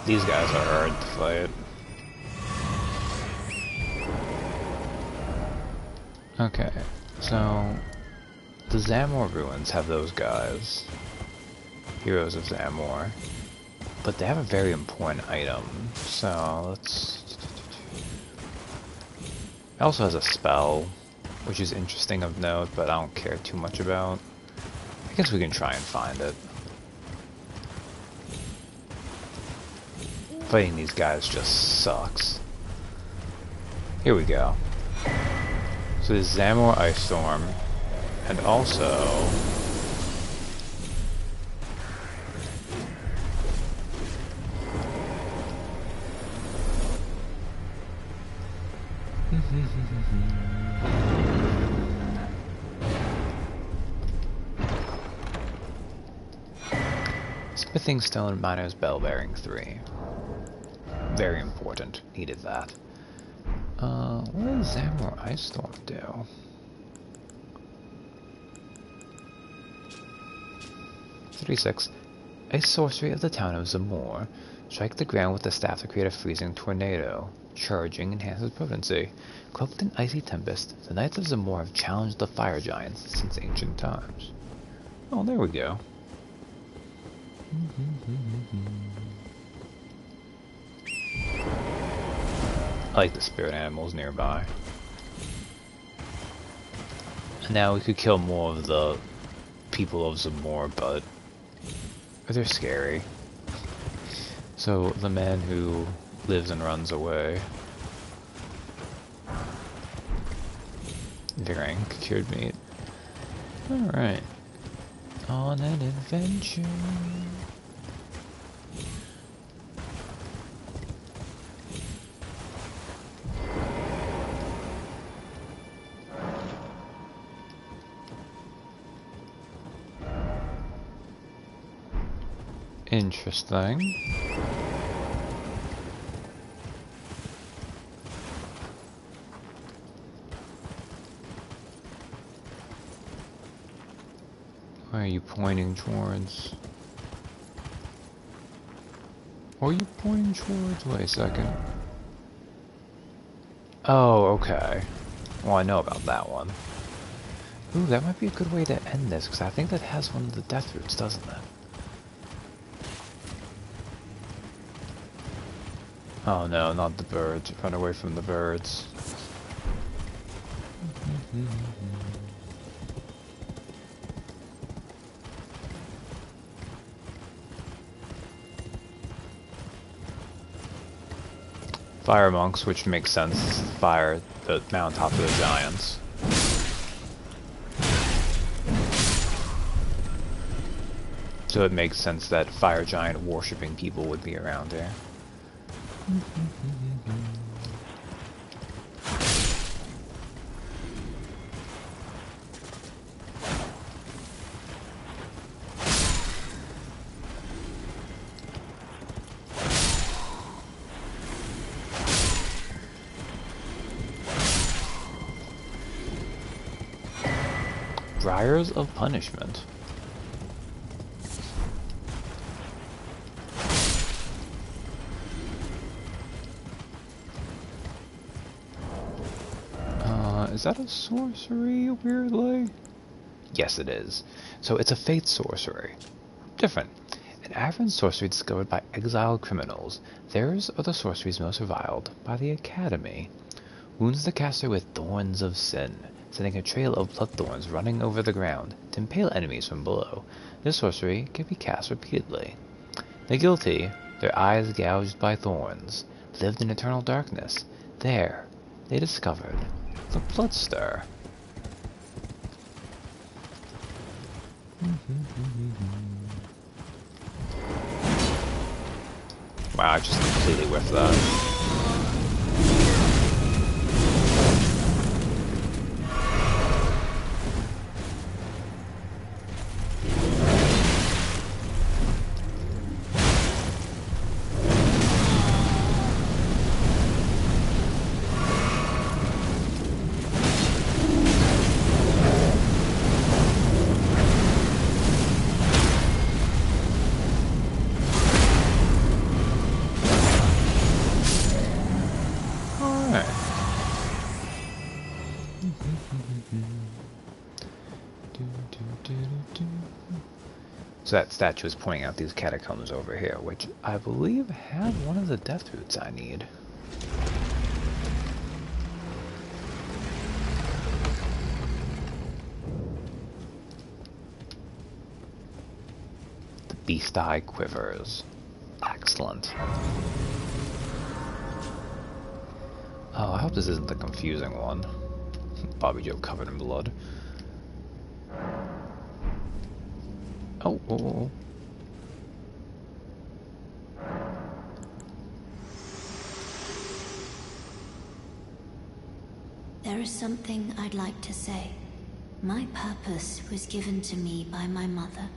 These guys are hard to fight. Okay, so the Zamor ruins have those guys, heroes of Zamor, but they have a very important item. So let's. It also has a spell, which is interesting of note, but I don't care too much about. I guess we can try and find it. Fighting these guys just sucks. Here we go. So there's Zamor Ice Storm, and also Smithing Stone Miner's Bell Bearing 3. Very important. Needed that. What does Zamor Ice Storm do? "36. Ice sorcery of the town of Zamor. Strike the ground with the staff to create a freezing tornado. Charging enhances potency. Cloaked in icy tempest, the Knights of Zamor have challenged the fire giants since ancient times." Oh, there we go. I like the spirit animals nearby. And now we could kill more of the people of Zamor, but they're scary. So the man who lives and runs away. Drink, cured meat. Alright. On an adventure. Interesting. Where are you pointing towards? Are you pointing towards? Wait a second. Oh, okay. Well, I know about that one. Ooh, that might be a good way to end this, because I think that has one of the death roots, doesn't it? Oh no, not the birds. Run away from the birds. Fire monks, which makes sense. Fire the mountaintop of the giants. So it makes sense that fire giant worshipping people would be around here. Briars of Punishment. Is that a sorcery, weirdly? Yes, it is. So it's a fate sorcery. Different. An average sorcery discovered by exiled criminals. Theirs are the sorceries most reviled by the Academy. Wounds the caster with thorns of sin, sending a trail of blood thorns running over the ground to impale enemies from below. This sorcery can be cast repeatedly. The guilty, their eyes gouged by thorns, lived in eternal darkness. There, they discovered the Bloodstir. Wow, I just completely whiffed that. So that statue is pointing out these catacombs over here, which I believe have one of the death roots I need. The beast eye quivers. Excellent. Oh, I hope this isn't the confusing one. Bobby Joe covered in blood. Oh, oh, oh. There is something I'd like to say. My purpose was given to me by my mother,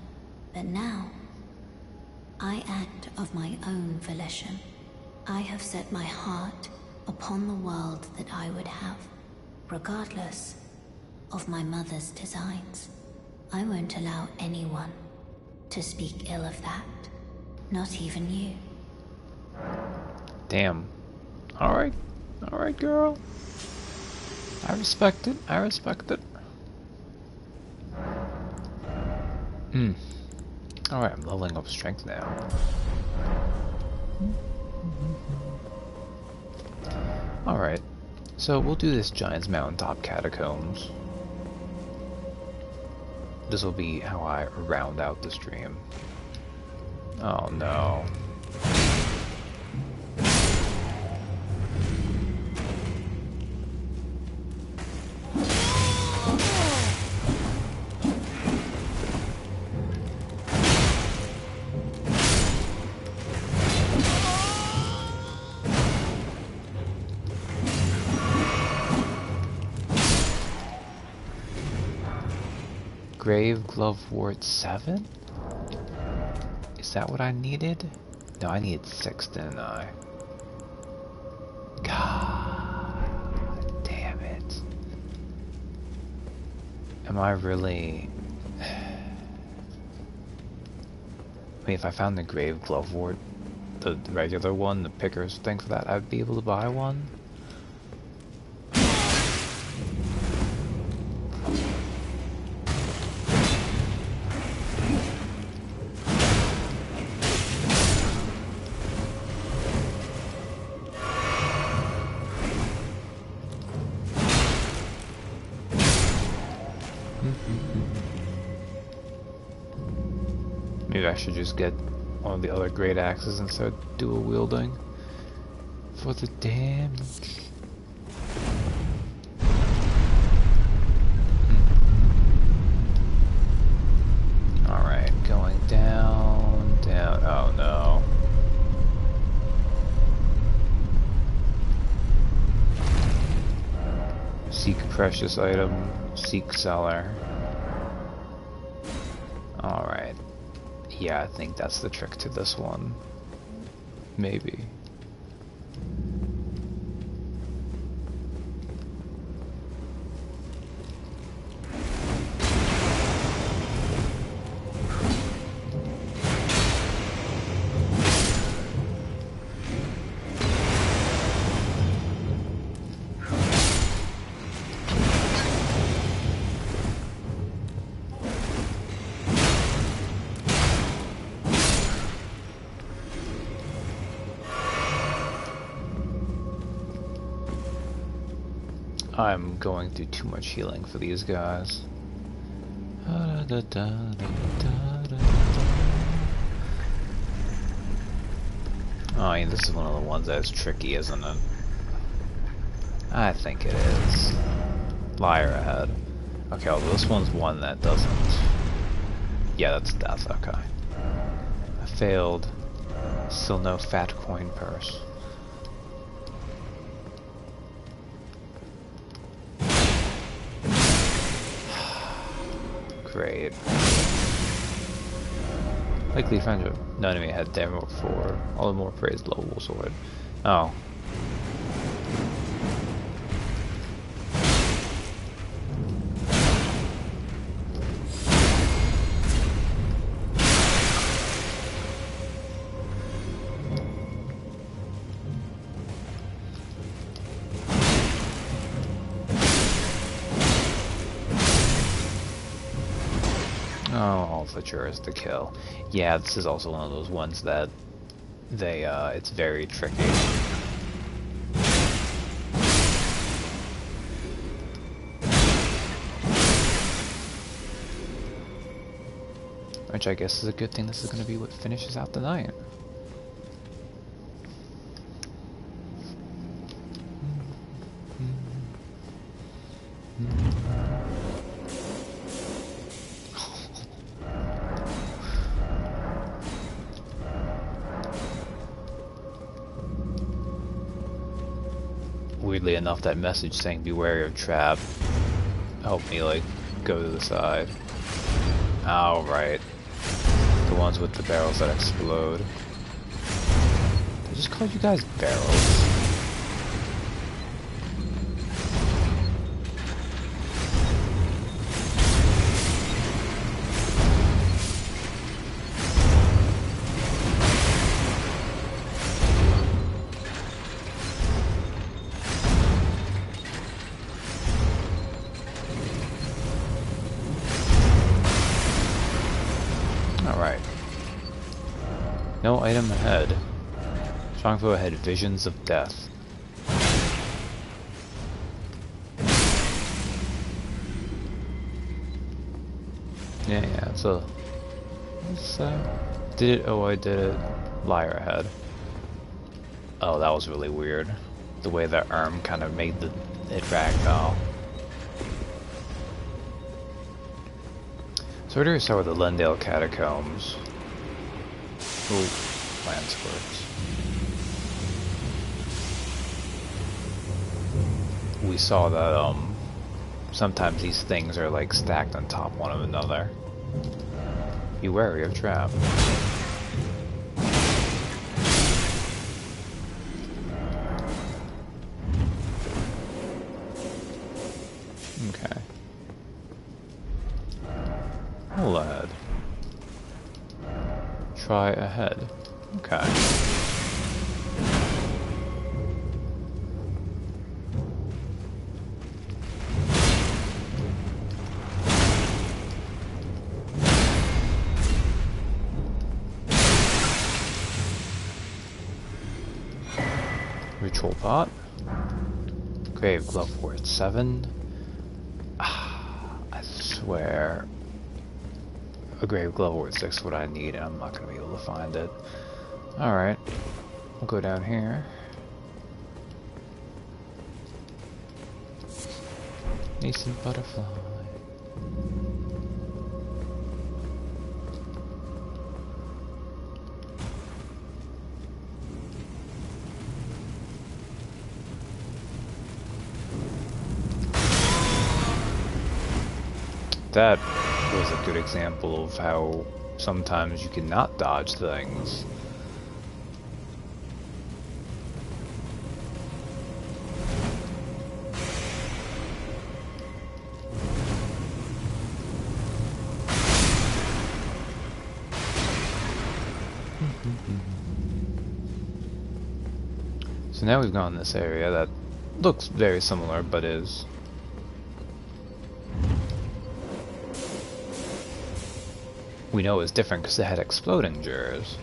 but now I act of my own volition. I have set my heart upon the world that I would have, regardless of my mother's designs. I won't allow anyone to speak ill of that, not even you. Damn. Alright, girl. I respect it, I respect it. Alright, I'm leveling up strength now. Alright, so we'll do this Giant's Mountaintop Catacombs. This will be how I round out the stream. Oh no. Grave Glovewort 7? Is that what I needed? No, I needed 6, didn't I? God damn it. Am I really... mean, if I found the grave glovewort, the regular one, the picker's thing for that, I'd be able to buy one. Maybe I should just get one of the other great axes and start dual wielding for the damage. Alright, going down, down. Oh no. Seek precious item, seek seller. Alright. Yeah, I think that's the trick to this one. Maybe. I'm going through too much healing for these guys. Oh, yeah, this is one of the ones that's tricky, isn't it? I think it is. Liar ahead. Okay, well, this one's one that doesn't. Yeah, that's death, okay. I failed. Still no fat coin purse. Great. Likely friendship. No enemy had demo for all the more praised lovable sword. Oh. Oh, Fletcher is the kill. Yeah, this is also one of those ones that they, it's very tricky. Which I guess is a good thing. This is going to be what finishes out the night. Weirdly enough, that message saying "Be wary of trap" helped me like go to the side. Oh, right. The ones with the barrels that explode. I just called you guys barrels. Alright. No item ahead. Strongbow ahead, visions of death. Yeah, so let's did it, oh I did it. Liar ahead. Oh, that was really weird. The way that arm kind of made it ragdoll. So we're going to start with the Lendale Catacombs. Ooh, land squirts. We saw that sometimes these things are like stacked on top one of another. Be wary of trap. Okay. Hold ahead. try ahead. Okay. Ritual pot. Grave Glovewort 7. I swear a Grave Glovewort 6 is what I need, and I'm not going to be able to find it. Alright, we'll go down here. Nascent butterfly. That was a good example of how sometimes you cannot dodge things. So now we've gone in this area that looks very similar, but is... We know it's different because it had exploding jurors.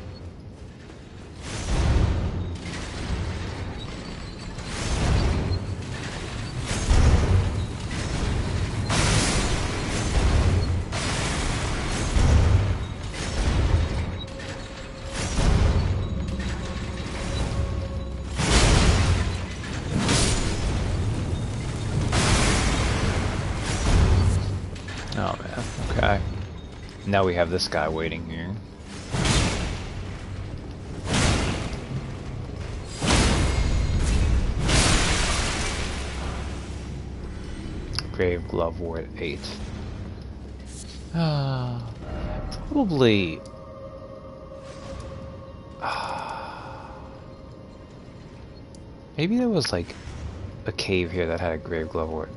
Oh man, okay. Now we have this guy waiting here. Grave Glovewort 8. Probably... maybe there was like a cave here that had a Grave Glovewort.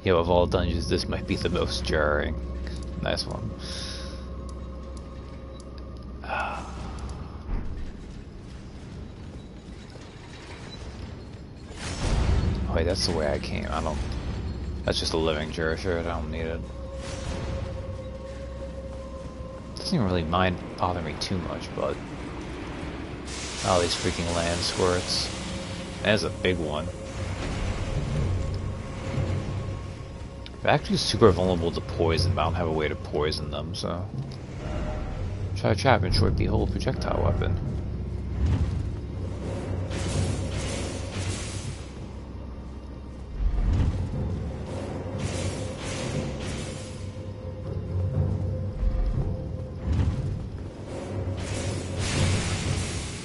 You know, of all dungeons, this might be the most jarring. Nice one. Oh wait, that's the way I came. I don't... That's just a living juror shirt. I don't need it. Doesn't even really bother me too much, but... all these freaking land squirts. That's a big one. They're actually super vulnerable to poison, but I don't have a way to poison them, so... Try trap and short behold projectile weapon.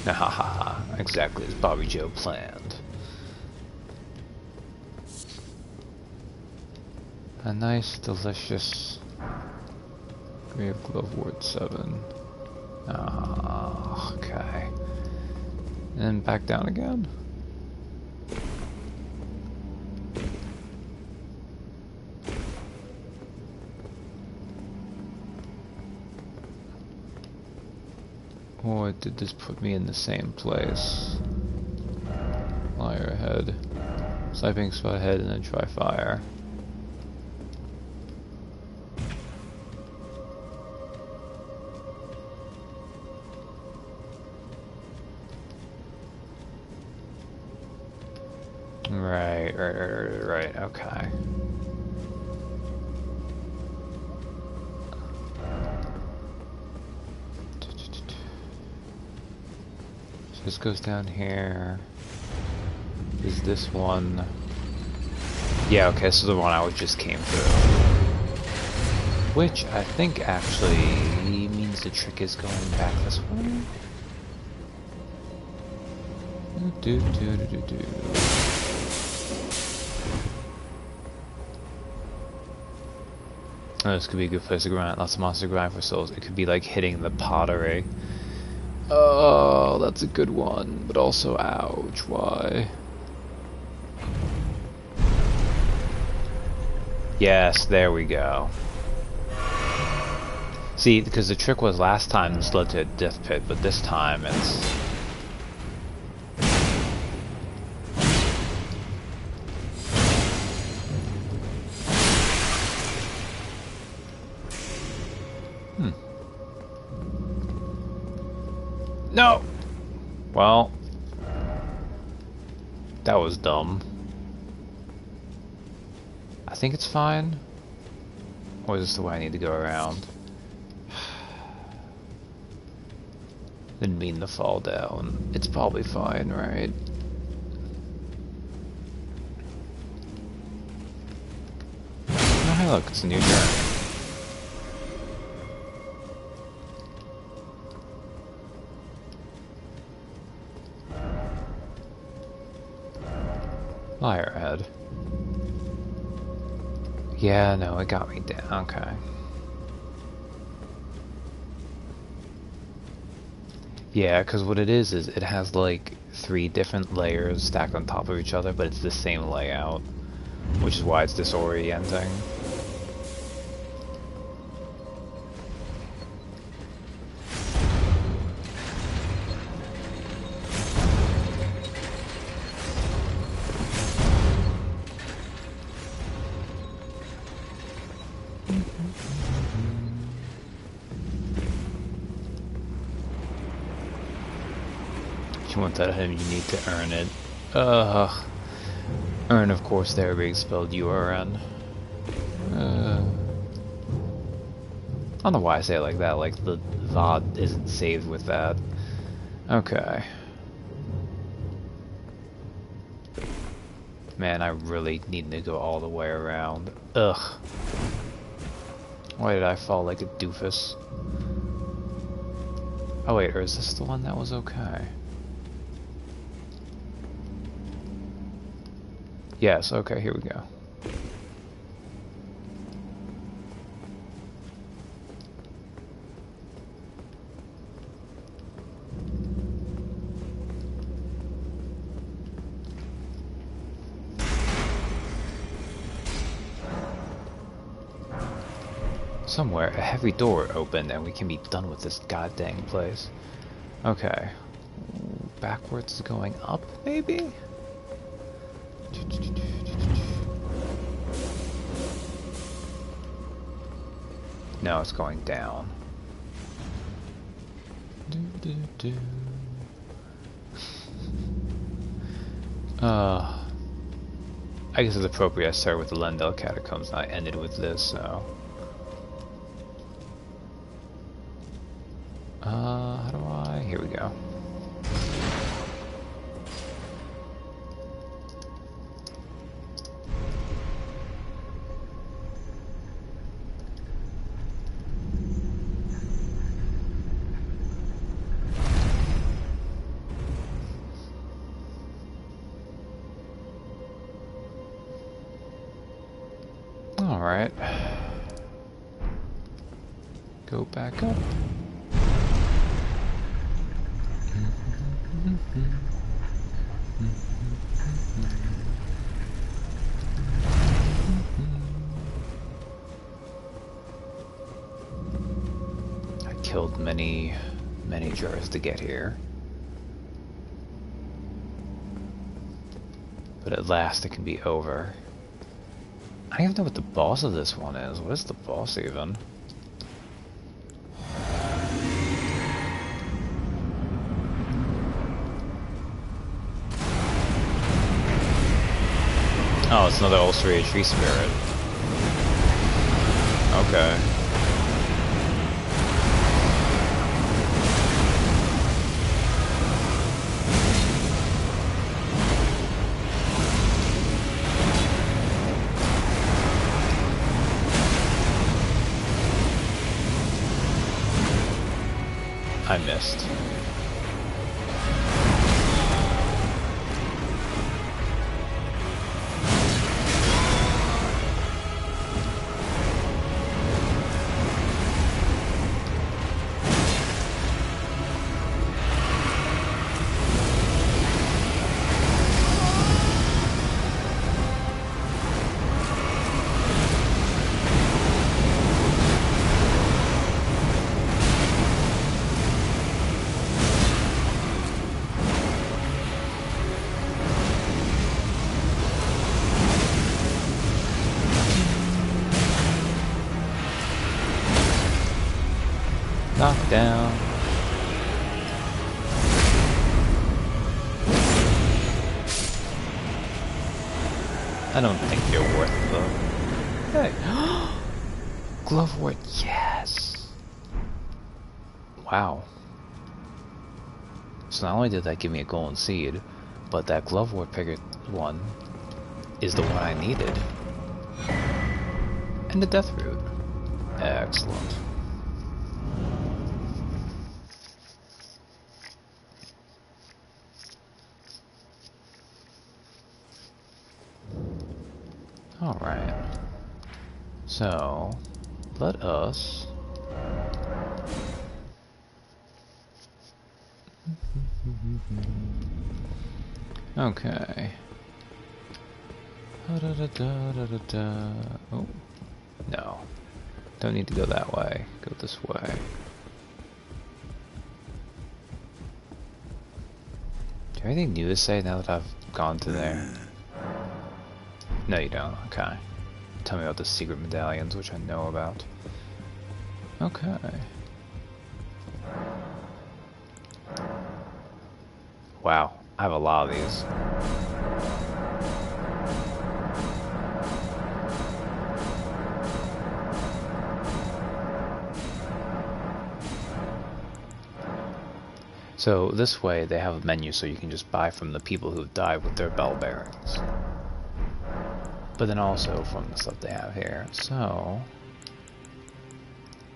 Hahaha, exactly as Bobby Joe planned. A nice, delicious Grave Glovewort 7. Ah, okay. And then back down again? Or did this put me in the same place? Liar ahead. Sniping spot ahead and then try fire. Right, okay. So this goes down here. Is this one? Yeah, okay, so the one I just came through. Which I think actually means the trick is going back this way. Oh, this could be a good place to grind. Lots of monster grind for souls. It could be like hitting the pottery. Oh, that's a good one. But also, ouch, why? Yes, there we go. See, because the trick was last time this led to a death pit, but this time it's... No! Well... That was dumb. I think it's fine. Or is this the way I need to go around? Didn't mean to fall down. It's probably fine, right? Oh, hey look, it's a new journey. Fire ahead. Yeah, no, it got me down. Okay. Yeah, because what it is it has like 3 different layers stacked on top of each other, but it's the same layout, which is why it's disorienting. You want that him, you need to earn it. Earn, of course, there being spelled URN. I don't know why I say it like that, like the VOD isn't saved with that. Okay. Man, I really need to go all the way around. Ugh. Why did I fall like a doofus? Oh wait, or is this the one that was okay? Yes, okay, here we go. Somewhere, a heavy door opened and we can be done with this goddamn place. Okay. Backwards going up, maybe? No, it's going down. I guess it's appropriate I started with the Lendel Catacombs and I ended with this, so... how do I... Here we go. Alright. Go back up. I killed many jars to get here. But at last it can be over. I don't even know what the boss of this one is. What is the boss even? Oh, it's another ulcerated tree spirit. Okay. I missed. Knockdown. I don't think you're worth the... Hey! Glovewort, yes! Wow. So not only did that give me a golden seed, but that Glovewort picket one is the one I needed. And the death root. Excellent. Alright. So, let us... Okay. Oh, no. Don't need to go that way. Go this way. Do you have anything new to say now that I've gone to there? No, you don't. Okay. Tell me about the secret medallions, which I know about. Okay. Wow, I have a lot of these. So this way they have a menu so you can just buy from the people who've died with their bell bearings. But then also from the stuff they have here. So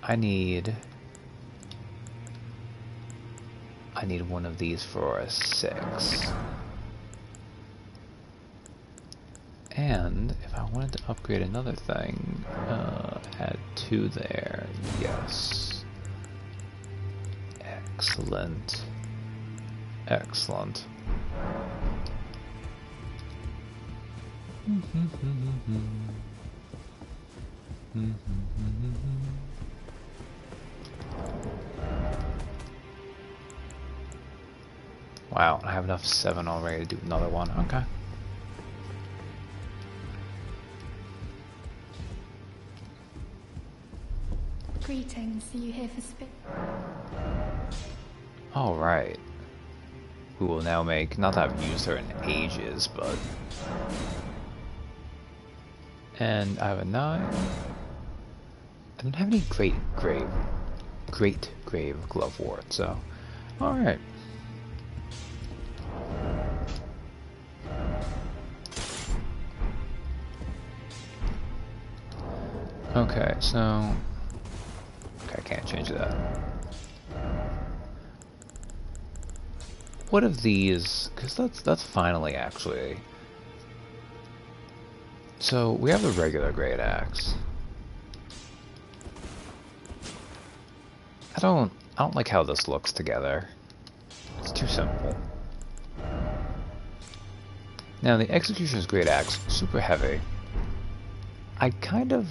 I need one of these for a 6. And if I wanted to upgrade another thing, add 2 there. Yes. Excellent. Excellent. Wow, I have enough 7 already to do another one. Okay. Greetings, are you here for Alright. We will now make, not that I've used her in ages, but... And I have a 9. I don't have any great grave Glovewort, so... Alright. Okay, so... Okay, I can't change that. What of these? Because that's finally actually. So we have the regular great axe. I don't like how this looks together. It's too simple. Now the Executioner's great axe, super heavy. I kind of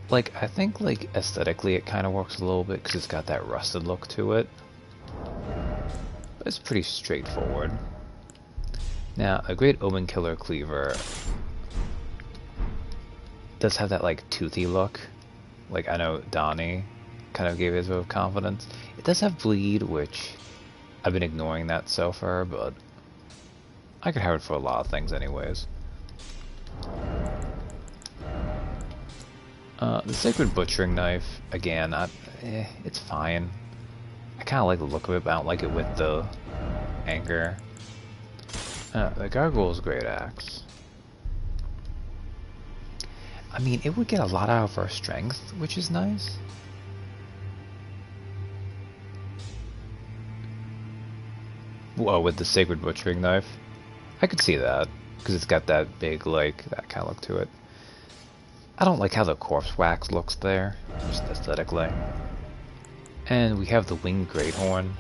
like. I think like aesthetically it kind of works a little bit because it's got that rusted look to it. It's pretty straightforward. Now, a great Omen Killer Cleaver does have that like toothy look. Like I know Donnie kind of gave his vote of confidence. It does have bleed, which I've been ignoring that so far, but I could have it for a lot of things anyways. The Sacred Butchering Knife, again, it's fine. I kind of like the look of it, but I don't like it with the anchor. The Gargoyle's great axe. I mean, it would get a lot out of our strength, which is nice. Well, with the Sacred Butchering Knife, I could see that, because it's got that big, like, that kind of look to it. I don't like how the corpse wax looks there, just aesthetically. And we have the Winged Greathorn.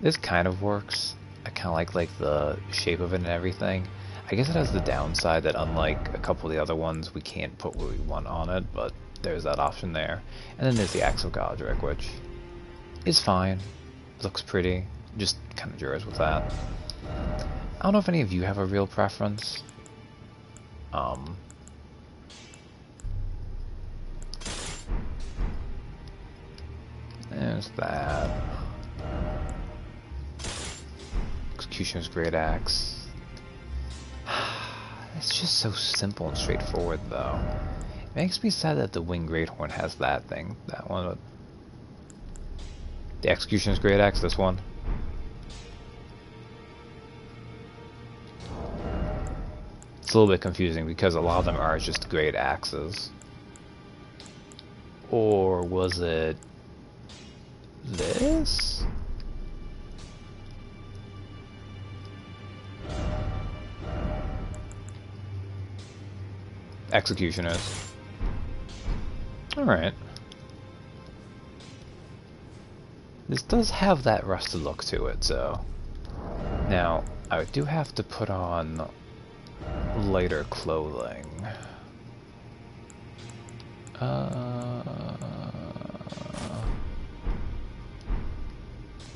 This kind of works. I kind of like the shape of it and everything. I guess it has the downside that unlike a couple of the other ones, we can't put what we want on it, but there's that option there. And then there's the Axe of Godric, which is fine. Looks pretty. Just kind of jurs with that. I don't know if any of you have a real preference. that. Executioner's Great Axe. It's just so simple and straightforward, though. It makes me sad that the Winged Greathorn has that thing. That one. The Executioner's Great Axe, this one. It's a little bit confusing because a lot of them are just great axes. Or was it this? Executioners. Alright. This does have that rusted look to it, so... Now, I do have to put on lighter clothing.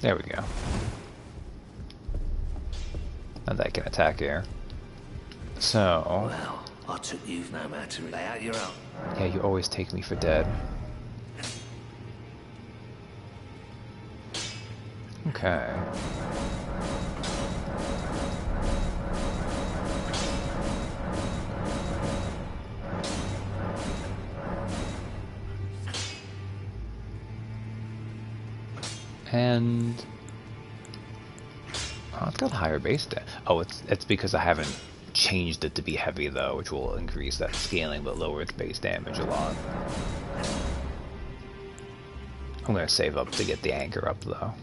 There we go. And I can attack here. So... Well, I took you no matter. Lay out your own. Yeah, you always take me for dead. Okay. And oh, it's got a higher base damage. Oh, it's because I haven't changed it to be heavy though, which will increase that scaling but lower its base damage a lot. I'm gonna save up to get the anchor up though.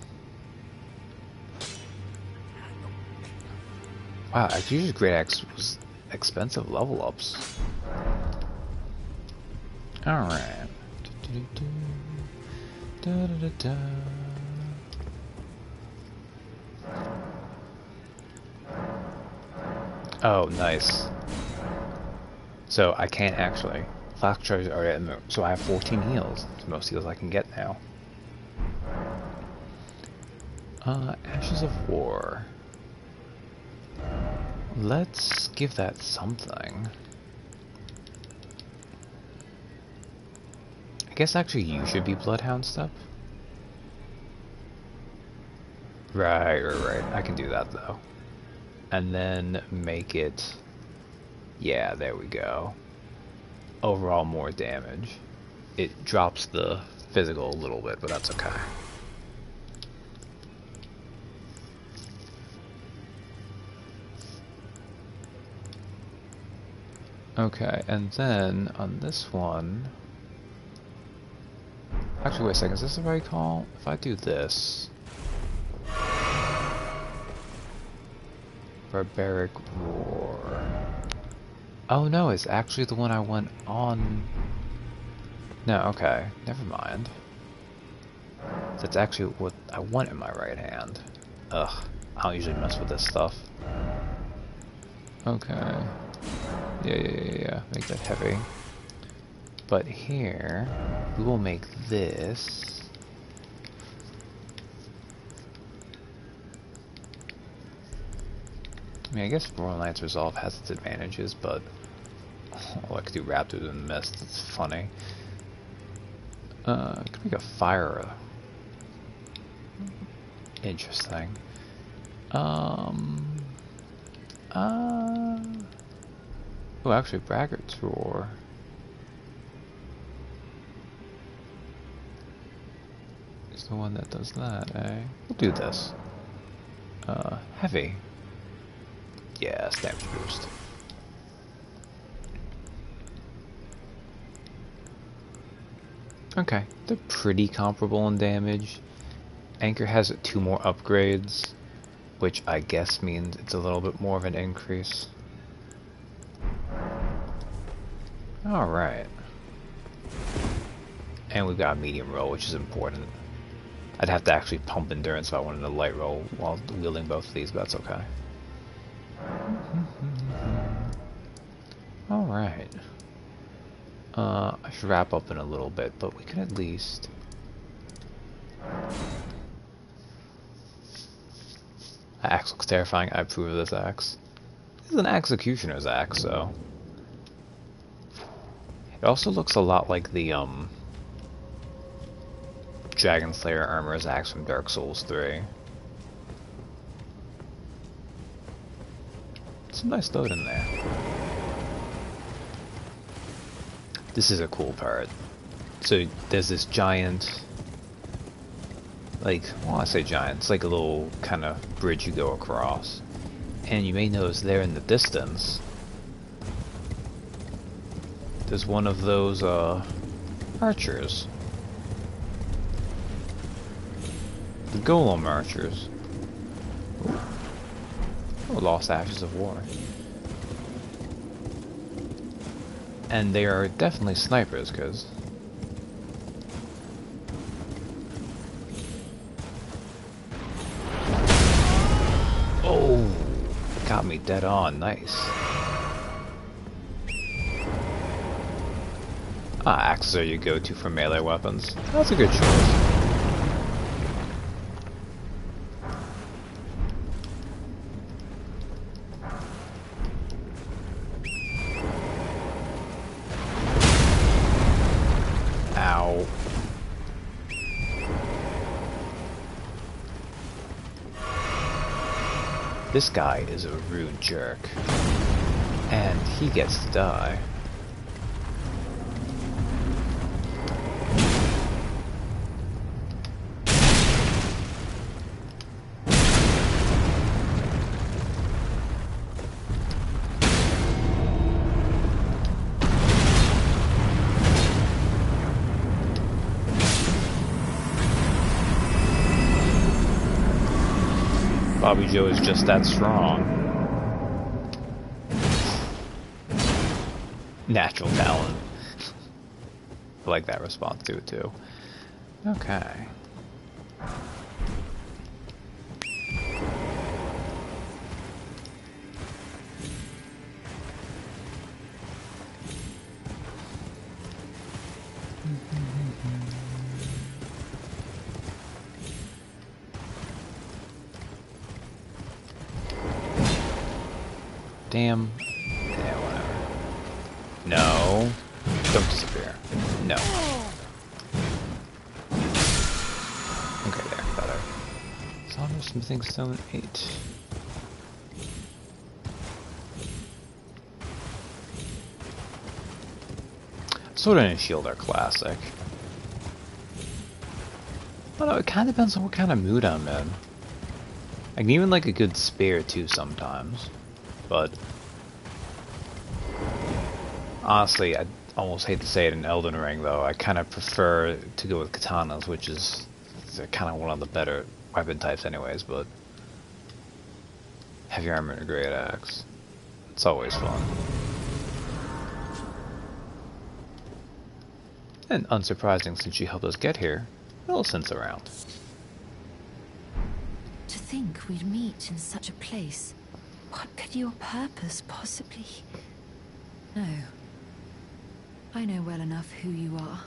Wow, actually, Great Axe was expensive level ups. All right. Oh, nice. So I can't actually. Flask charges are at, so I have 14 heals. It's the most heals I can get now. Ashes of War. Let's give that something. I guess actually you should be Bloodhound Step. Right. I can do that though. And then make it... Yeah, there we go. Overall more damage. It drops the physical a little bit, but that's okay. Okay, and then on this one... Actually, wait a second, is this the right call? If I do this... Barbaric Roar... Oh no, it's actually the one I went on... No, okay, never mind. That's actually what I want in my right hand. Ugh, I don't usually mess with this stuff. Okay. Yeah. Make that heavy. But here, we will make this. I mean, I guess Royal Knight's Resolve has its advantages, but I could do Raptors in the Mist. It's funny. I could make a fire. Interesting. Oh, actually, Braggart's Roar. Is the one that does that, eh? We'll do this. Heavy. Yeah, damage boost. Okay, they're pretty comparable in damage. Anchor has 2 more upgrades, which I guess means it's a little bit more of an increase. Alright. And we've got a medium roll, which is important. I'd have to actually pump endurance if I wanted a light roll while wielding both of these, but that's okay. Alright. I should wrap up in a little bit, but we can at least... That axe looks terrifying. I approve of this axe. This is an executioner's axe, so... It also looks a lot like the, Dragon Slayer Armor's axe from Dark Souls 3. Some nice load in there. This is a cool part. So there's this giant, like, well, I say giant, it's like a little kind of bridge you go across. And you may notice there in the distance, there's one of those, archers. The golem archers. Oh, lost ashes of war. And they are definitely snipers, cause oh, got me dead on. Nice. Axes are your go-to for melee weapons. That's a good choice. Ow. This guy is a rude jerk. And he gets to die. Bobby Joe is just that strong. Natural talent. I like that response to it too. Okay. Damn. Yeah, whatever. No. Don't disappear. No. Okay, there. Better. Solder Smithing Stone 8. Sword and Shield are classic. I don't know, it kind of depends on what kind of mood I'm in. I can even like a good spear too sometimes. But honestly, I almost hate to say it in Elden Ring, though. I kind of prefer to go with katanas, which is kind of one of the better weapon types anyways, but heavy armor and a great axe. It's always fun. And unsurprising since you helped us get here, Millicent's around. To think we'd meet in such a place. What could your purpose possibly... No. I know well enough who you are.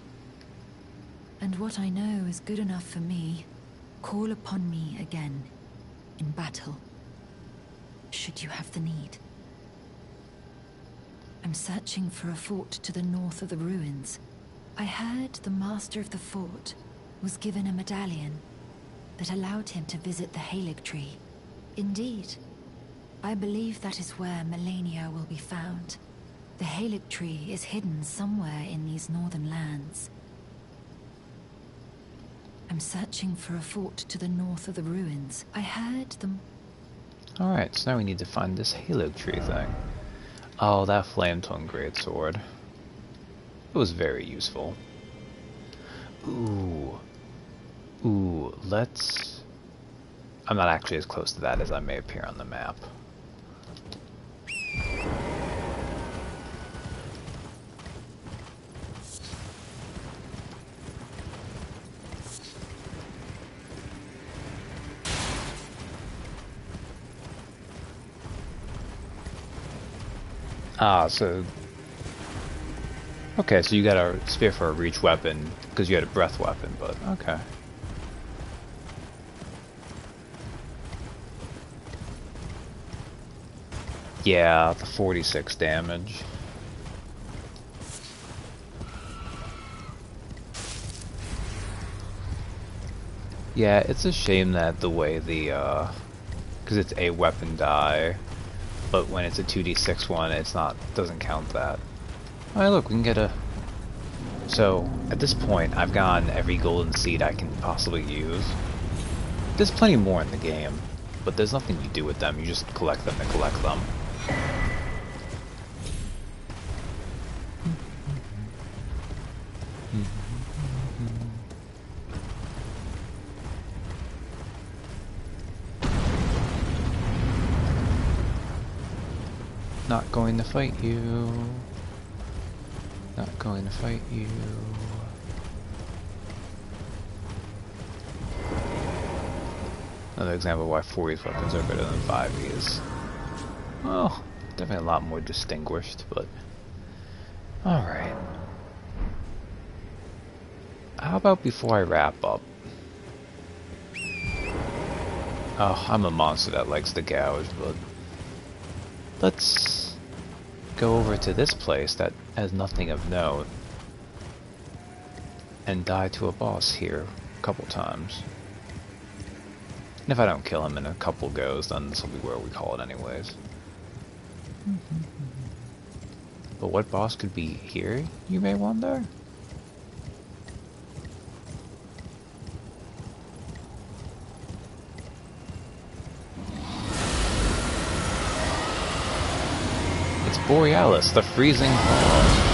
And what I know is good enough for me. Call upon me again, in battle, should you have the need. I'm searching for a fort to the north of the ruins. I heard the master of the fort was given a medallion that allowed him to visit the Halig tree. Indeed. I believe that is where Melania will be found. The Halig tree is hidden somewhere in these northern lands. I'm searching for a fort to the north of the ruins. I heard them. Alright, so now we need to find this Halig tree thing. Oh, that flame-tongue greatsword. It was very useful. Ooh. Ooh, let's... I'm not actually as close to that as I may appear on the map. Ah, so... Okay, so you got a spear for a reach weapon, because you had a breath weapon, but okay. Yeah, the 46 damage. Yeah, it's a shame that the way the, because it's a weapon die, but when it's a 2d6 one, it's not, doesn't count that. Alright, look, we can get a... So, at this point, I've gotten every golden seed I can possibly use. There's plenty more in the game, but there's nothing you do with them, you just collect them to collect them. Not going to fight you. Not going to fight you. Another example of why 4E's weapons are better than 5E's. Well, definitely a lot more distinguished, but... Alright. How about before I wrap up? Oh, I'm a monster that likes to gouge, but... Let's go over to this place that has nothing of note and die to a boss here a couple times. And if I don't kill him in a couple goes, then this will be where we call it anyways. But what boss could be here, you may wonder? It's Borealis, the freezing boss.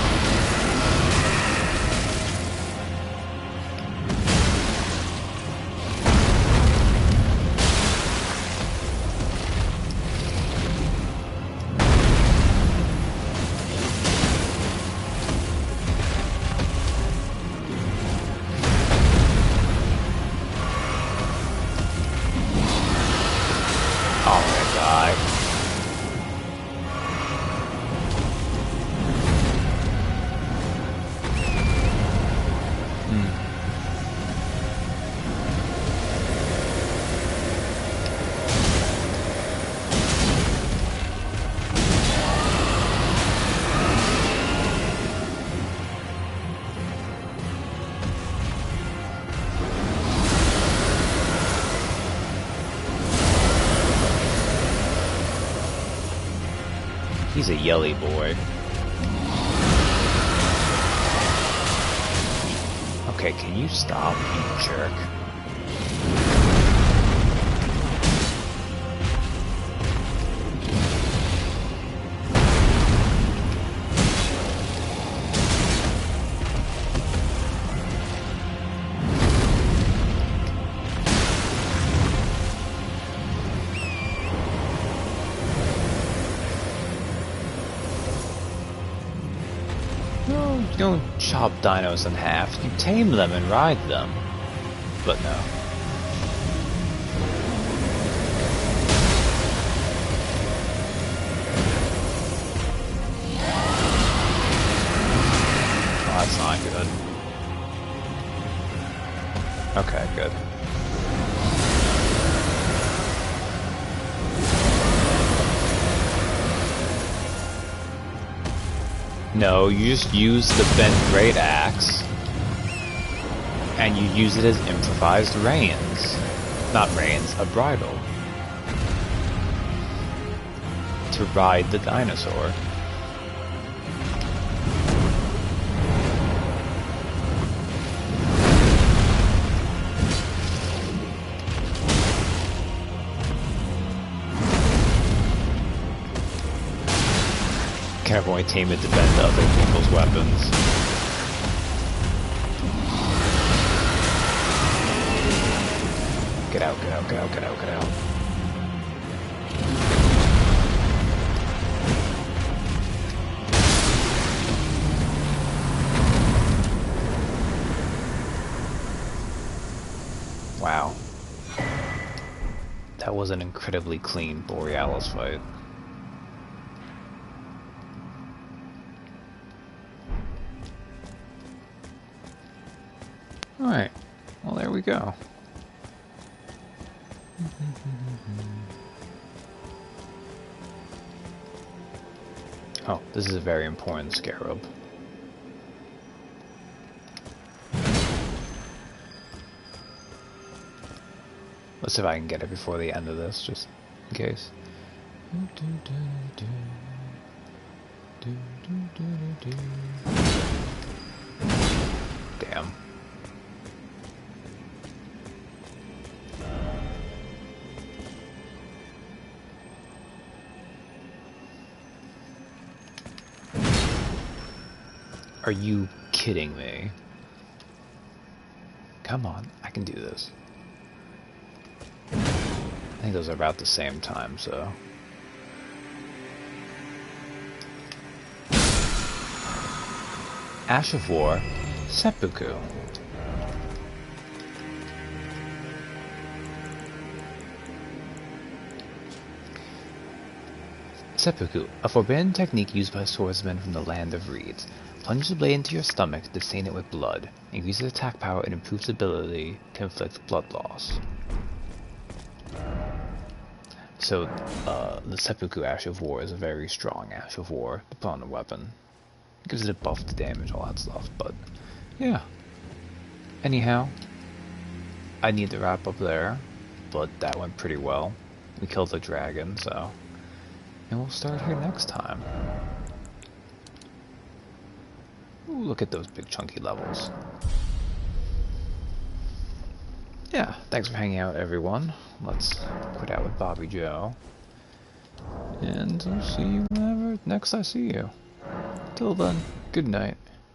He's a yelly boy. Okay, can you stop, you jerk? You don't chop dinos in half, you tame them and ride them. But no. Oh, that's not good. Okay, good. No, you just use the bent great axe, and you use it as improvised reins. Not reins, a bridle. To ride the dinosaur. Careful, I tame it to bend other people's weapons. Get out, get out, get out, get out, get out. Wow. That was an incredibly clean Borealis fight. Alright, well there we go. Oh, this is a very important scarab. Let's see if I can get it before the end of this, just in case. Damn. Are you kidding me? Come on, I can do this. I think those are about the same time, so... Ash of War, Seppuku. Seppuku, a forbidden technique used by swordsmen from the land of reeds. Plunge the blade into your stomach to stain it with blood. Increases attack power and improves ability to inflict blood loss. So, the Seppuku Ash of War is a very strong Ash of War to put on a weapon. It gives it a buff to damage, all that stuff, but yeah. Anyhow, I need to wrap up there, but that went pretty well. We killed the dragon, so... And we'll start here next time. Ooh, look at those big chunky levels. Yeah, thanks for hanging out, everyone. Let's quit out with Bobby Joe. And I'll see you whenever next I see you. Till then, good night.